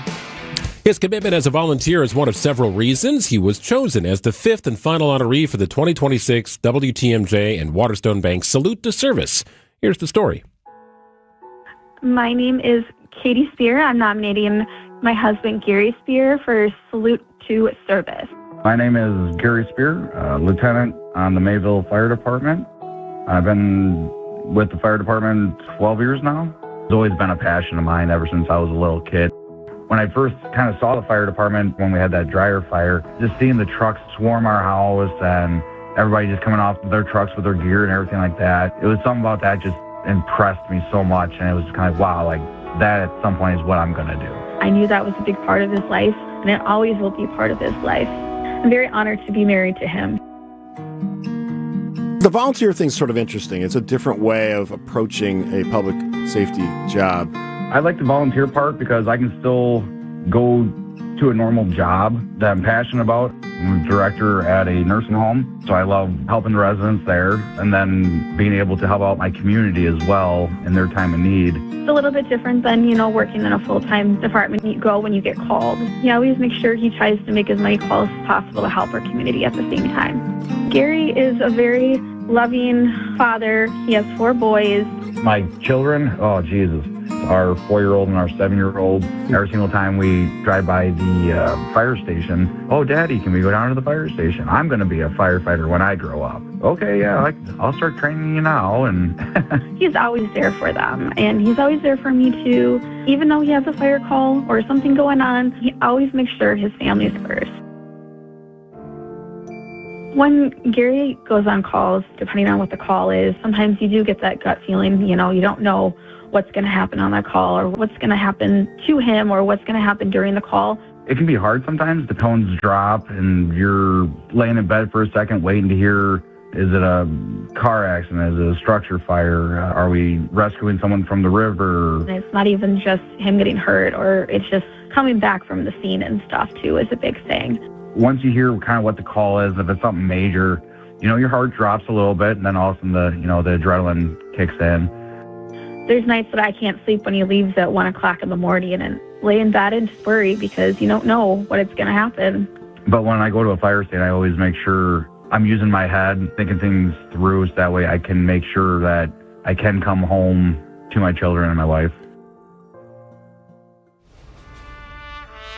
His commitment as a volunteer is one of several reasons. He was chosen as the 5th and final honoree for the 2026 WTMJ and Waterstone Bank Salute to Service. Here's the story. My name is Katie Spear. I'm nominating my husband, Gary Spear, for Salute to Service. My name is Gary Spear, lieutenant on the Mayville Fire Department. I've been with the fire department 12 years now. It's always been a passion of mine ever since I was a little kid. When I first kind of saw the fire department, when we had that dryer fire, just seeing the trucks swarm our house and everybody just coming off their trucks with their gear and everything like that, it was something about that just impressed me so much. And it was kind of, wow, like that at some point is what I'm going to do. I knew that was a big part of his life, and it always will be part of his life. I'm very honored to be married to him. The volunteer thing's sort of interesting. It's a different way of approaching a public safety job. I like the volunteer part because I can still go to a normal job that I'm passionate about. I'm a director at a nursing home, so I love helping the residents there and then being able to help out my community as well in their time of need. It's a little bit different than, working in a full-time department. You go when you get called. He always makes sure he tries to make as many calls as possible to help our community at the same time. Gary is a very loving father. He has 4 boys. My children, oh, Jesus. Our 4-year-old and our 7-year-old, every single time we drive by the fire station, oh, Daddy, can we go down to the fire station? I'm going to be a firefighter when I grow up. Okay, yeah, I'll start training you now. And he's always there for them, and he's always there for me, too. Even though he has a fire call or something going on, he always makes sure his family's first. When Gary goes on calls, depending on what the call is, sometimes you do get that gut feeling, you don't know what's going to happen on that call or what's going to happen to him or what's going to happen during the call. It can be hard sometimes. The tones drop and you're laying in bed for a second waiting to hear, is it a car accident? Is it a structure fire? Are we rescuing someone from the river? And it's not even just him getting hurt, or it's just coming back from the scene and stuff too is a big thing. Once you hear kind of what the call is, if it's something major, your heart drops a little bit and then all of a sudden the adrenaline kicks in. There's nights that I can't sleep when he leaves at 1 o'clock in the morning and lay in bed and just worry because you don't know what it's going to happen. But when I go to a fire station, I always make sure I'm using my head, thinking things through so that way I can make sure that I can come home to my children and my wife.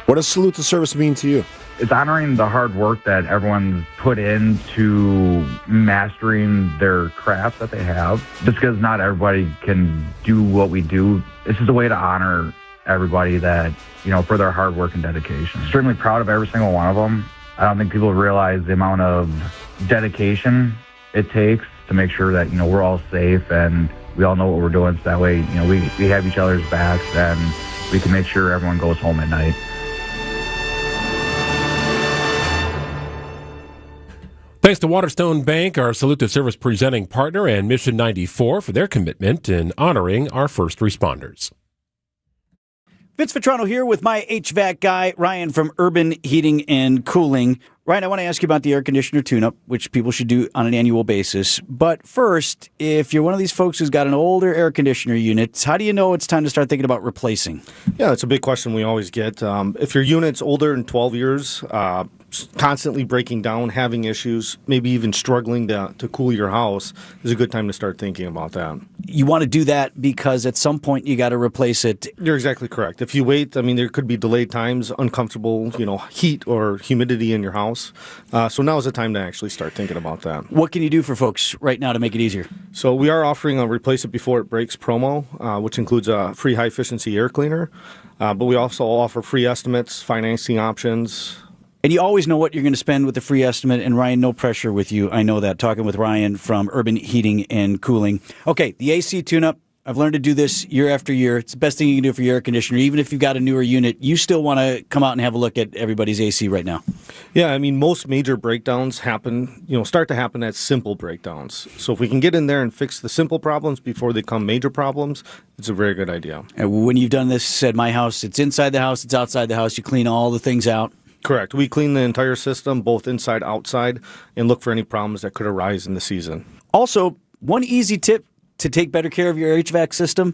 What does salute to service mean to you? It's honoring the hard work that everyone's put into mastering their craft that they have. Just because not everybody can do what we do, this is a way to honor everybody that, for their hard work and dedication. Extremely proud of every single one of them. I don't think people realize the amount of dedication it takes to make sure that, we're all safe and we all know what we're doing. So that way, we have each other's backs and we can make sure everyone goes home at night. Thanks to Waterstone Bank, our Salute to Service presenting partner, and Mission 94 for their commitment in honoring our first responders. Vince Vitrano here with my HVAC guy, Ryan from Urban Heating and Cooling. Ryan, I want to ask you about the air conditioner tune-up, which people should do on an annual basis. But first, if you're one of these folks who's got an older air conditioner unit, how do you know it's time to start thinking about replacing? Yeah, it's a big question we always get. If your unit's older than 12 years, constantly breaking down, having issues, maybe even struggling to cool your house, is a good time to start thinking about that. You want to do that because at some point you got to replace it. You're exactly correct. If you wait, there could be delayed times, uncomfortable, heat or humidity in your house. So now is the time to actually start thinking about that. What can you do for folks right now to make it easier? So we are offering a Replace It Before It Breaks promo, which includes a free high-efficiency air cleaner. But we also offer free estimates, financing options. And you always know what you're going to spend with the free estimate. And Ryan, no pressure with you. I know that. Talking with Ryan from Urban Heating and Cooling. Okay, the AC tune-up. I've learned to do this year after year. It's the best thing you can do for your air conditioner. Even if you've got a newer unit, you still want to come out and have a look at everybody's AC right now. Yeah, most major breakdowns start to happen as simple breakdowns. So if we can get in there and fix the simple problems before they become major problems, it's a very good idea. And when you've done this at my house, it's inside the house, it's outside the house. You clean all the things out. Correct. We clean the entire system, both inside, outside, and look for any problems that could arise in the season. Also, one easy tip to take better care of your HVAC system,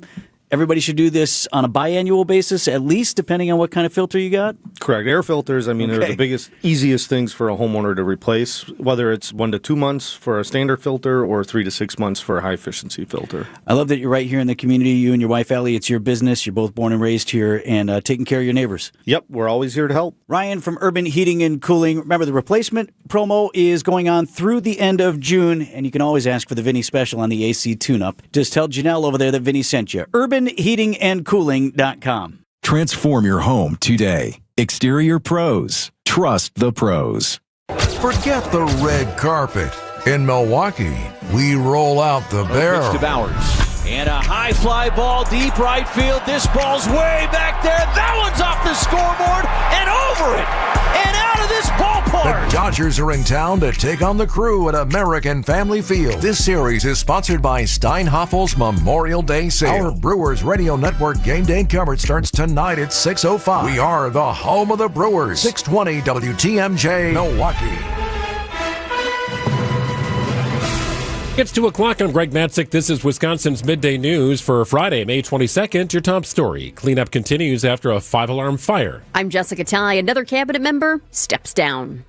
everybody should do this on a biannual basis, at least, depending on what kind of filter you got? Correct. Air filters, they're the biggest, easiest things for a homeowner to replace, whether it's 1 to 2 months for a standard filter or 3 to 6 months for a high-efficiency filter. I love that you're right here in the community. You and your wife, Allie, it's your business. You're both born and raised here and taking care of your neighbors. Yep, we're always here to help. Ryan from Urban Heating and Cooling. Remember, the replacement promo is going on through the end of June, and you can always ask for the Vinny special on the AC tune-up. Just tell Janelle over there that Vinny sent you. UrbanHeatingandCooling.com. Transform your home today. Exterior Pros. Trust the pros. Forget the red carpet. In Milwaukee, we roll out the barrel. Devours. And a high fly ball deep right field. This ball's way back there. That one's off the scoreboard and over it and out of this ballpark. The Dodgers are in town to take on the Crew at American Family Field. This series is sponsored by Steinhaffel's Memorial Day Sale. Our Brewers Radio Network game day coverage starts tonight at 6:05. We are the home of the Brewers. 620 WTMJ, Milwaukee. It's 2 o'clock. I'm Greg Matzik. This is Wisconsin's Midday News for Friday, May 22nd. Your top story. Cleanup continues after a 5-alarm fire. I'm Jessica Ty. Another cabinet member steps down.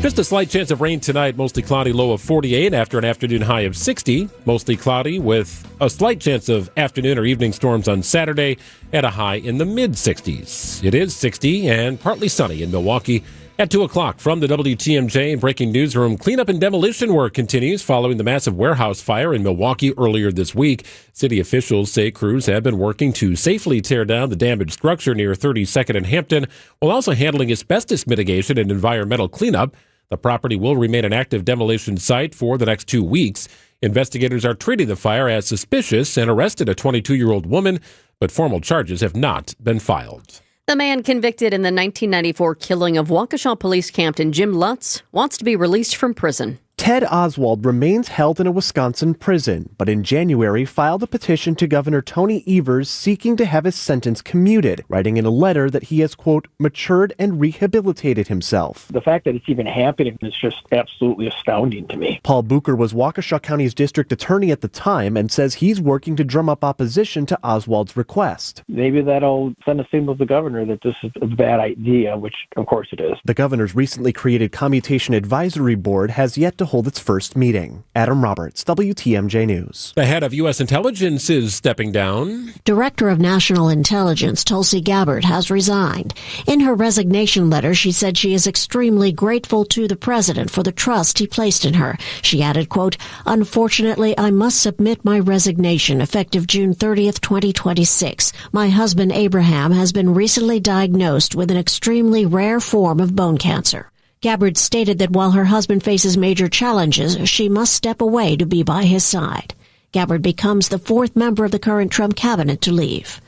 Just a slight chance of rain tonight. Mostly cloudy, low of 48 after an afternoon high of 60. Mostly cloudy with a slight chance of afternoon or evening storms on Saturday at a high in the mid-60s. It is 60 and partly sunny in Milwaukee. At 2 o'clock from the WTMJ Breaking Newsroom, cleanup and demolition work continues following the massive warehouse fire in Milwaukee earlier this week. City officials say crews have been working to safely tear down the damaged structure near 32nd and Hampton, while also handling asbestos mitigation and environmental cleanup. The property will remain an active demolition site for the next 2 weeks. Investigators are treating the fire as suspicious and arrested a 22-year-old woman, but formal charges have not been filed. The man convicted in the 1994 killing of Waukesha Police Captain Jim Lutz wants to be released from prison. Ted Oswald remains held in a Wisconsin prison, but in January filed a petition to Governor Tony Evers seeking to have his sentence commuted, writing in a letter that he has, quote, matured and rehabilitated himself. The fact that it's even happening is just absolutely astounding to me. Paul Bucher was Waukesha County's district attorney at the time and says he's working to drum up opposition to Oswald's request. Maybe that'll send a signal to the governor that this is a bad idea, which of course it is. The governor's recently created Commutation Advisory Board has yet to hold its first meeting. Adam Roberts, WTMJ News. The head of U.S. intelligence is stepping down. Director of National Intelligence Tulsi Gabbard has resigned. In her resignation letter, she said she is extremely grateful to the president for the trust he placed in her. She added, quote, unfortunately, I must submit my resignation effective June 30th, 2026. My husband, Abraham, has been recently diagnosed with an extremely rare form of bone cancer. Gabbard stated that while her husband faces major challenges, she must step away to be by his side. Gabbard becomes the 4th member of the current Trump cabinet to leave.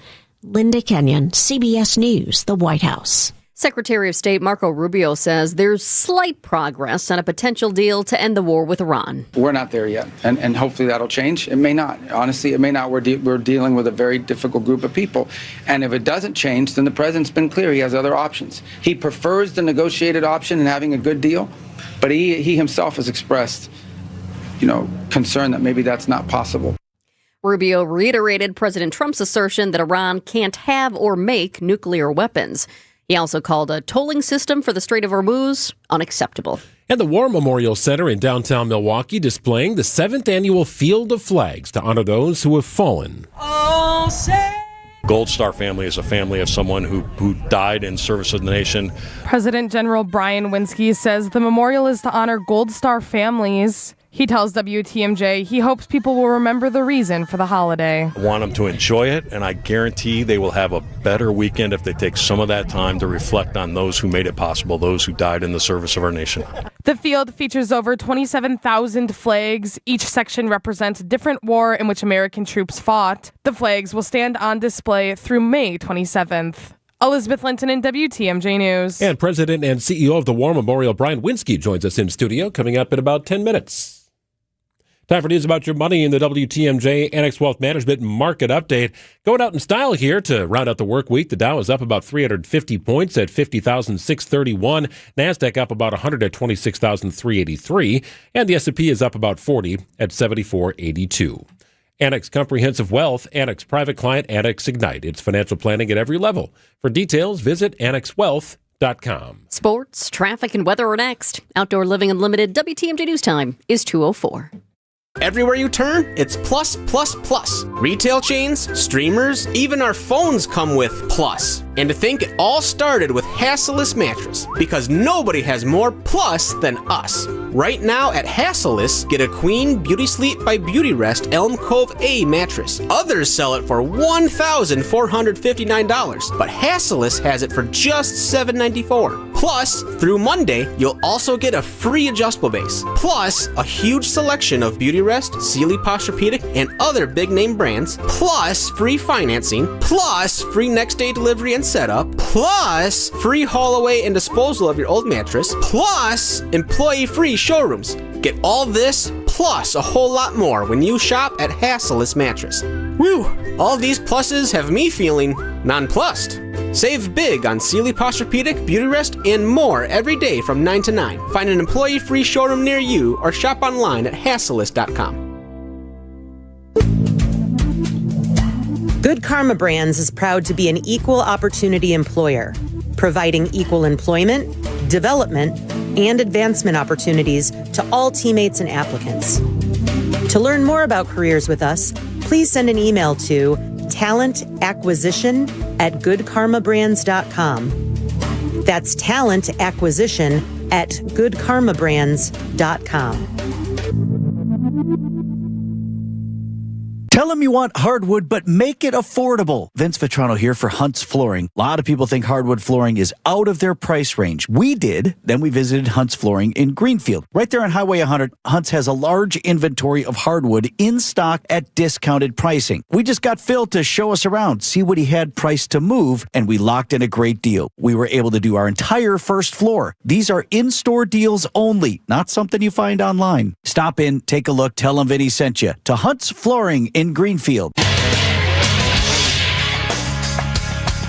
Linda Kenyon, CBS News, the White House. Secretary of State Marco Rubio says there's slight progress on a potential deal to end the war with Iran. We're not there yet, and hopefully that'll change. It may not. Honestly, it may not. We're dealing with a very difficult group of people, and if it doesn't change, then the president's been clear he has other options. He prefers the negotiated option and having a good deal, but he himself has expressed, concern that maybe that's not possible. Rubio reiterated President Trump's assertion that Iran can't have or make nuclear weapons. He also called a tolling system for the Strait of Hormuz unacceptable. And the War Memorial Center in downtown Milwaukee displaying the 7th annual Field of Flags to honor those who have fallen. Gold Star family is a family of someone who died in service of the nation. President General Brian Winsky says the memorial is to honor Gold Star families. He tells WTMJ he hopes people will remember the reason for the holiday. I want them to enjoy it, and I guarantee they will have a better weekend if they take some of that time to reflect on those who made it possible, those who died in the service of our nation. The field features over 27,000 flags. Each section represents a different war in which American troops fought. The flags will stand on display through May 27th. Elizabeth Linton in WTMJ News. And President and CEO of the War Memorial, Brian Winsky, joins us in studio, coming up in about 10 minutes. Time for news about your money in the WTMJ Annex Wealth Management Market Update. Going out in style here to round out the work week. The Dow is up about 350 points at 50,631. NASDAQ up about 100 at 26,383. And the S&P is up about 40 at 7482. Annex Comprehensive Wealth, Annex Private Client, Annex Ignite. It's financial planning at every level. For details, visit annexwealth.com. Sports, traffic, and weather are next. Outdoor Living Unlimited WTMJ News Time is 2:04. Everywhere you turn, it's plus, plus, plus. Retail chains, streamers, even our phones come with plus. And to think it all started with Hassellus Mattress, because nobody has more plus than us. Right now at Hassellus, get a Queen Beauty Sleep by Beauty Rest Elm Cove A mattress. Others sell it for $1,459, but Hassellus has it for just $794. Plus, through Monday, you'll also get a free adjustable base. Plus, a huge selection of Beautyrest, Sealy Posturepedic, and other big-name brands. Plus, free financing. Plus, free next-day delivery and setup. Plus, free haul away and disposal of your old mattress. Plus, employee-free showrooms. Get all this, plus a whole lot more when you shop at Hassellus Mattress. Woo! All these pluses have me feeling nonplussed. Save big on Sealy Posturepedic, Beautyrest, and more every day from 9 to 9. Find an employee-free showroom near you or shop online at Hassellus.com. Good Karma Brands is proud to be an equal opportunity employer, providing equal employment, development, and advancement opportunities to all teammates and applicants. To learn more about careers with us, please send an email to talentacquisition@goodkarmabrands.com. That's talentacquisition@goodkarmabrands.com. Tell them you want hardwood, but make it affordable. Vince Vitrano here for Hunt's Flooring. A lot of people think hardwood flooring is out of their price range. We did. Then we visited Hunt's Flooring in Greenfield. Right there on Highway 100, Hunt's has a large inventory of hardwood in stock at discounted pricing. We just got Phil to show us around, see what he had priced to move, and we locked in a great deal. We were able to do our entire first floor. These are in-store deals only, not something you find online. Stop in, take a look, tell them Vinny sent you to Hunt's Flooring in Greenfield.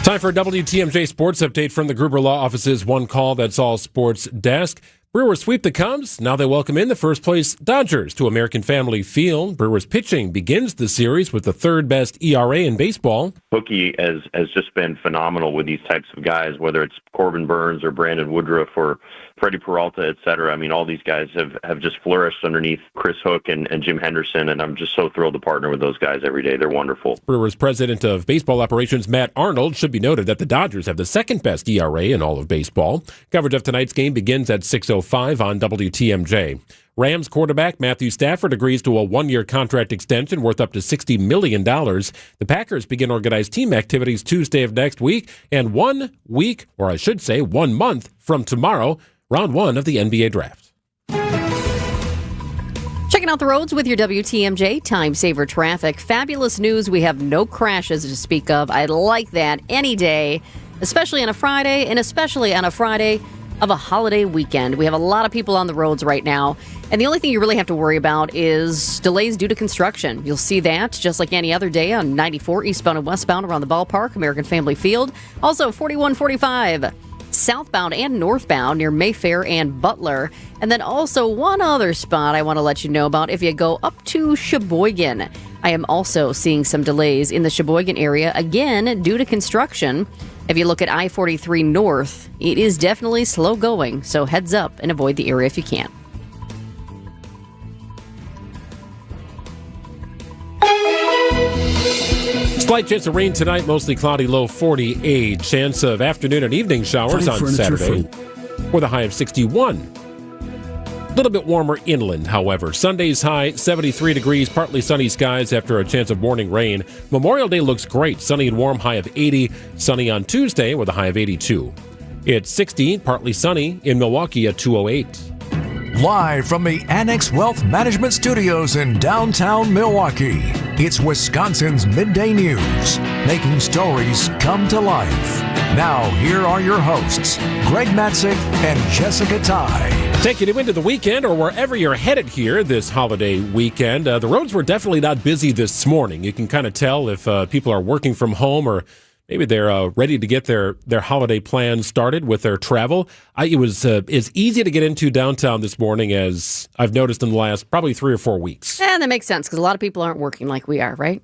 Time for a WTMJ Sports Update from the Gruber Law Office's One Call That's All Sports desk. Brewers sweep the Cubs. Now they welcome in the first-place Dodgers to American Family Field. Brewers pitching begins the series with the third-best ERA in baseball. Hookie has just been phenomenal with these types of guys, whether it's Corbin Burns or Brandon Woodruff or Freddie Peralta, et cetera. I mean, all these guys have just flourished underneath Chris Hook and Jim Henderson, and I'm just so thrilled to partner with those guys every day. They're wonderful. Brewers president of baseball operations, Matt Arnold, should be noted that the Dodgers have the second-best ERA in all of baseball. Coverage of tonight's game begins at 6:05 on WTMJ. Rams quarterback Matthew Stafford agrees to a one-year contract extension worth up to $60 million. The Packers begin organized team activities Tuesday of next week, and 1 month from tomorrow, round one of the NBA draft. Checking out the roads with your WTMJ Time Saver Traffic. Fabulous news. We have no crashes to speak of. I like that any day, especially on a Friday, and especially on a Friday of a holiday weekend. We have a lot of people on the roads right now, and the only thing you really have to worry about is delays due to construction. You'll see that just like any other day on 94 eastbound and westbound around the ballpark, American Family Field. Also 4145 southbound and northbound near Mayfair and Butler. And then also one other spot I want to let you know about if you go up to Sheboygan. I am also seeing some delays in the Sheboygan area, again, due to construction. If you look at I-43 North, it is definitely slow going, so heads up and avoid the area if you can. Slight chance of rain tonight, mostly cloudy, low 48. Chance of afternoon and evening showers on Saturday with a high of 61. A little bit warmer inland, however. Sunday's high, 73 degrees, partly sunny skies after a chance of morning rain. Memorial Day looks great. Sunny and warm, high of 80. Sunny on Tuesday with a high of 82. It's 60, partly sunny in Milwaukee at 208. Live from the Annex Wealth Management Studios in downtown Milwaukee, it's Wisconsin's Midday News, making stories come to life. Now, here are your hosts, Greg Matzik and Jessica Ty. Taking you into the weekend or wherever you're headed here this holiday weekend. The roads were definitely not busy this morning. You can kind of tell if people are working from home or maybe they're ready to get their holiday plans started with their travel. It was as easy to get into downtown this morning as I've noticed in the last probably 3 or 4 weeks. And that makes sense because a lot of people aren't working like we are, right?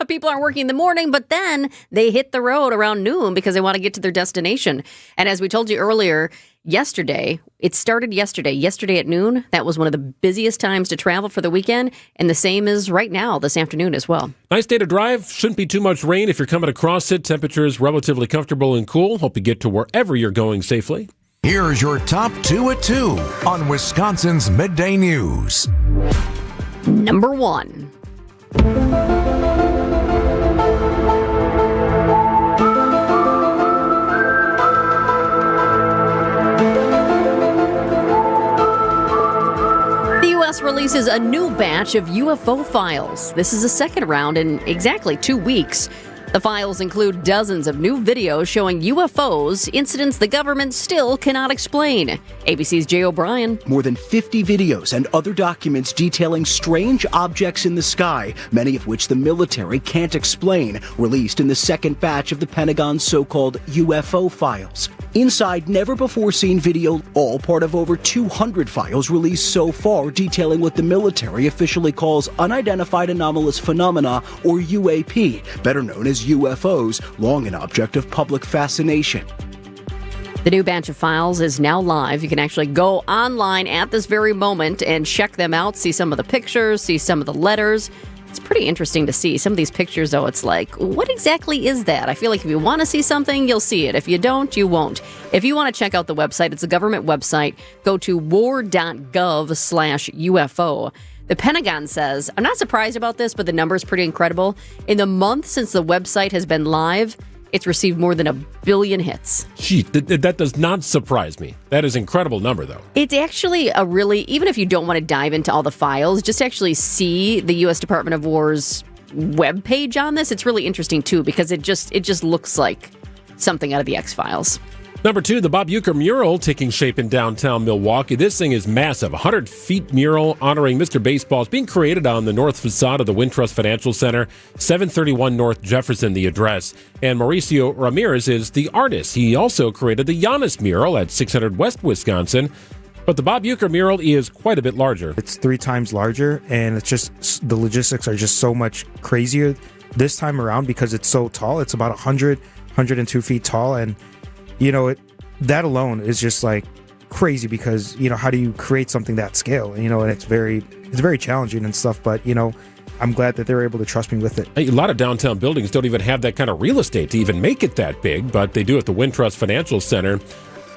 People aren't working in the morning, but then they hit the road around noon because they want to get to their destination. And as we told you earlier, it started yesterday at noon. That was one of the busiest times to travel for the weekend, and the same is right now, this afternoon as well. Nice day to drive. Shouldn't be too much rain if you're coming across it. Temperatures relatively comfortable and cool. Hope you get to wherever you're going safely. Here's your top 2 at 2 on Wisconsin's Midday News. Number 1. releases a new batch of UFO files. This is the second round in exactly 2 weeks. The files include dozens of new videos showing UFOs, incidents the government still cannot explain. ABC's Jay O'Brien. More than 50 videos and other documents detailing strange objects in the sky, many of which the military can't explain, released in the second batch of the Pentagon's so-called UFO files. Inside never-before-seen video, all part of over 200 files released so far detailing what the military officially calls unidentified anomalous phenomena, or UAP, better known as UFOs, long an object of public fascination. The new batch of files is now live. You can actually go online at this very moment and check them out, see some of the pictures, see some of the letters. It's pretty interesting to see. Some of these pictures, though, it's like, what exactly is that? I feel like if you want to see something, you'll see it. If you don't, you won't. If you want to check out the website, it's a government website. Go to war.gov/UFO. The Pentagon says, I'm not surprised about this, but the number is pretty incredible. In the month since the website has been live, it's received more than 1 billion hits. Gee, that does not surprise me. That is an incredible number, though. It's actually a really, even if you don't want to dive into all the files, just actually see the U.S. Department of War's webpage on this. It's really interesting, too, because it just looks like something out of the X-Files. Number 2, the Bob Uecker mural taking shape in downtown Milwaukee. This thing is massive. 100-feet mural honoring Mr. Baseball is being created on the north facade of the Wintrust Financial Center, 731 North Jefferson, the address. And Mauricio Ramirez is the artist. He also created the Giannis mural at 600 West Wisconsin. But the Bob Uecker mural is quite a bit larger. It's 3 times larger, and it's just the logistics are just so much crazier this time around because it's so tall. It's about 102 feet tall, and that alone is just like crazy because, how do you create something that scale? And it's very challenging and stuff, but, I'm glad that they're able to trust me with it. A lot of downtown buildings don't even have that kind of real estate to even make it that big, but they do at the Wintrust Financial Center.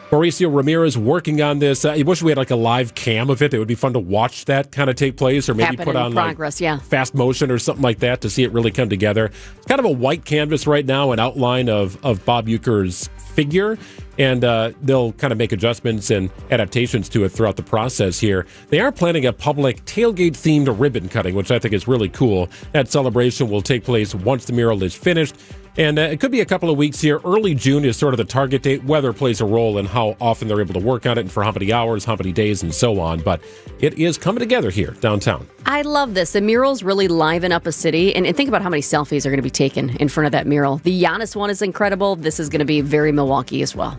Mauricio Ramirez working on this. I wish we had like a live cam of it. It would be fun to watch that kind of take place, or maybe put on progress, fast motion or something like that to see it really come together. It's kind of a white canvas right now, an outline of Bob Uecker's figure, and they'll kind of make adjustments and adaptations to it throughout the process here. They are planning a public tailgate-themed ribbon cutting, which I think is really cool. That celebration will take place once the mural is finished. And it could be a couple of weeks here. Early June is sort of the target date. Weather plays a role in how often they're able to work on it and for how many hours, how many days, and so on. But it is coming together here downtown. I love this. The murals really liven up a city. And think about how many selfies are going to be taken in front of that mural. The Giannis one is incredible. This is going to be very Milwaukee as well.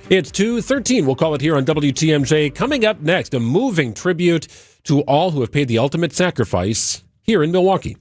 It's 2:13. We'll call it here on WTMJ. Coming up next, a moving tribute to all who have paid the ultimate sacrifice here in Milwaukee.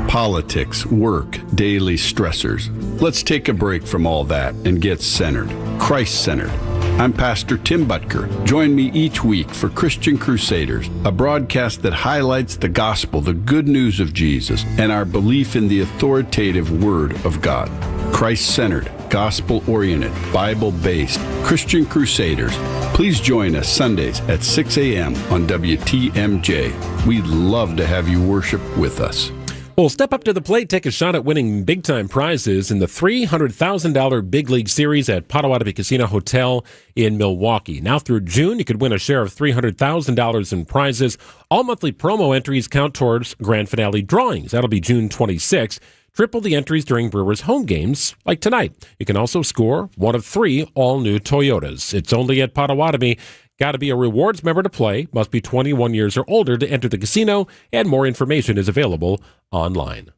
Politics, work, daily stressors. Let's take a break from all that and get centered, Christ-centered. I'm Pastor Tim Butker. Join me each week for Christian Crusaders, a broadcast that highlights the gospel, the good news of Jesus, and our belief in the authoritative Word of God. Christ-centered, gospel-oriented, Bible-based, Christian Crusaders. Please join us Sundays at 6 a.m. on WTMJ. We'd love to have you worship with us. Well, step up to the plate, take a shot at winning big-time prizes in the $300,000 Big League Series at Potawatomi Casino Hotel in Milwaukee. Now through June, you could win a share of $300,000 in prizes. All monthly promo entries count towards grand finale drawings. That'll be June 26th. Triple the entries during Brewers home games, like tonight. You can also score one of 3 all-new Toyotas. It's only at Potawatomi. Got to be a rewards member to play, must be 21 years or older to enter the casino, and more information is available online.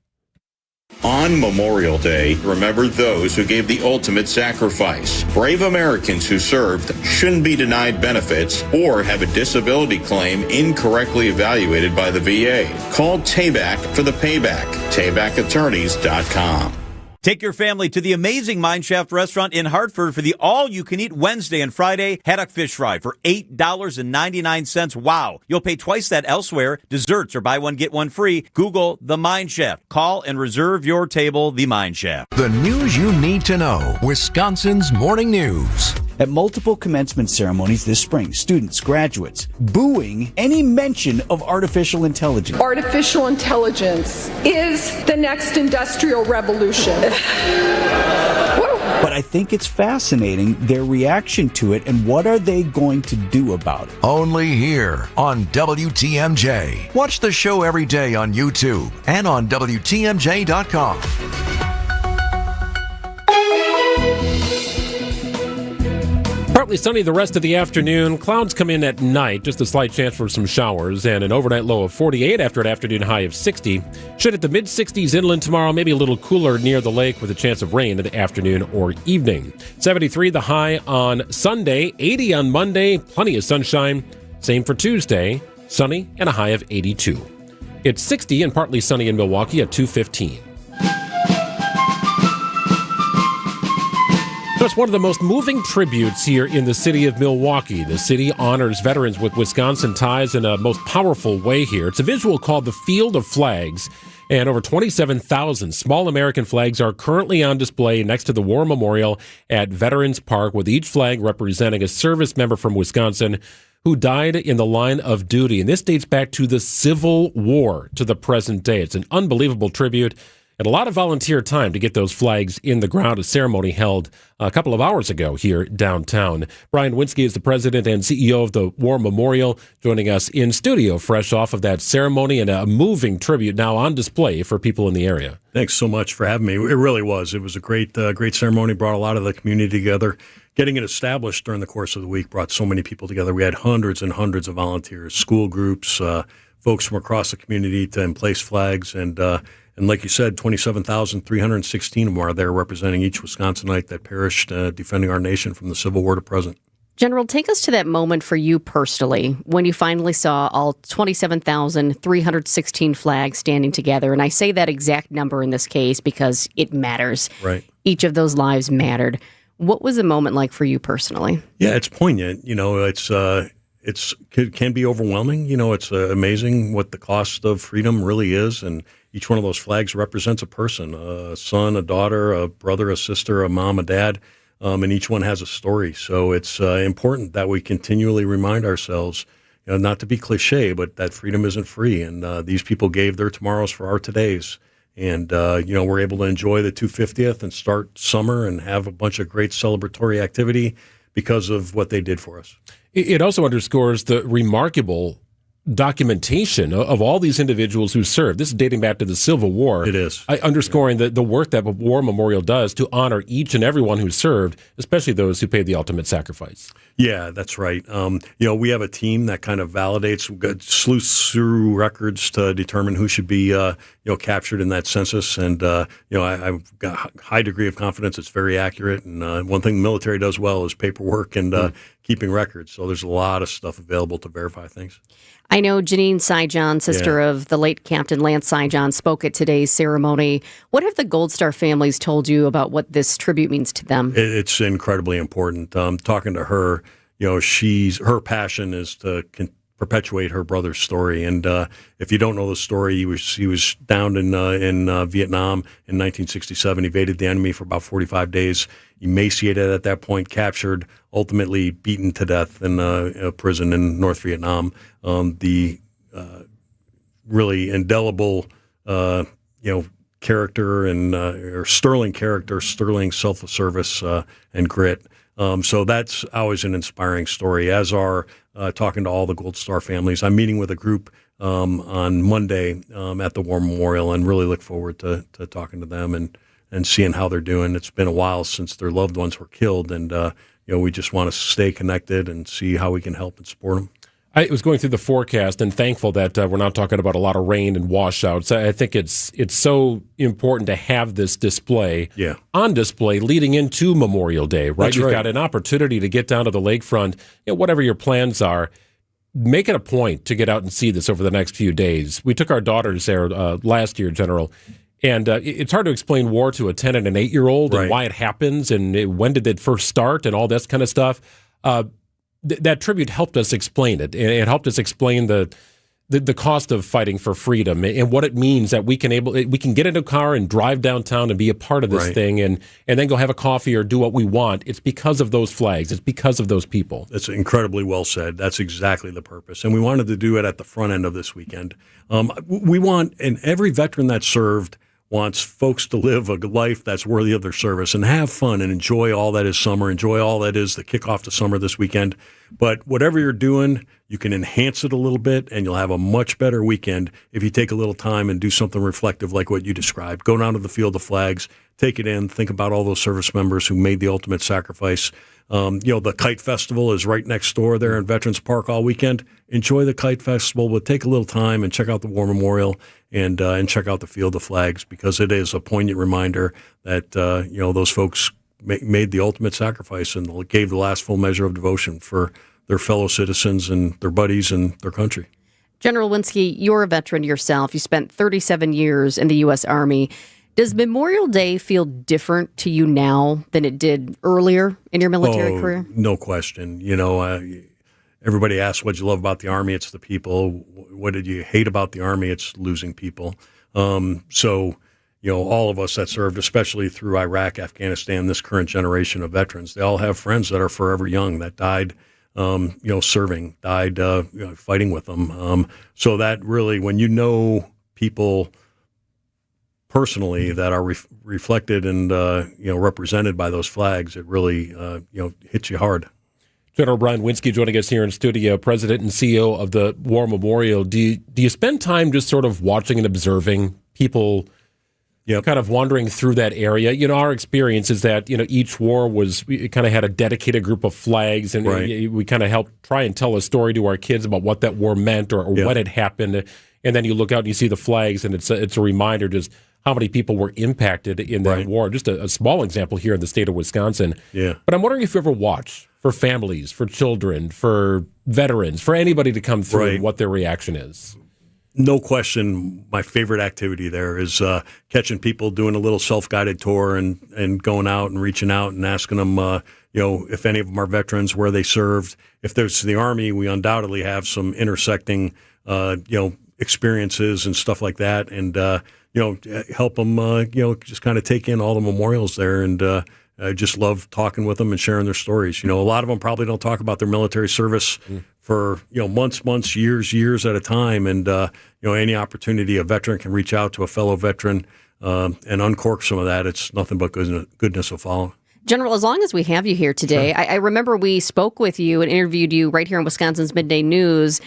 On Memorial Day, remember those who gave the ultimate sacrifice. Brave Americans who served shouldn't be denied benefits or have a disability claim incorrectly evaluated by the VA. Call Tayback for the payback. TaybackAttorneys.com. Take your family to the amazing Mineshaft restaurant in Hartford for the all-you-can-eat Wednesday and Friday haddock fish fry for $8.99. Wow. You'll pay twice that elsewhere. Desserts or buy one, get one free. Google The Mineshaft. Call and reserve your table, The Mineshaft. The news you need to know. Wisconsin's Morning News. At multiple commencement ceremonies this spring, students, graduates, booing any mention of artificial intelligence. Artificial intelligence is the next industrial revolution. But but I think it's fascinating, their reaction to it, and what are they going to do about it. Only here on WTMJ. Watch the show every day on YouTube and on WTMJ.com. Partly sunny the rest of the afternoon. Clouds come in at night, just a slight chance for some showers, and an overnight low of 48 after an afternoon high of 60. Should hit the mid-60s inland tomorrow, maybe a little cooler near the lake with a chance of rain in the afternoon or evening. 73 the high on Sunday, 80 on Monday, plenty of sunshine. Same for Tuesday, sunny and a high of 82. It's 60 and partly sunny in Milwaukee at 2:15. It's one of the most moving tributes here in the city of Milwaukee. The city honors veterans with Wisconsin ties in a most powerful way here. It's a visual called the Field of Flags, and over 27,000 small American flags are currently on display next to the War Memorial at Veterans Park, with each flag representing a service member from Wisconsin who died in the line of duty. And this dates back to the Civil War to the present day. It's an unbelievable tribute. And a lot of volunteer time to get those flags in the ground. A ceremony held a couple of hours ago here downtown. Brian Winsky is the president and CEO of the War Memorial, joining us in studio fresh off of that ceremony, and a moving tribute now on display for people in the area. Thanks so much for having me. It really was. It was a great ceremony, brought a lot of the community together. Getting it established during the course of the week brought so many people together. We had hundreds and hundreds of volunteers, school groups, folks from across the community to emplace flags, and like you said, 27,316 of them are there representing each Wisconsinite that perished defending our nation from the Civil War to present. General, take us to that moment for you personally when you finally saw all 27,316 flags standing together. And I say that exact number in this case because it matters. Right. Each of those lives mattered. What was the moment like for you personally? Yeah, it's poignant. You know, it can be overwhelming. You know, it's amazing what the cost of freedom really is, and each one of those flags represents a person, a son, a daughter, a brother, a sister, a mom, a dad, and each one has a story. So it's important that we continually remind ourselves, you know, not to be cliche, but that freedom isn't free. And these people gave their tomorrows for our todays. And, you know, we're able to enjoy the 250th and start summer and have a bunch of great celebratory activity because of what they did for us. It also underscores the remarkable documentation of all these individuals who served. This is dating back to the Civil War. It is. Underscoring the work that War Memorial does to honor each and everyone who served, especially those who paid the ultimate sacrifice. Yeah, that's right. You know, we have a team that kind of validates, sleuths through records to determine who should be, captured in that census. And, I've got a high degree of confidence it's very accurate. And one thing the military does well is paperwork and keeping records. So there's a lot of stuff available to verify things. I know Janine Syjohn, sister of the late Captain Lance Syjohn, spoke at today's ceremony. What have the Gold Star families told you about what this tribute means to them? It's incredibly important. Talking to her, you know, her passion is to perpetuate her brother's story. And if you don't know the story, he was downed in Vietnam in 1967, evaded the enemy for about 45 days, emaciated at that point, captured, ultimately beaten to death in a prison in North Vietnam. The really indelible, character and or sterling character, sterling self-service and grit. So that's always an inspiring story, as are talking to all the Gold Star families. I'm meeting with a group on Monday at the War Memorial, and really look forward to talking to them and seeing how they're doing. It's been a while since their loved ones were killed, and we just want to stay connected and see how we can help and support them. I was going through the forecast and thankful that we're not talking about a lot of rain and washouts. I think it's so important to have this display on display leading into Memorial Day, right? You've got an opportunity to get down to the lakefront, whatever your plans are. Make it a point to get out and see this over the next few days. We took our daughters there last year, General, and it's hard to explain war to a 10 and an 8-year-old and why it happens and when did it first start and all this kind of stuff. That tribute helped us explain it. It helped us explain the cost of fighting for freedom and what it means that we can get in a car and drive downtown and be a part of this thing and then go have a coffee or do what we want. It's because of those flags. It's because of those people. That's incredibly well said. That's exactly the purpose. And we wanted to do it at the front end of this weekend. We want, and every veteran that served wants folks to live a life that's worthy of their service and have fun and enjoy all that is summer, enjoy all that is the kickoff to summer this weekend. But whatever you're doing, you can enhance it a little bit, and you'll have a much better weekend if you take a little time and do something reflective like what you described. Go down to the Field of Flags, take it in, think about all those service members who made the ultimate sacrifice. The Kite Festival is right next door there in Veterans Park all weekend. Enjoy the Kite Festival, but take a little time and check out the War Memorial and check out the Field of Flags, because it is a poignant reminder that those folks made the ultimate sacrifice and gave the last full measure of devotion for their fellow citizens and their buddies and their country. General Winsky, you're a veteran yourself. You spent 37 years in the U.S. Army. Does Memorial Day feel different to you now than it did earlier in your military career? No question. Everybody asks what you love about the Army. It's the people. What did you hate about the Army? It's losing people. All of us that served, especially through Iraq, Afghanistan, this current generation of veterans, they all have friends that are forever young that died, serving, died fighting with them. So that really, when you know people personally that are reflected and represented by those flags, it really hits you hard. General Brian Winsky joining us here in studio, President and CEO of the War Memorial. Do you spend time just sort of watching and observing people, kind of wandering through that area? Our experience is that each war we kind of had a dedicated group of flags, and we kind of helped try and tell a story to our kids about what that war meant or what had happened. And then you look out and you see the flags, and it's a reminder just how many people were impacted in that war. Just a small example here in the state of Wisconsin. Yeah. But I'm wondering if you ever watch for families, for children, for veterans, for anybody to come through and what their reaction is. No question, my favorite activity there is catching people doing a little self-guided tour and going out and reaching out and asking them, if any of them are veterans, where they served. If there's the Army, we undoubtedly have some intersecting, experiences and stuff like that, and help them, just kind of take in all the memorials there, and I just love talking with them and sharing their stories. A lot of them probably don't talk about their military service for months, years at a time, and any opportunity a veteran can reach out to a fellow veteran and uncork some of that, it's nothing but goodness will follow. General, as long as we have you here today, I remember we spoke with you and interviewed you right here in Wisconsin's Midday News.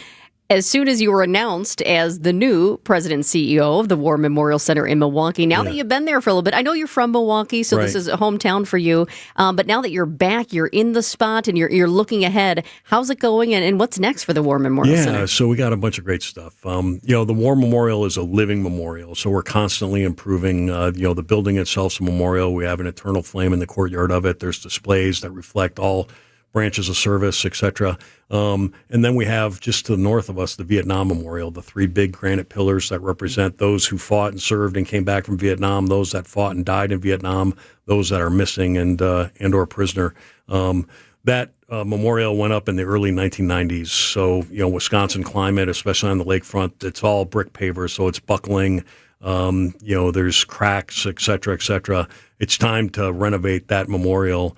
As soon as you were announced as the new president and CEO of the War Memorial Center in Milwaukee, now that you've been there for a little bit, I know you're from Milwaukee, so this is a hometown for you, but now that you're back, you're in the spot, and you're looking ahead, how's it going, and what's next for the War Memorial Center? Yeah, so we got a bunch of great stuff. The War Memorial is a living memorial, so we're constantly improving. The building itself is a memorial. We have an eternal flame in the courtyard of it. There's displays that reflect all branches of service, etc. And then we have just to the north of us the Vietnam Memorial, the three big granite pillars that represent those who fought and served and came back from Vietnam, those that fought and died in Vietnam, those that are missing and or prisoner. That memorial went up in the early 1990s. So, Wisconsin climate, especially on the lakefront, it's all brick pavers, so it's buckling. There's cracks, et cetera. It's time to renovate that memorial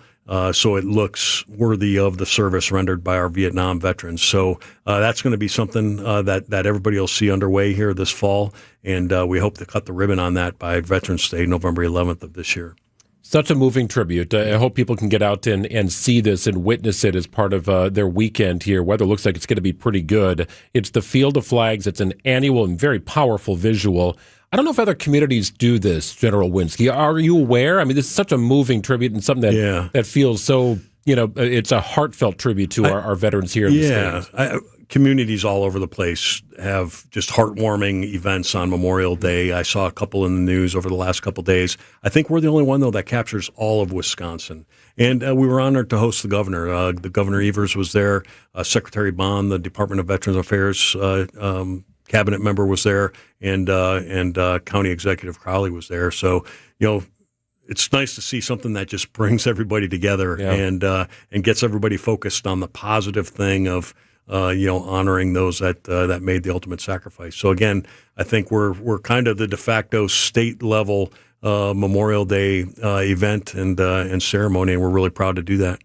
so it looks worthy of the service rendered by our Vietnam veterans. So that's going to be something that everybody will see underway here this fall, and we hope to cut the ribbon on that by Veterans Day, November 11th of this year. Such a moving tribute. I hope people can get out and see this and witness it as part of their weekend here. Weather looks like it's going to be pretty good. It's the Field of Flags. It's an annual and very powerful visual. I don't know if other communities do this, General Winsky. Are you aware? I mean, this is such a moving tribute and something that feels so, it's a heartfelt tribute to our veterans here in the state. Communities all over the place have just heartwarming events on Memorial Day. I saw a couple in the news over the last couple of days. I think we're the only one, though, that captures all of Wisconsin. And we were honored to host the governor. The Governor Evers was there. Secretary Bond, the Department of Veterans Affairs cabinet member, was there, and County Executive Crowley was there. So, it's nice to see something that just brings everybody together and gets everybody focused on the positive thing of honoring those that made the ultimate sacrifice. So again, I think we're kind of the de facto state level Memorial Day event and ceremony, and we're really proud to do that.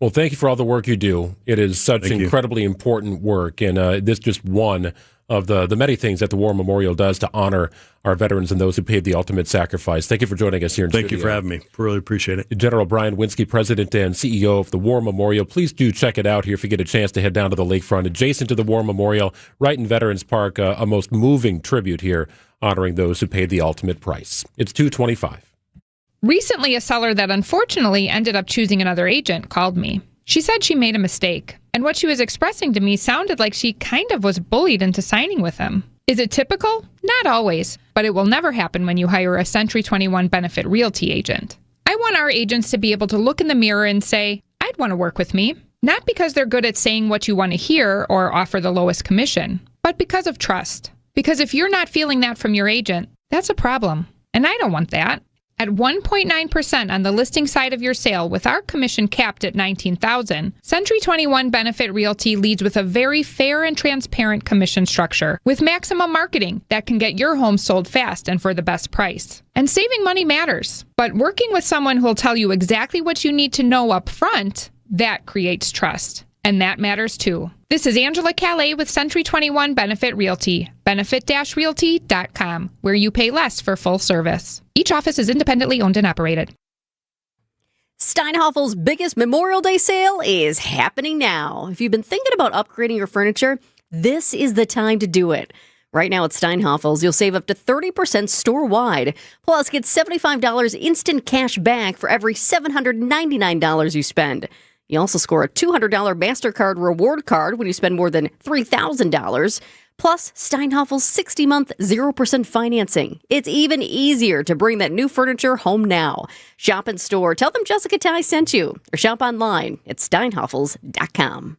Well, thank you for all the work you do. It is such incredibly important work, and this just one of the many things that the War Memorial does to honor our veterans and those who paid the ultimate sacrifice. Thank you for joining us here in studio. Thank you for having me. Really appreciate it. General Brian Winsky, President and CEO of the War Memorial. Please do check it out here if you get a chance to head down to the lakefront adjacent to the War Memorial, right in Veterans Park, a most moving tribute here honoring those who paid the ultimate price. It's 2:25. Recently, a seller that unfortunately ended up choosing another agent called me. She said she made a mistake, and what she was expressing to me sounded like she kind of was bullied into signing with him. Is it typical? Not always, but it will never happen when you hire a Century 21 Benefit Realty agent. I want our agents to be able to look in the mirror and say, I'd want to work with me. Not because they're good at saying what you want to hear or offer the lowest commission, but because of trust. Because if you're not feeling that from your agent, that's a problem. And I don't want that. At 1.9% on the listing side of your sale with our commission capped at $19,000, Century 21 Benefit Realty leads with a very fair and transparent commission structure with maximum marketing that can get your home sold fast and for the best price. And saving money matters, but working with someone who will tell you exactly what you need to know up front, that creates trust. And that matters too. This is Angela Calais with Century 21 Benefit Realty, benefit-realty.com, where you pay less for full service. Each office is independently owned and operated. Steinhoffel's biggest Memorial Day sale is happening now. If you've been thinking about upgrading your furniture, this is the time to do it. Right now at Steinhoffel's, you'll save up to 30% store-wide. Plus, get $75 instant cash back for every $799 you spend. You also score a $200 MasterCard reward card when you spend more than $3,000. Plus, Steinhoffel's 60-month 0% financing. It's even easier to bring that new furniture home now. Shop in store. Tell them Jessica Ty sent you. Or shop online at steinhoffels.com.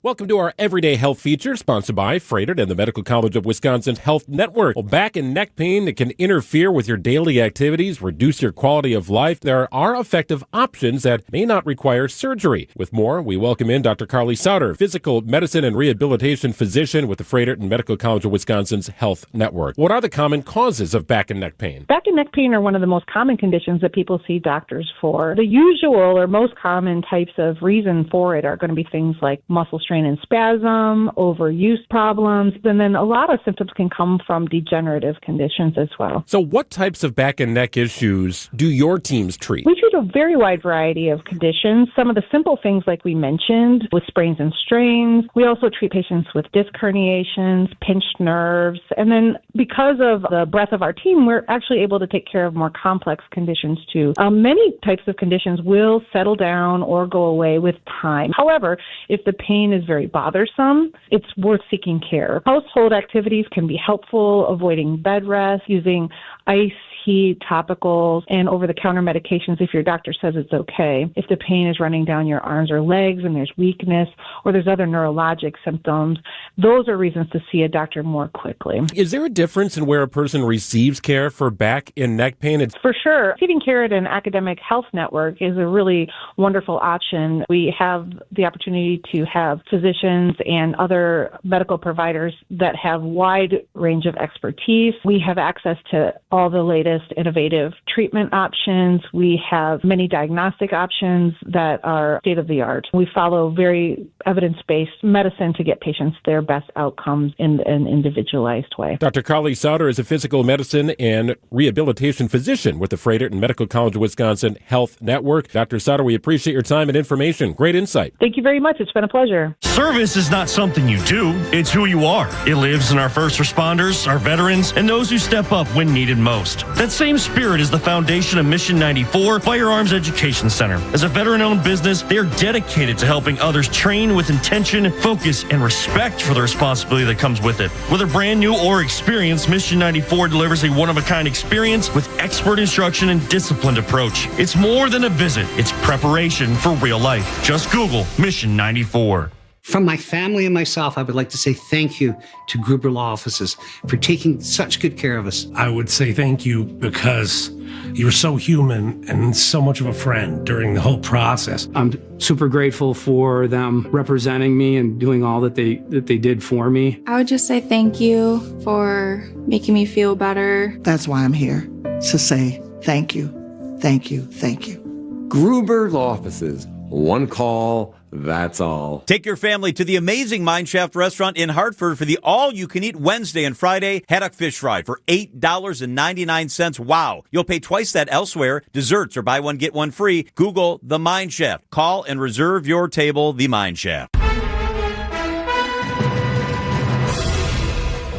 Welcome to our Everyday Health feature, sponsored by Freighted and the Medical College of Wisconsin's Health Network. Well, back and neck pain that can interfere with your daily activities, reduce your quality of life. There are effective options that may not require surgery. With more, we welcome in Dr. Carly Sauter, physical medicine and rehabilitation physician with the Freighted and Medical College of Wisconsin's Health Network. What are the common causes of back and neck pain? Back and neck pain are one of the most common conditions that people see doctors for. The usual or most common types of reason for it are going to be things like muscle strain and spasm, overuse problems, and then a lot of symptoms can come from degenerative conditions as well. So what types of back and neck issues do your teams treat? We treat a very wide variety of conditions. Some of the simple things like we mentioned with sprains and strains. We also treat patients with disc herniations, pinched nerves, and then because of the breadth of our team, we're actually able to take care of more complex conditions too. Many types of conditions will settle down or go away with time. However, if the pain is very bothersome, it's worth seeking care. Household activities can be helpful, avoiding bed rest, using ice, heat, topicals, and over-the-counter medications if your doctor says it's okay. If the pain is running down your arms or legs and there's weakness or there's other neurologic symptoms, those are reasons to see a doctor more quickly. Is there a difference in where a person receives care for back and neck pain? For sure. Receiving care at an academic health network is a really wonderful option. We have the opportunity to have physicians and other medical providers that have wide range of expertise. We have access to all the latest innovative treatment options. We have many diagnostic options that are state-of-the-art. We follow very evidence-based medicine to get patients their best outcomes in an individualized way. Dr. Carly Sauter is a physical medicine and rehabilitation physician with the Freighted and Medical College of Wisconsin Health Network. Dr. Sauter, we appreciate your time and information. Great insight. Thank you very much. It's been a pleasure. Service is not something you do. It's who you are. It lives in our first responders, our veterans, and those who step up when needed most. That same spirit is the foundation of Mission 94 Firearms Education Center. As a veteran-owned business, they are dedicated to helping others train with intention, focus, and respect for the responsibility that comes with it. Whether brand new or experienced, Mission 94 delivers a one-of-a-kind experience with expert instruction and disciplined approach. It's more than a visit. It's preparation for real life. Just Google Mission 94. From my family and myself, I would like to say thank you to Gruber Law Offices for taking such good care of us. I would say thank you because you were so human and so much of a friend during the whole process. I'm super grateful for them representing me and doing all that they did for me. I would just say thank you for making me feel better. That's why I'm here, to say thank you, thank you, thank you. Gruber Law Offices. One call, That's all. Take your family to the amazing Mineshaft restaurant in Hartford for the all-you-can-eat Wednesday and Friday haddock fish fry for $8.99. Wow. You'll pay twice that elsewhere. Desserts or buy one, get one free. Google The Mineshaft. Call and reserve your table, The Mineshaft.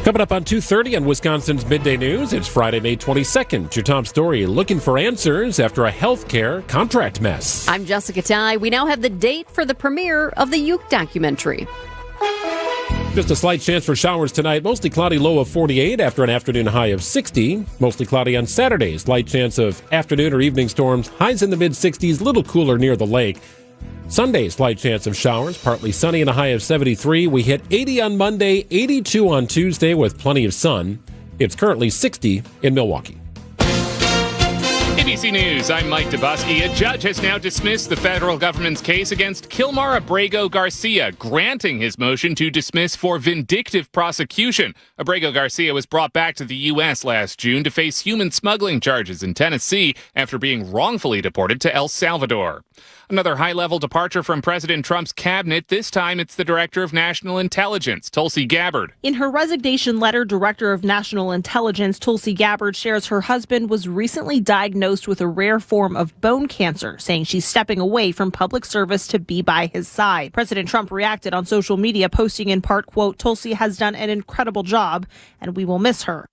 Coming up on 2:30 on Wisconsin's Midday News, it's Friday, May 22nd. Your top story, looking for answers after a healthcare contract mess. I'm Jessica Ty. We now have the date for the premiere of the Uke documentary. Just a slight chance for showers tonight. Mostly cloudy, low of 48 after an afternoon high of 60. Mostly cloudy on Saturday. Slight chance of afternoon or evening storms. Highs in the mid-60s, little cooler near the lake. Sunday, slight chance of showers, partly sunny and a high of 73. We hit 80 on Monday, 82 on Tuesday with plenty of sun. It's currently 60 in Milwaukee. ABC News, I'm Mike Dubusky. A judge has now dismissed the federal government's case against Kilmar Abrego Garcia, granting his motion to dismiss for vindictive prosecution. Abrego Garcia was brought back to the U.S. last June to face human smuggling charges in Tennessee after being wrongfully deported to El Salvador. Another high-level departure from President Trump's cabinet. This time it's the Director of National Intelligence, Tulsi Gabbard. In her resignation letter, Director of National Intelligence Tulsi Gabbard shares her husband was recently diagnosed with a rare form of bone cancer, saying she's stepping away from public service to be by his side. President Trump reacted on social media, posting in part, quote, "Tulsi has done an incredible job, and we will miss her."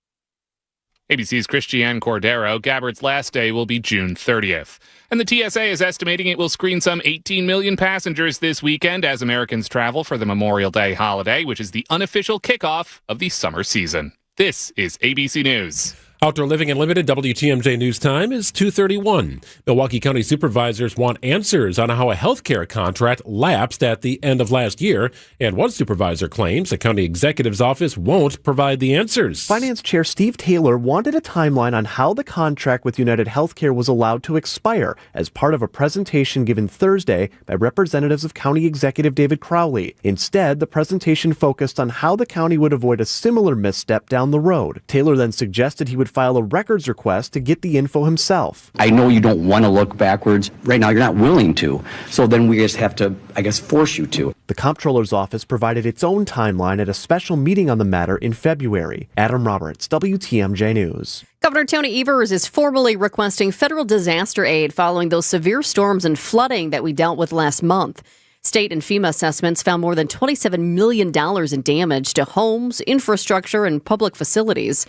ABC's Christiane Cordero. Gabbard's last day will be June 30th. And the TSA is estimating it will screen some 18 million passengers this weekend as Americans travel for the Memorial Day holiday, which is the unofficial kickoff of the summer season. This is ABC News. Outdoor Living Unlimited WTMJ News Time is 2:31. Milwaukee County supervisors want answers on how a healthcare contract lapsed at the end of last year, and one supervisor claims the county executive's office won't provide the answers. Finance Chair Steve Taylor wanted a timeline on how the contract with United Healthcare was allowed to expire as part of a presentation given Thursday by representatives of County Executive David Crowley. Instead, the presentation focused on how the county would avoid a similar misstep down the road. Taylor then suggested he would file a records request to get the info himself. I know you don't want to look backwards. Right now, you're not willing to. So then we just have to, force you to. The Comptroller's office provided its own timeline at a special meeting on the matter in February. Adam Roberts, WTMJ News. Governor Tony Evers is formally requesting federal disaster aid following those severe storms and flooding that we dealt with last month. State and FEMA assessments found more than $27 million in damage to homes, infrastructure, and public facilities.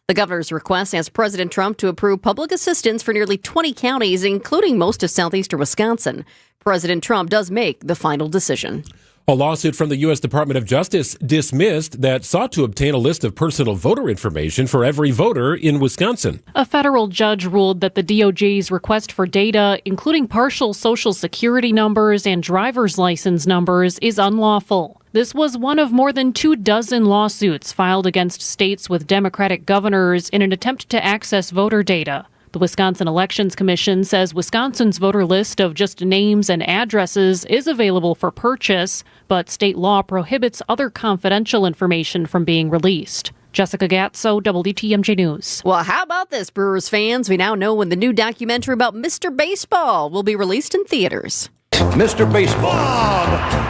The governor's request asks President Trump to approve public assistance for nearly 20 counties, including most of southeastern Wisconsin. President Trump does make the final decision. A lawsuit from the U.S. Department of Justice dismissed that sought to obtain a list of personal voter information for every voter in Wisconsin. A federal judge ruled that the DOJ's request for data, including partial Social Security numbers and driver's license numbers, is unlawful. This was one of more than 24 lawsuits filed against states with Democratic governors in an attempt to access voter data. The Wisconsin Elections Commission says Wisconsin's voter list of just names and addresses is available for purchase, but state law prohibits other confidential information from being released. Jessica Gatso, WTMJ News. Well, how about this, Brewers fans? We now know when the new documentary about Mr. Baseball will be released in theaters. Mr. Baseball. Bob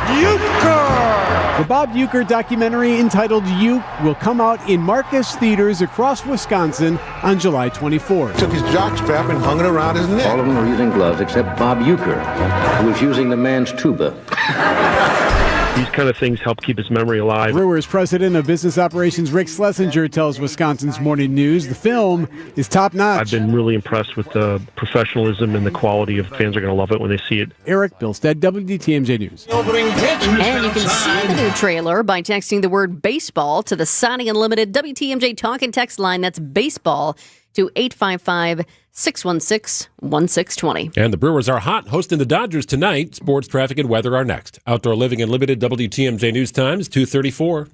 Uecker! The Bob Uecker documentary entitled Uke will come out in Marcus theaters across Wisconsin on July 24th. Took his jockstrap and hung it around his neck. All of them were using gloves except Bob Uecker, who was using the man's tuba. These kind of things help keep his memory alive. Brewers President of Business Operations Rick Schlesinger tells Wisconsin's Morning News the film is top-notch. I've been really impressed with the professionalism and the quality of fans are going to love it when they see it. Eric Bilstead, WTMJ News. And you can see the new trailer by texting the word baseball to the Saudi Unlimited WTMJ talk and text line. That's baseball to 855-616-1620. And the Brewers are hot, hosting the Dodgers tonight. Sports, traffic, and weather are next. Outdoor Living Unlimited WTMJ News Times, 2:34.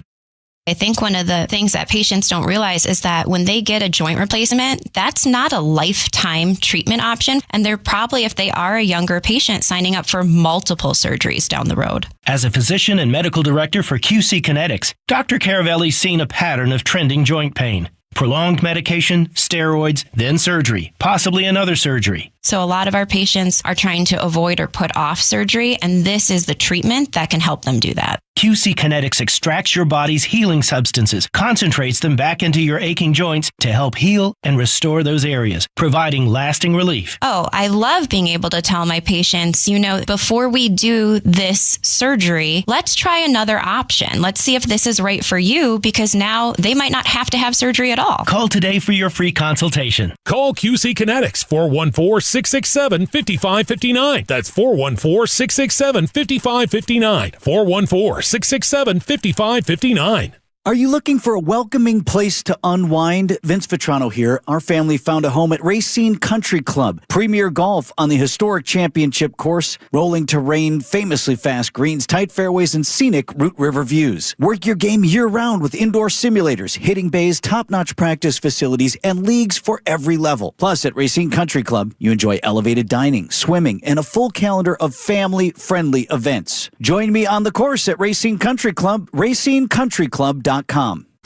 I think one of the things that patients don't realize is that when they get a joint replacement, that's not a lifetime treatment option. And they're probably, if they are a younger patient, signing up for multiple surgeries down the road. As a physician and medical director for QC Kinetics, Dr. Caravelli's seen a pattern of trending joint pain. Prolonged medication, steroids, then surgery, possibly another surgery. So a lot of our patients are trying to avoid or put off surgery, and this is the treatment that can help them do that. QC Kinetics extracts your body's healing substances, concentrates them back into your aching joints to help heal and restore those areas, providing lasting relief. Oh, I love being able to tell my patients, before we do this surgery, let's try another option. Let's see if this is right for you, because now they might not have to have surgery at all. Call today for your free consultation. Call QC Kinetics, 414-667-5559. That's 414-667-5559. 414-667-5559. Are you looking for a welcoming place to unwind? Vince Vitrano here. Our family found a home at Racine Country Club. Premier golf on the historic championship course, rolling terrain, famously fast greens, tight fairways, and scenic Root River views. Work your game year-round with indoor simulators, hitting bays, top-notch practice facilities, and leagues for every level. Plus, at Racine Country Club, you enjoy elevated dining, swimming, and a full calendar of family-friendly events. Join me on the course at Racine Country Club, racinecountryclub.com.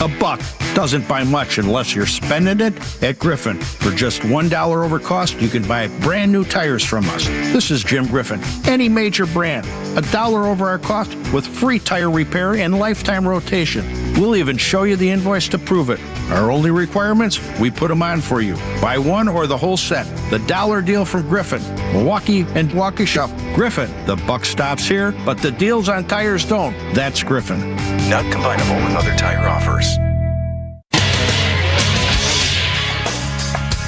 A buck doesn't buy much unless you're spending it at Griffin. For just $1 over cost, you can buy brand new tires from us. This is Jim Griffin. Any major brand, $1 over our cost with free tire repair and lifetime rotation. We'll even show you the invoice to prove it. Our only requirements, we put them on for you. Buy one or the whole set. The dollar deal from Griffin. Milwaukee and Waukesha. Griffin. The buck stops here, but the deals on tires don't. That's Griffin. Not combinable with other tire offers.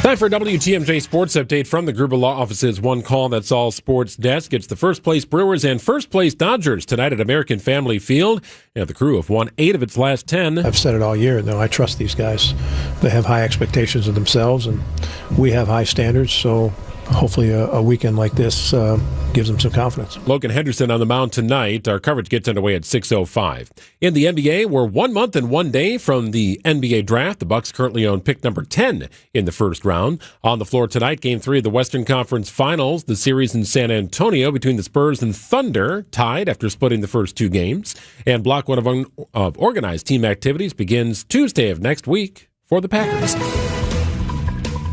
Time for a WTMJ Sports Update from the Gruber Law Office's One Call That's All Sports Desk. It's the first place Brewers and first place Dodgers tonight at American Family Field. And the Crew have won 8 of its last 10. I've said it all year, though. I trust these guys. They have high expectations of themselves, and we have high standards, so hopefully a weekend like this gives them some confidence. Logan Henderson on the mound tonight. Our coverage gets underway at 6:05. In the NBA, we're 1 month and 1 day from the NBA draft. The Bucks currently own pick number 10 in the first round. On the floor tonight, Game 3 of the Western Conference Finals. The series in San Antonio between the Spurs and Thunder tied after splitting the first 2 games. And Block 1 of organized team activities begins Tuesday of next week for the Packers.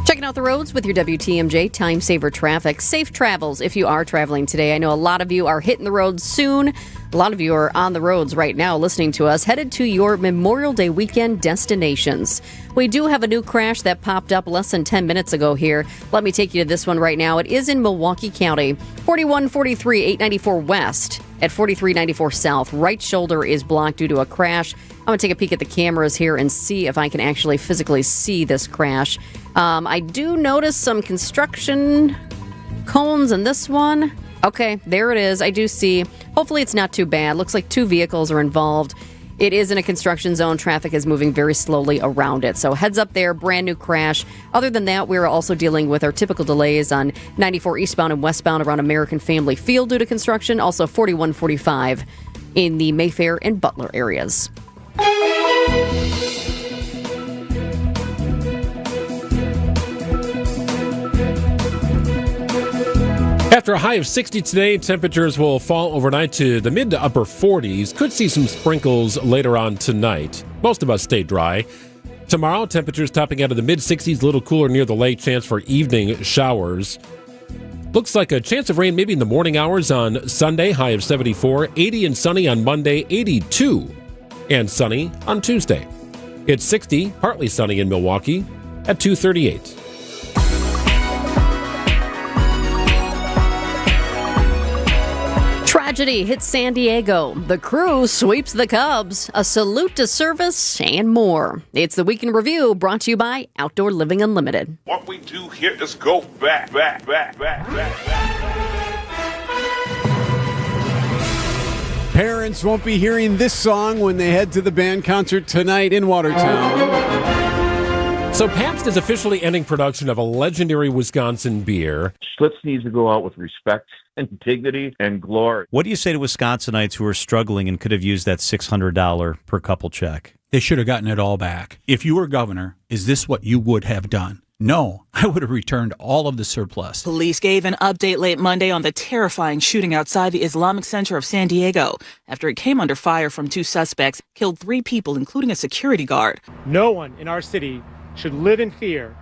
Checking out the roads with your WTMJ Time Saver Traffic. Safe travels if you are traveling today. I know a lot of you are hitting the roads soon. A lot of you are on the roads right now listening to us, headed to your Memorial Day weekend destinations. We do have a new crash that popped up less than 10 minutes ago here. Let me take you to this one right now. It is in Milwaukee County, 4143 894 West at 4394 South. Right shoulder is blocked due to a crash. I'm going to take a peek at the cameras here and see if I can actually physically see this crash. I do notice some construction cones in this one. Okay, there it is. I do see. Hopefully it's not too bad. Looks like 2 vehicles are involved. It is in a construction zone. Traffic is moving very slowly around it. So heads up there, brand new crash. Other than that, we're also dealing with our typical delays on 94 eastbound and westbound around American Family Field due to construction. Also 4145 in the Mayfair and Butler areas. After a high of 60 today, temperatures will fall overnight to the mid to upper 40s. Could see some sprinkles later on tonight. Most of us stay dry. Tomorrow, temperatures topping out of the mid-60s, a little cooler near the lake, chance for evening showers. Looks like a chance of rain maybe in the morning hours on Sunday, high of 74, 80 and sunny on Monday, 82 and sunny on Tuesday. It's 60, partly sunny in Milwaukee at 2:38. Tragedy hits San Diego. The Crew sweeps the Cubs. A salute to service and more. It's the Week in Review brought to you by Outdoor Living Unlimited. What we do here is go back. Parents won't be hearing this song when they head to the band concert tonight in Watertown. So Pabst is officially ending production of a legendary Wisconsin beer. Schlitz needs to go out with respect and dignity and glory. What do you say to Wisconsinites who are struggling and could have used that $600 per couple check? They should have gotten it all back. If you were governor, is this what you would have done? No, I would have returned all of the surplus. Police gave an update late Monday on the terrifying shooting outside the Islamic Center of San Diego after it came under fire from 2 suspects, killed 3 people, including a security guard. No one in our city should live in fear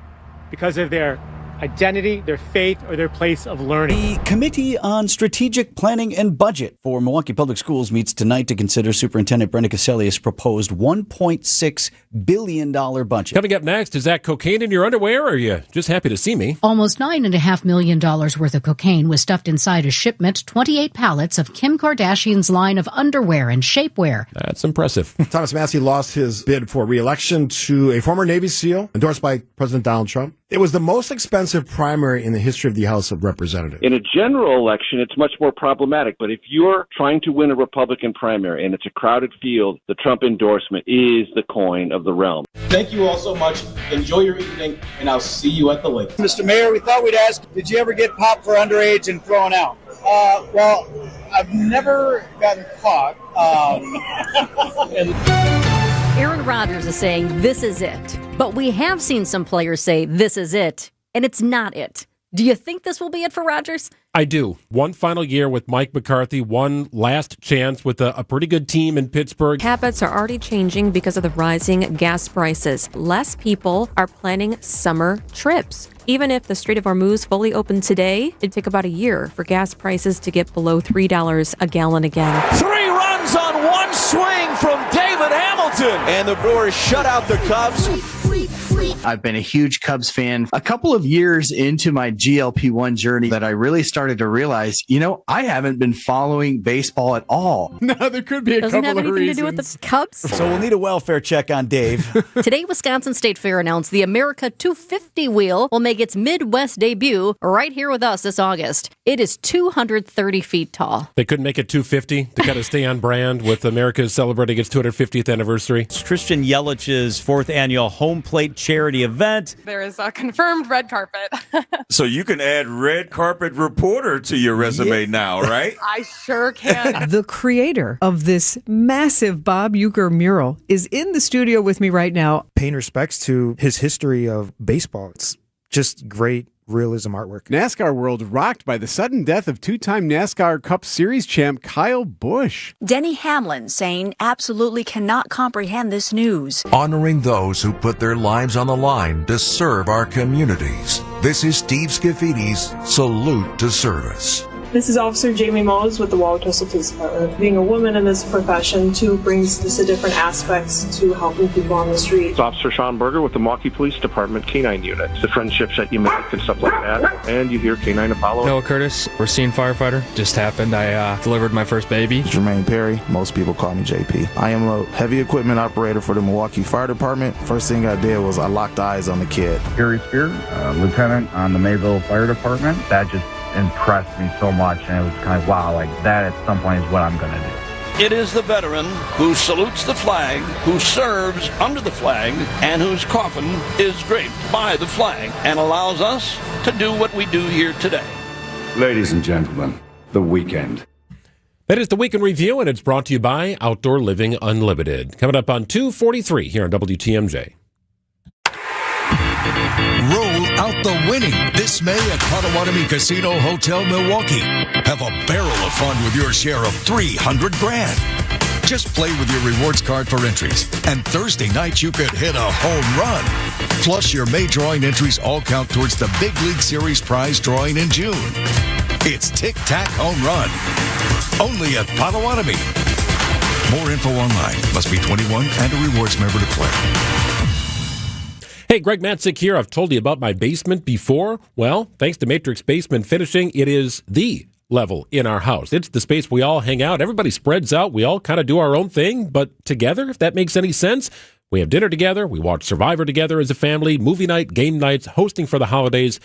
because of their identity, their faith, or their place of learning. The Committee on Strategic Planning and Budget for Milwaukee Public Schools meets tonight to consider Superintendent Brenda Cassellius' proposed $1.6 billion budget. Coming up next, is that cocaine in your underwear, or are you just happy to see me? Almost $9.5 million worth of cocaine was stuffed inside a shipment, 28 pallets of Kim Kardashian's line of underwear and shapewear. That's impressive. Thomas Massie lost his bid for re-election to a former Navy SEAL endorsed by President Donald Trump. It was the most expensive primary in the history of the House of Representatives. In a general election, it's much more problematic. But if you're trying to win a Republican primary and it's a crowded field, the Trump endorsement is the coin of the realm. Thank you all so much. Enjoy your evening, and I'll see you at the lake. Mr. Mayor, we thought we'd ask, did you ever get popped for underage and thrown out? Well, I've never gotten caught. Aaron Rodgers is saying this is it. But we have seen some players say this is it, and it's not it. Do you think this will be it for Rodgers? I do. One final year with Mike McCarthy, one last chance with a pretty good team in Pittsburgh. Habits are already changing because of the rising gas prices. Less people are planning summer trips. Even if the Strait of Hormuz fully opened today, it'd take about a year for gas prices to get below $3 a gallon again. 3 runs on one swing from David Hamilton, and the Brewers shut out the Cubs. I've been a huge Cubs fan. A couple of years into my GLP-1 journey that I really started to realize, I haven't been following baseball at all. No, there could be a Doesn't couple have of anything reasons. to do with the Cubs. So we'll need a welfare check on Dave. Today, Wisconsin State Fair announced the America 250 wheel will make its Midwest debut right here with us this August. It is 230 feet tall. They couldn't make it 250 to kind of stay on brand with America celebrating its 250th anniversary. It's Christian Yelich's 4th annual home plate charity event. There is a confirmed red carpet. So you can add red carpet reporter to your resume now, right? I sure can. The creator of this massive Bob Uecker mural is in the studio with me right now. Paying respects to his history of baseball. It's just great realism artwork. NASCAR world rocked by the sudden death of two-time NASCAR Cup Series champ Kyle Busch. Denny Hamlin saying absolutely cannot comprehend this news. Honoring those who put their lives on the line to serve our communities. This is Steve Scaffidi's Salute to Service. This is Officer Jamie Mose with the Waukesha Coastal Police Department. Being a woman in this profession, too, brings just a different aspects to helping people on the street. It's Officer Sean Berger with the Milwaukee Police Department K-9 unit. The friendships that you make and stuff like that. And you hear K-9 Apollo. Noah Curtis, we're seeing firefighter. Just happened. I delivered my first baby. Jermaine Perry. Most people call me JP. I am a heavy equipment operator for the Milwaukee Fire Department. First thing I did was I locked eyes on the kid. Gary Spear, lieutenant on the Mayville Fire Department. That just impressed me so much, and it was kind of wow, like that at some point is what I'm going to do. It is the veteran who salutes the flag, who serves under the flag, and whose coffin is draped by the flag and allows us to do what we do here today. Ladies and gentlemen, the weekend. That is the Weekend Review, and it's brought to you by Outdoor Living Unlimited. Coming up on 2:43 here on WTMJ. Roll out the winning this May at Potawatomi Casino Hotel Milwaukee. Have a barrel of fun with your share of $300 grand. Just play with your rewards card for entries, and Thursday night you could hit a home run. Plus, your May drawing entries all count towards the Big League Series prize drawing in June. It's Tic Tac Home Run, only at Potawatomi. More info online. Must be 21 and a rewards member to play. Hey, Greg Matzik here. I've told you about my basement before. Well, thanks to Matrix Basement Finishing, it is the level in our house. It's the space we all hang out. Everybody spreads out. We all kind of do our own thing, but together, if that makes any sense. We have dinner together. We watch Survivor together as a family, movie night, game nights, hosting for the holidays.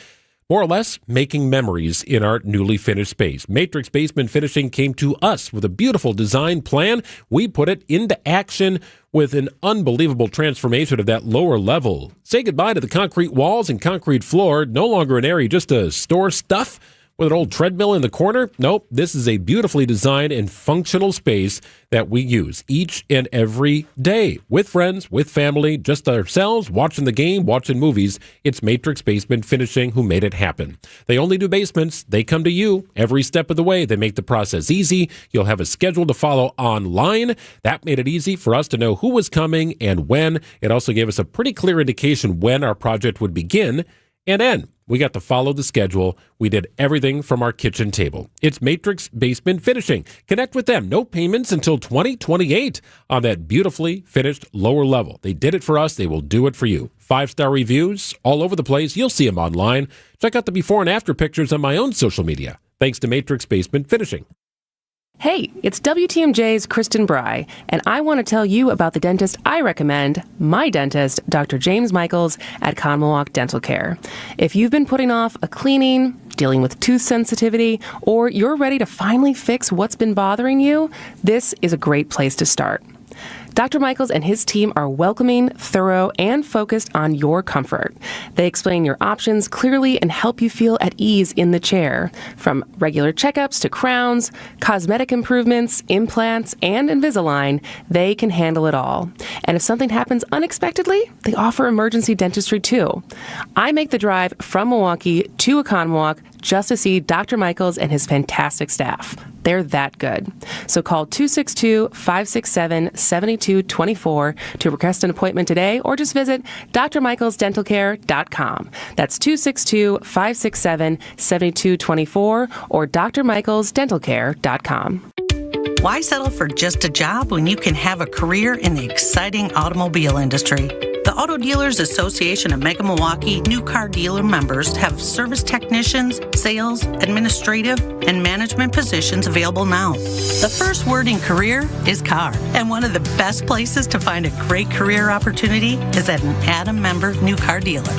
More or less, making memories in our newly finished space. Matrix Basement Finishing came to us with a beautiful design plan. We put it into action with an unbelievable transformation of that lower level. Say goodbye to the concrete walls and concrete floor. No longer an area just to store stuff. with an old treadmill in the corner? Nope. This is a beautifully designed and functional space that we use each and every day with friends, with family, just ourselves, watching the game, watching movies. It's Matrix Basement Finishing who made it happen. They only do basements. They come to you every step of the way. They make the process easy. You'll have a schedule to follow online. That made it easy for us to know who was coming and when. It also gave us a pretty clear indication when our project would begin and end. We got to follow the schedule. We did everything from our kitchen table. It's Matrix Basement Finishing. Connect with them. No payments until 2028 on that beautifully finished lower level. They did it for us. They will do it for you. 5-star reviews all over the place. You'll see them online. Check out the before and after pictures on my own social media. Thanks to Matrix Basement Finishing. Hey, it's WTMJ's Kristen Bry, and I want to tell you about the dentist I recommend, my dentist, Dr. James Michaels at Conmawalk Dental Care. If you've been putting off a cleaning, dealing with tooth sensitivity, or you're ready to finally fix what's been bothering you, this is a great place to start. Dr. Michaels and his team are welcoming, thorough, and focused on your comfort. They explain your options clearly and help you feel at ease in the chair. From regular checkups to crowns, cosmetic improvements, implants, and Invisalign, they can handle it all. And if something happens unexpectedly, they offer emergency dentistry too. I make the drive from Milwaukee to Oconomowoc just to see Dr. Michaels and his fantastic staff. They're that good. So call 262-567-7224 to request an appointment today or just visit drmichaelsdentalcare.com. That's 262-567-7224 or drmichaelsdentalcare.com. Why settle for just a job when you can have a career in the exciting automobile industry? The Auto Dealers Association of Mega Milwaukee new car dealer members have service technicians, sales, administrative, and management positions available now. The first word in career is car, and one of the best places to find a great career opportunity is at an Adam member new car dealer.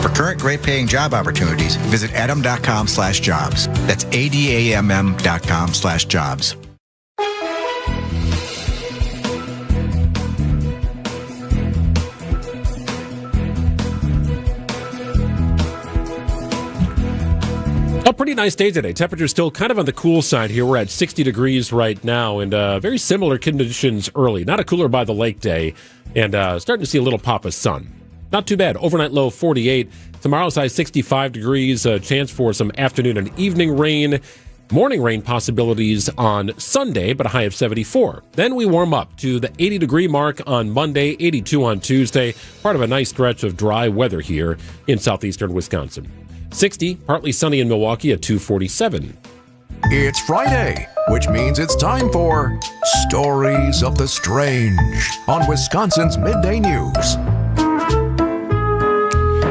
For current great paying job opportunities, visit adam.com/jobs. That's ADAMM.com/jobs. A pretty nice day today. Temperature's still kind of on the cool side here. We're at 60 degrees right now, and very similar conditions early. Not a cooler by the lake day, and starting to see a little pop of sun. Not too bad. Overnight low 48. Tomorrow's high 65 degrees. A chance for some afternoon and evening rain. Morning rain possibilities on Sunday, but a high of 74. Then we warm up to the 80-degree mark on Monday, 82 on Tuesday. Part of a nice stretch of dry weather here in southeastern Wisconsin. 60, partly sunny in Milwaukee at 247. It's Friday, which means it's time for Stories of the Strange on Wisconsin's Midday News.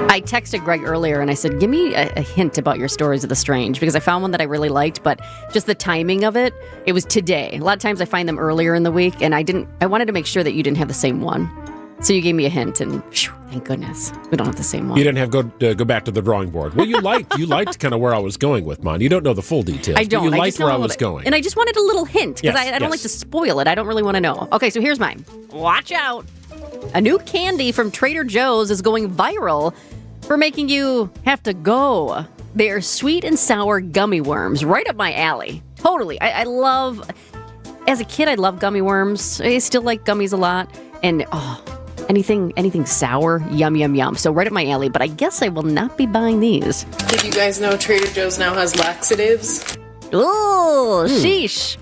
I texted Greg earlier and I said, give me a hint about your Stories of the Strange, because I found one that I really liked, but just the timing of it, it was today. A lot of times I find them earlier in the week, and I wanted to make sure that you didn't have the same one. So you gave me a hint, and thank goodness we don't have the same one. You didn't have go back to the drawing board. Well, you liked kind of where I was going with mine. You don't know the full details. I don't. But you liked where I was going, and I just wanted a little hint because yes, I don't like to spoil it. I don't really want to know. Okay, so here's mine. Watch out! A new candy from Trader Joe's is going viral for making you have to go. They are sweet and sour gummy worms, right up my alley. Totally. I love. As a kid, I loved gummy worms. I still like gummies a lot, and anything sour, yum, yum, yum. So right up my alley, but I guess I will not be buying these. Did you guys know Trader Joe's now has laxatives? Oh, sheesh.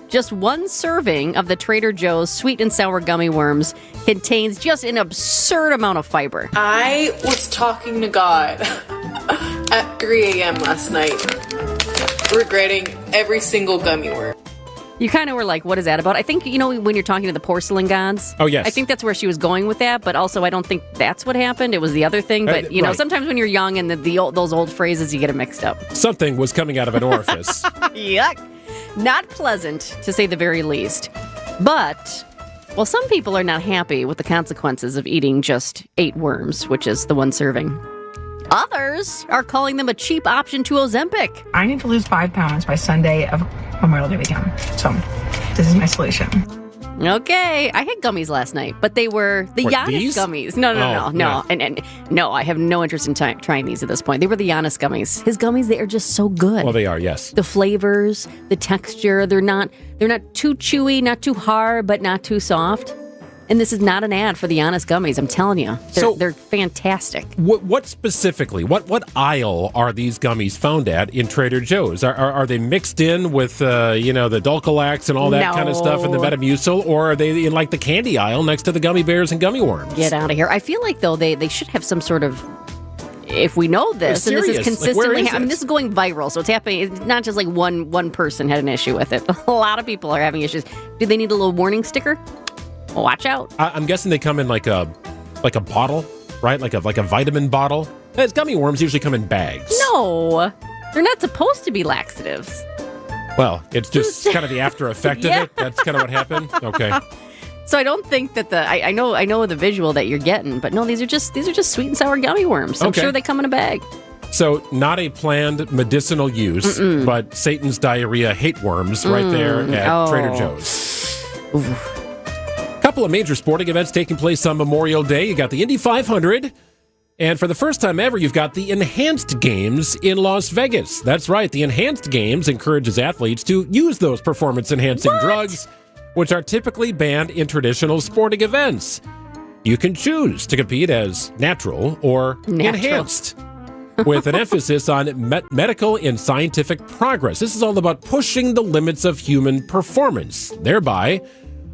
Just one serving of the Trader Joe's sweet and sour gummy worms contains just an absurd amount of fiber. I was talking to God at 3 a.m. last night, regretting every single gummy worm. You kind of were like, what is that about? I think, when you're talking to the porcelain gods. Oh, yes. I think that's where she was going with that, but also I don't think that's what happened. It was the other thing. But, right. Sometimes when you're young and those old phrases, you get them mixed up. Something was coming out of an orifice. Yuck. Not pleasant, to say the very least. But, well, some people are not happy with the consequences of eating just 8 worms, which is the one serving. Others are calling them a cheap option to Ozempic. I need to lose 5 pounds by Sunday of Memorial Day weekend. So this is my solution. Okay, I had gummies last night, but they were the Giannis these? gummies. No. Yeah. And no, I have no interest in trying these at this point. They were the Giannis gummies. His gummies, they are just so good. Well, they are, yes. The flavors, the texture, they're not too chewy, not too hard, but not too soft. And this is not an ad for the Giannis gummies. I'm telling you, they're fantastic. What specifically? What aisle are these gummies found at in Trader Joe's? Are they mixed in with the Dulcolax and all that kind of stuff and the Metamucil, or are they in like the candy aisle next to the gummy bears and gummy worms? Get out of here! I feel like though they should have some sort of. If we know this, and this is consistently, this is going viral, so it's happening. It's not just like one person had an issue with it. A lot of people are having issues. Do they need a little warning sticker? Watch out. I'm guessing they come in like a bottle, right? Like a vitamin bottle. As gummy worms usually come in bags. No, they're not supposed to be laxatives. Well, it's just kind of the after effect of it. That's kind of what happened. Okay. So I don't think that I know the visual that you're getting, but no, these are just sweet and sour gummy worms. I'm sure they come in a bag. So not a planned medicinal use, but Satan's diarrhea hate worms right there at Trader Joe's. Couple of major sporting events taking place on Memorial Day. You got the Indy 500, and for the first time ever, you've got the Enhanced Games in Las Vegas. That's right, the Enhanced Games encourages athletes to use those performance-enhancing drugs, which are typically banned in traditional sporting events. You can choose to compete as natural or enhanced, with an emphasis on medical and scientific progress. This is all about pushing the limits of human performance, thereby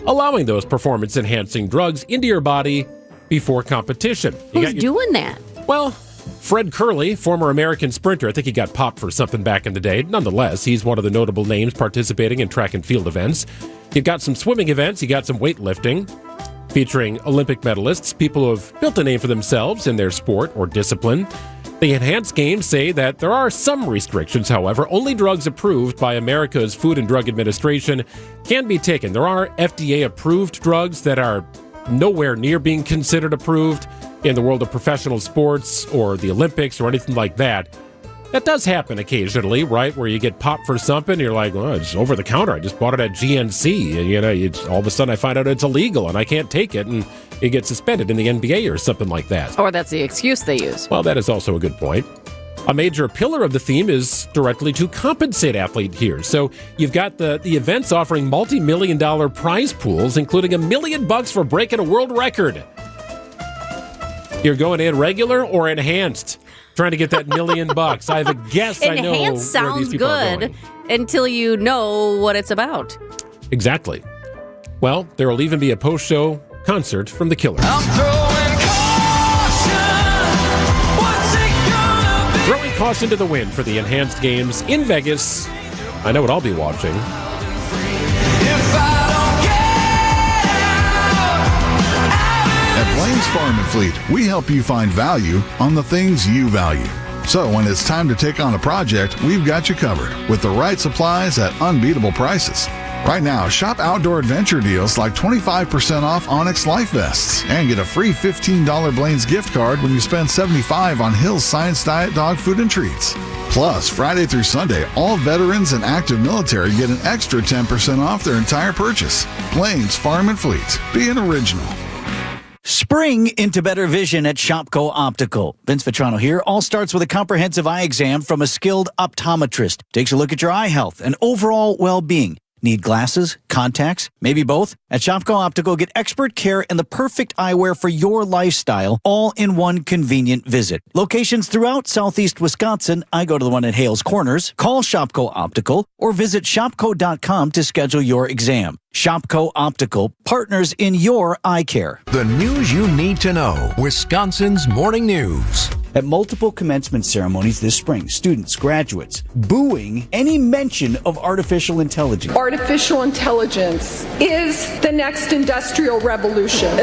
allowing those performance-enhancing drugs into your body before competition. Who's doing that? Well, Fred Curley, former American sprinter. I think he got popped for something back in the day. Nonetheless, he's one of the notable names participating in track and field events. You've got some swimming events. You got some weightlifting featuring Olympic medalists, people who have built a name for themselves in their sport or discipline. The Enhanced Games say that there are some restrictions, however. Only drugs approved by America's Food and Drug Administration can be taken. There are FDA-approved drugs that are nowhere near being considered approved in the world of professional sports or the Olympics or anything like that. That does happen occasionally, right, where you get popped for something, and you're like, well, it's over the counter. I just bought it at GNC, and, it's, all of a sudden I find out it's illegal, and I can't take it, and it gets suspended in the NBA or something like that. Or that's the excuse they use. Well, that is also a good point. A major pillar of the theme is directly to compensate athletes here. So you've got the events offering multi-million-dollar prize pools, including $1 million for breaking a world record. You're going in regular or enhanced? Trying to get that $1 million. I have a guess. I know where sounds these people are good going. until you know what it's about. Exactly. Well, there will even be a post-show concert from the Killers. Throwing caution to the wind for the Enhanced Games in Vegas. I know what I'll be watching. At Blaine's Farm and Fleet, we help you find value on the things you value. So when it's time to take on a project, we've got you covered with the right supplies at unbeatable prices. Right now, shop outdoor adventure deals like 25% off Onyx Life Vests and get a free $15 Blaine's gift card when you spend $75 on Hill's Science Diet dog food and treats. Plus, Friday through Sunday, all veterans and active military get an extra 10% off their entire purchase. Blaine's Farm and Fleet. Be an original. Spring into better vision at Shopko Optical. Vince Vitrano here. All starts with a comprehensive eye exam from a skilled optometrist. Takes a look at your eye health and overall well-being. Need glasses, contacts, maybe both? At Shopko Optical, get expert care and the perfect eyewear for your lifestyle, all in one convenient visit. Locations throughout southeast Wisconsin. I go to the one at Hales Corners. Call Shopko Optical or visit shopko.com to schedule your exam. Shopko Optical, partners in your eye care. The news you need to know. Wisconsin's Morning News. At multiple commencement ceremonies this spring, students, graduates, booing any mention of artificial intelligence. Artificial intelligence is the next industrial revolution.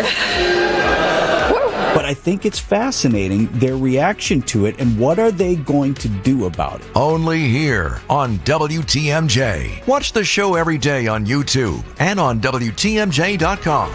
But I think it's fascinating, their reaction to it, and what are they going to do about it? Only here on WTMJ. Watch the show every day on YouTube and on WTMJ.com.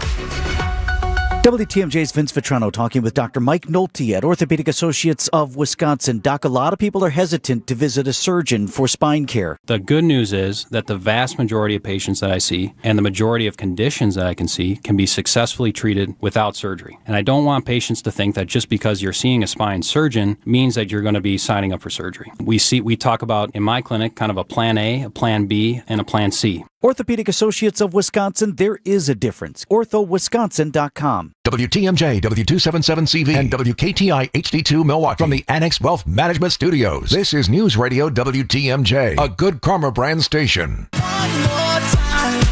WTMJ's Vince Vitrano talking with Dr. Mike Nolte at Orthopedic Associates of Wisconsin. Doc, a lot of people are hesitant to visit a surgeon for spine care. The good news is that the vast majority of patients that I see and the majority of conditions that I can see can be successfully treated without surgery. And I don't want patients to think that just because you're seeing a spine surgeon means that you're going to be signing up for surgery. We talk about in my clinic kind of a plan A, a plan B, and a plan C. Orthopedic Associates of Wisconsin, there is a difference. orthowisconsin.com. WTMJ, W277CV, and WKTI HD2 Milwaukee from the Annex Wealth Management Studios. This is News Radio WTMJ, a Good Karma brand station. One more time.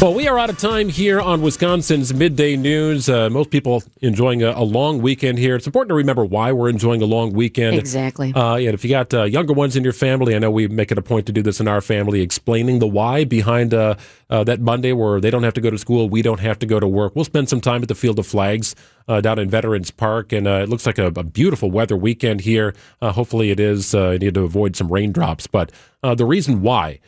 Well, we are out of time here on Wisconsin's Midday News. Most people enjoying a long weekend here. It's important to remember why we're enjoying a long weekend. Exactly. And if you got younger ones in your family, I know we make it a point to do this in our family, explaining the why behind that Monday where they don't have to go to school, we don't have to go to work. We'll spend some time at the Field of Flags down in Veterans Park, and it looks like a beautiful weather weekend here. Hopefully it is. You need to avoid some raindrops. But the reason why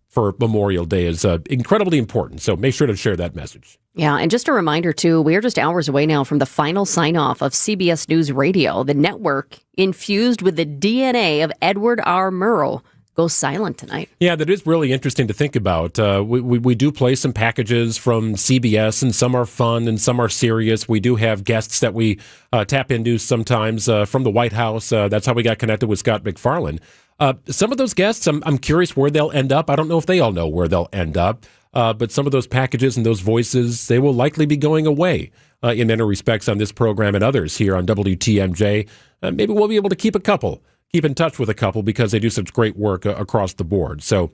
for Memorial Day is incredibly important. So make sure to share that message. Yeah, and just a reminder, too, we are just hours away now from the final sign-off of CBS News Radio. The network, infused with the DNA of Edward R. Murrow, goes silent tonight. Yeah, that is really interesting to think about. We do play some packages from CBS, and some are fun and some are serious. We do have guests that we tap into sometimes from the White House. That's how we got connected with Scott McFarland. Some of those guests, I'm curious where they'll end up. I don't know if they all know where they'll end up, but some of those packages and those voices, they will likely be going away in many respects on this program and others here on WTMJ. Maybe we'll be able to keep in touch with a couple because they do such great work across the board. So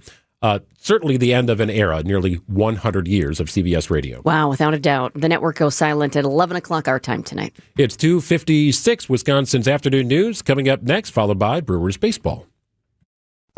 certainly the end of an era, nearly 100 years of CBS Radio. Wow, without a doubt. The network goes silent at 11 o'clock our time tonight. It's 2:56, Wisconsin's Afternoon News. Coming up next, followed by Brewers Baseball.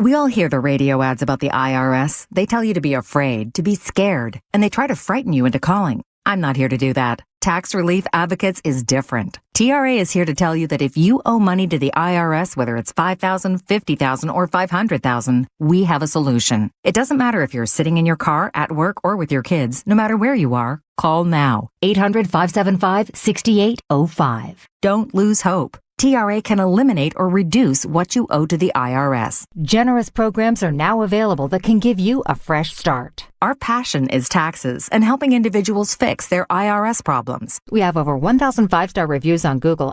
We all hear the radio ads about the IRS. They tell you to be afraid, to be scared, and they try to frighten you into calling. I'm not here to do that. Tax Relief Advocates is different. TRA is here to tell you that if you owe money to the IRS, whether it's $5,000, $50,000, or $500,000, we have a solution. It doesn't matter if you're sitting in your car, at work, or with your kids. No matter where you are, call now. 800-575-6805. Don't lose hope. TRA can eliminate or reduce what you owe to the IRS. Generous programs are now available that can give you a fresh start. Our passion is taxes and helping individuals fix their IRS problems. We have over 1,000 5-star reviews on Google